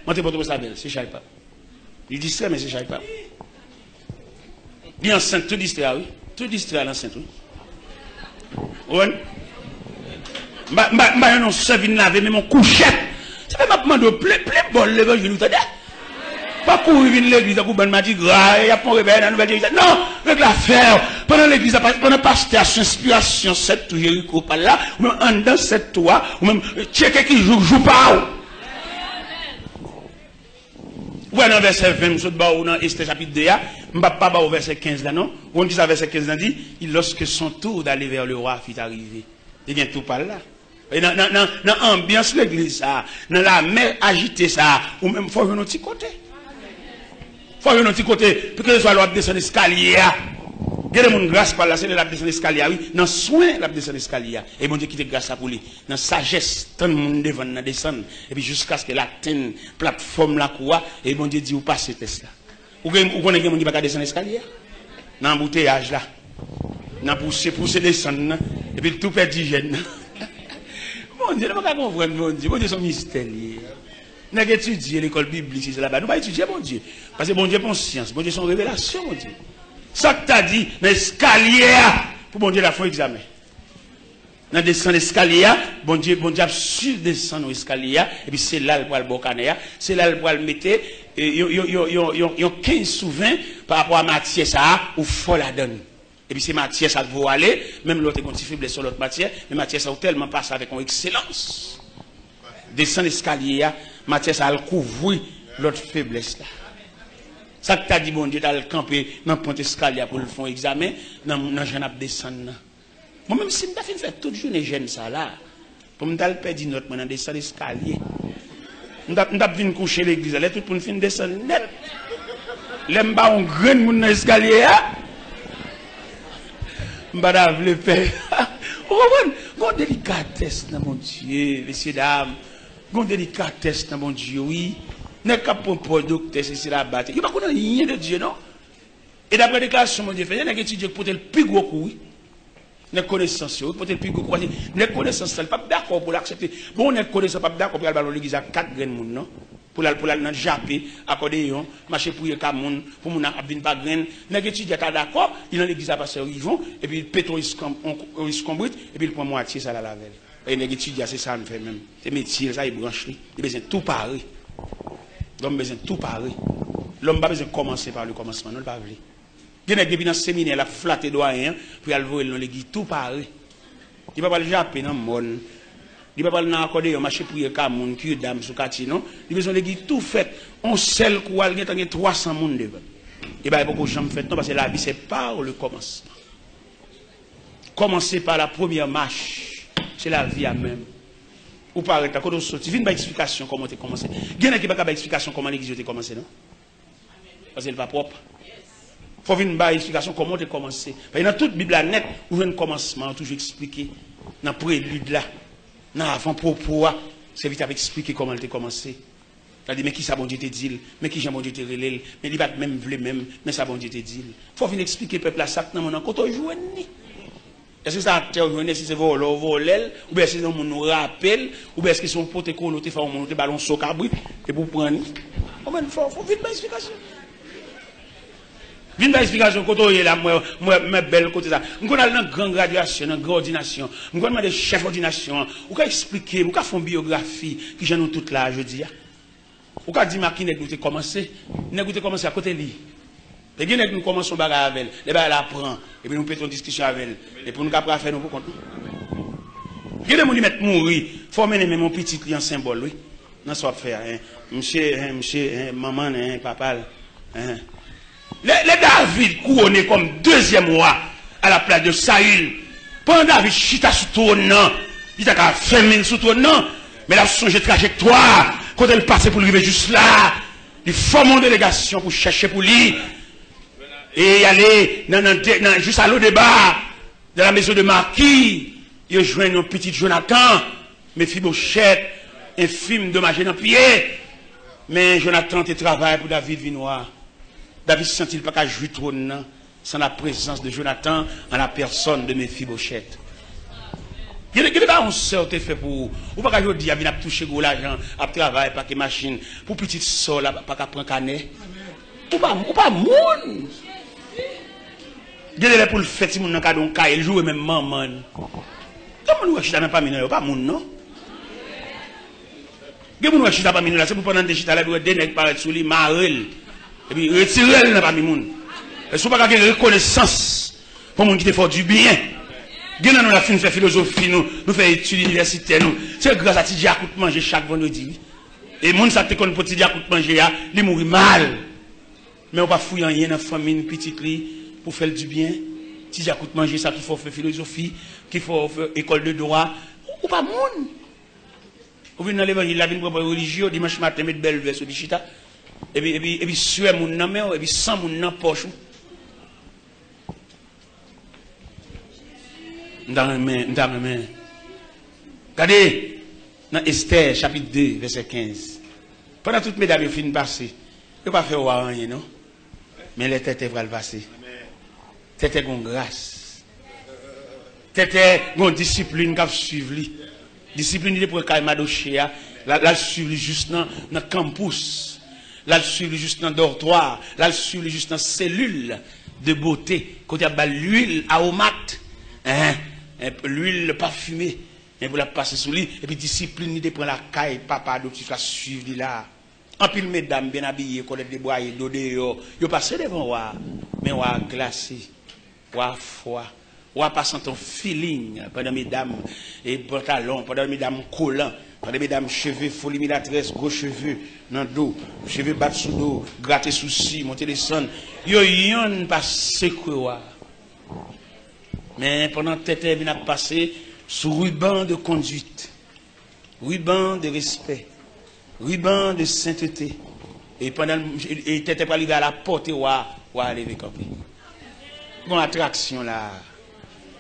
Speaker 1: m'entrer pour sa belle, c'est chai pas. Il distrait, mais c'est chai pas. Il est enceinte, tout distrait, oui. Tout distrait à l'enceinte, oui. Oui. Je ne sais pas laver, mais mon couchette. Ça fait ma demande de plein bol, l'évangile, vous pas pour vivre l'église, pour ben m'a dit, il y a pas réveil dans la nouvelle église. Non, avec l'affaire, pendant l'église, pendant pasteur, inspiration, cette tout Jéricho, pas là, ou même en dans cette toi, ou même, checker qui joue pas. Ou dans verset 20, je ou dans Esther chapitre 2, je ne vais pas au verset 15 là, non? On dit ça, verset 15 là, dit, lorsque son tour d'aller vers le roi fut arrivé. Il vient tout par là. Et dans l'ambiance de l'église, dans la mer agitée, ça, ou même, il faut venir un petit côté. Il faut venir un petit côté, pour que ce soit l'autre descendre l'escalier. Il y a des gens grâce par là, c'est la descendre l'escalier, oui. Dans soin, la descendre l'escalier. Et bon Dieu qui te grâce pour lui. Dans sagesse, tout le monde devant la descendre. Et puis jusqu'à ce qu'elle atteigne la plateforme là, quoi. Et bon Dieu dit, vous passez test là. Vous connaissez des gens qui ne peuvent pas descendre l'escalier? Dans l'embouteillage là. Dans pousser descendre. Et puis tout perd d'hygiène. Bon Dieu, nous ne pouvons pas comprendre, mon Dieu. Bon Dieu, son mystère. Nous avons étudié l'école biblique, c'est là-bas. Nous ne pouvons pas étudier, mon Dieu. Parce que bon Dieu, bon science. Bon Dieu, son révélation, mon Dieu. Ça que tu as dit, dans l'escalier, pour bon Dieu, la foi examen. Dans descendre l'escalier, bon Dieu a su descendre l'escalier, et puis c'est là le poil bocanéa, c'est là le poil mettre, il y a 15 sous 20 par rapport à matière, ça, ou faut la donne. Et puis c'est matière, ça vaut aller, même l'autre est un petit faiblesse sur l'autre matière, mais matière, ça a tellement passé avec une excellence. Descendre l'escalier, matière, ça a couvert l'autre faiblesse là. Ça que tu as dit, bon Dieu, tu as le campé dans le pont escalier pour le faire examen, dans le jeune à descendre. Moi-même, si je fais toute journée jeune ça là, pour me faire perdre notre dans descendre l'escalier. Je vais coucher l'église, là, tout le monde fin descendre net. L'aime pas un grand monde dans l'escalier. M'bada le faire. Vous comprenez? Gon délicatesse dans mon Dieu, messieurs dames. Gon délicatesse dans mon Dieu, oui. N'est qu'à pour docteur, c'est la bataille. Il n'y a pas rien de Dieu, non? Et d'après déclaration, mon Dieu, il y a un étudiant qui porte le plus gros coup, oui. N'est connaissance, oui, porte le plus gros coup. N'est connaissance, il n'est pas d'accord pour l'accepter. Bon, n'est connaissance, pas d'accord pour aller à l'église à 4 graines, non? Pour aller dans le Japé, accordéon, marcher pour y moun, pour moun abin pas graine. N'est étudiant pas d'accord, il est dans l'église à passer Yvon, et puis il pétron iscombrit, et puis il prend moitié ça la lavelle. Et n'est étudiant, c'est ça, on fait même. C'est métier, ça, il branche, il a besoin de tout pareil. L'homme a besoin de tout pareil. L'homme n'a pas besoin de commencer par le commencement, non, il pas vrai. Il y a des dans le séminaire, il a flatté doyen, puis il a volé dans l'église, tout pareil. Il ne va pas le japper dans le monde. Il ne va pas le accorder, il marcher pour les camoun, qui est dame sous quartier, non. Il a besoin de l'église, tout fait. On sait qu'il y a 300 personnes devant. Et bien, il n'y a pas de gens fait, non, parce que la vie, c'est par le commencement. Commencer par la première marche, c'est la vie à même. Ou pas arrêter, quand on sort, tu viens une explication comment tu as commencé. Il y en a qui n'ont pas d'explication comment l'église a commencé, non? Parce qu'elle n'est pas propre. Il faut une explication comment tu as commencé. Parce que dans toute Bible net, où un commencement, toujours expliqué. Dans le prélude là, dans l'avant-propos, c'est vite à expliquer comment tu as commencé. C'est-à-dire, mais qui ça bon Dieu te dit, mais qui j'ai bon Dieu te relève, mais il va même voulu même, mais ça bon Dieu te dit. Il faut venir expliquer au peuple à ça, non, quand on joue. Est-ce que ça a été si c'est volé, ou bien si on nous rappelle, ou bien est-ce que c'est un protocole, ou bien un ballon sur cabri, et pour prendre. Il faut vite une explication. Vite une explication, quand on est là, moi, belle côté ça. On a une grande graduation, une grande ordination, on a des chefs d'ordination, on peut expliquer, on peut faire une biographie, qui j'en ai toute là, je dis. On peut dire, qui nous commencé, nous commencé à côté de lui. Et bien, nous commençons à faire avec elle, les elle apprend, et puis nous faisons une discussion avec elle, et pour nous faire nous pour compte. Il y a des gens qui mettent mourir, il faut mener mon petit client symbole, oui. Non, ça va faire, monsieur, maman, papa. Les David couronnés comme deuxième roi à la place de Saül. Pendant David chita sous trône, il a fermé sous trône, mais il a changé de trajectoire. Quand elle passait pour arriver juste là, il forme une délégation pour chercher pour lui. Et aller juste à l'eau débat, dans la maison de marquis, il rejoint un petit Jonathan, Mephibosheth, infime dommagé dans le pied. Mais Jonathan te travaille pour David Vinois. David ne sentit pas qu'à jouer trône sans la présence de Jonathan en la personne de Mephibosheth. Il y a pas un seul te fait pour ou pas qu'à dire à toucher gros l'argent, à travailler pas que machine pour petite soeur là pas qu'à prendre canet. Ou pas moun. Gade pour le fait si moun nan kadon ka il joue même maman. Comment nous chita même pas mine pas moun non. Gade moun chita pas mine là c'est pour pendant de chita là deux nèg paraît sous lui marel. Et puis retirer elle n'a pas mis moun. Et si pas qu'à reconnaissance pour moun qui te fait du bien. Gade nous la fin faire philosophie nous fait études universitaires nous. C'est grâce à Tidia coûte manger chaque vendredi. Et moun ça te connaît pour Tidia coûte manger là, il mourit mal. Mais on va fouiller rien dans la famille petite li pour faire du bien. Si j'ai coûte manger ça qu'il faut faire philosophie, qu'il faut faire école de droit, ou pas moun. Ou bien dans l'évangile, la vie de religieux, dimanche matin, mettre belle veste au chita. Et puis suer moun nan main, et puis sans moun nan poche. Dans la main. Regardez, dans Esther, chapitre 2, verset 15. Pendant toutes mesdames, ils finissent passer. Ils ne pas faire rien, non? Mais les têtes vont le passer. Tête une grâce. Tête une discipline qui suivre lui. Discipline il est pour qu'il madoché là suivre juste dans le campus. Là suivre juste dans le dortoir, là suivre juste dans la cellule de beauté. Quand il y a l'huile aromate, l'huile parfumée, et vous la passez sous lui et puis discipline il est pour la caille papa adoptif la suivre là. En pile mesdames bien habillées, colette déboyée, d'odeur, yo passé devant moi, mais wa glacé, wa froid, wa passant ton feeling pendant mesdames et pantalon, pendant mesdames collants, pendant mesdames cheveux foliminatrices, gros cheveux dans dos, cheveux battus sous dos, grattés sous ci, monter descendre, yo yon passé quoi. Mais pendant tête vient passer sous ruban de conduite, ruban de respect. Ruban de sainteté. Et pendant et t'étais pas arrivé à la porte ou à lever camper. Bon attraction là.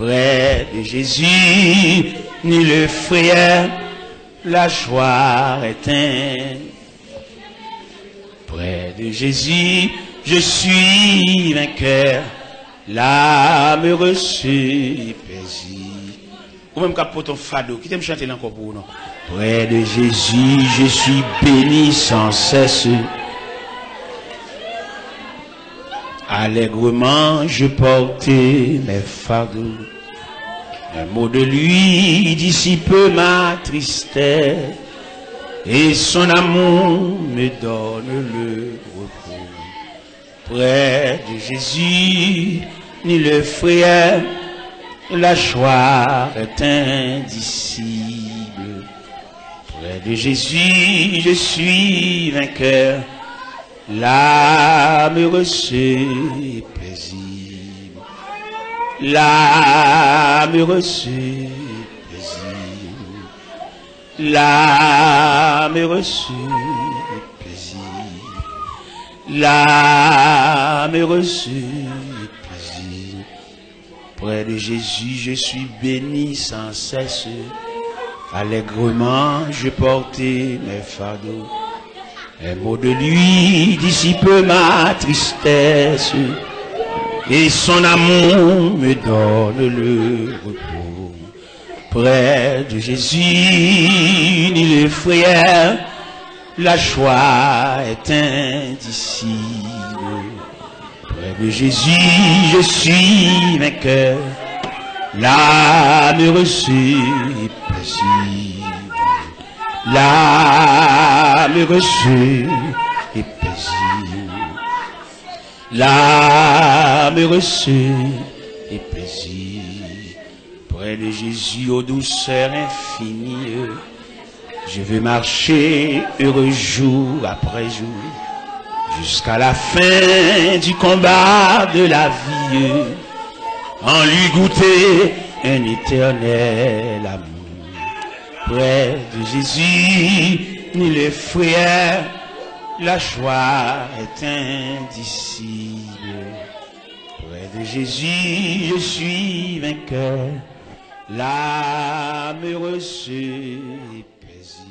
Speaker 1: Près de Jésus, ni le frayeur, la joie éteint. Près de Jésus, je suis vainqueur, l'âme reçue paisible. Ou même quand pour ton fado, qui t'aime chanter encore pour nous? Près de Jésus, je suis béni sans cesse. Allègrement, je portais mes fardeaux. Un mot de lui dissipe ma tristesse. Et son amour me donne le repos. Près de Jésus, ni le frayeur, la joie est indicible. Près de Jésus, je suis vainqueur, l'âme heureuse et paisible. L'âme heureuse et paisible. L'âme heureuse et paisible. L'âme heureuse et paisible. Près de Jésus, je suis béni sans cesse. Allègrement, je portais mes fardeaux. Un mot de lui dissipe ma tristesse. Et son amour me donne le repos. Près de Jésus, ni le frayeur, la joie est indicible. Près de Jésus, je suis vainqueur, l'âme heureuse et paisible. L'âme heureuse et paisible. L'âme heureuse et paisible. Près de Jésus, aux douceurs infinies, je veux marcher heureux jour après jour, jusqu'à la fin du combat de la vie, en lui goûter un éternel amour. Près de Jésus, ni le frayeur, la joie est indicible. Près de Jésus, je suis vainqueur, l'âme heureuse et paisible.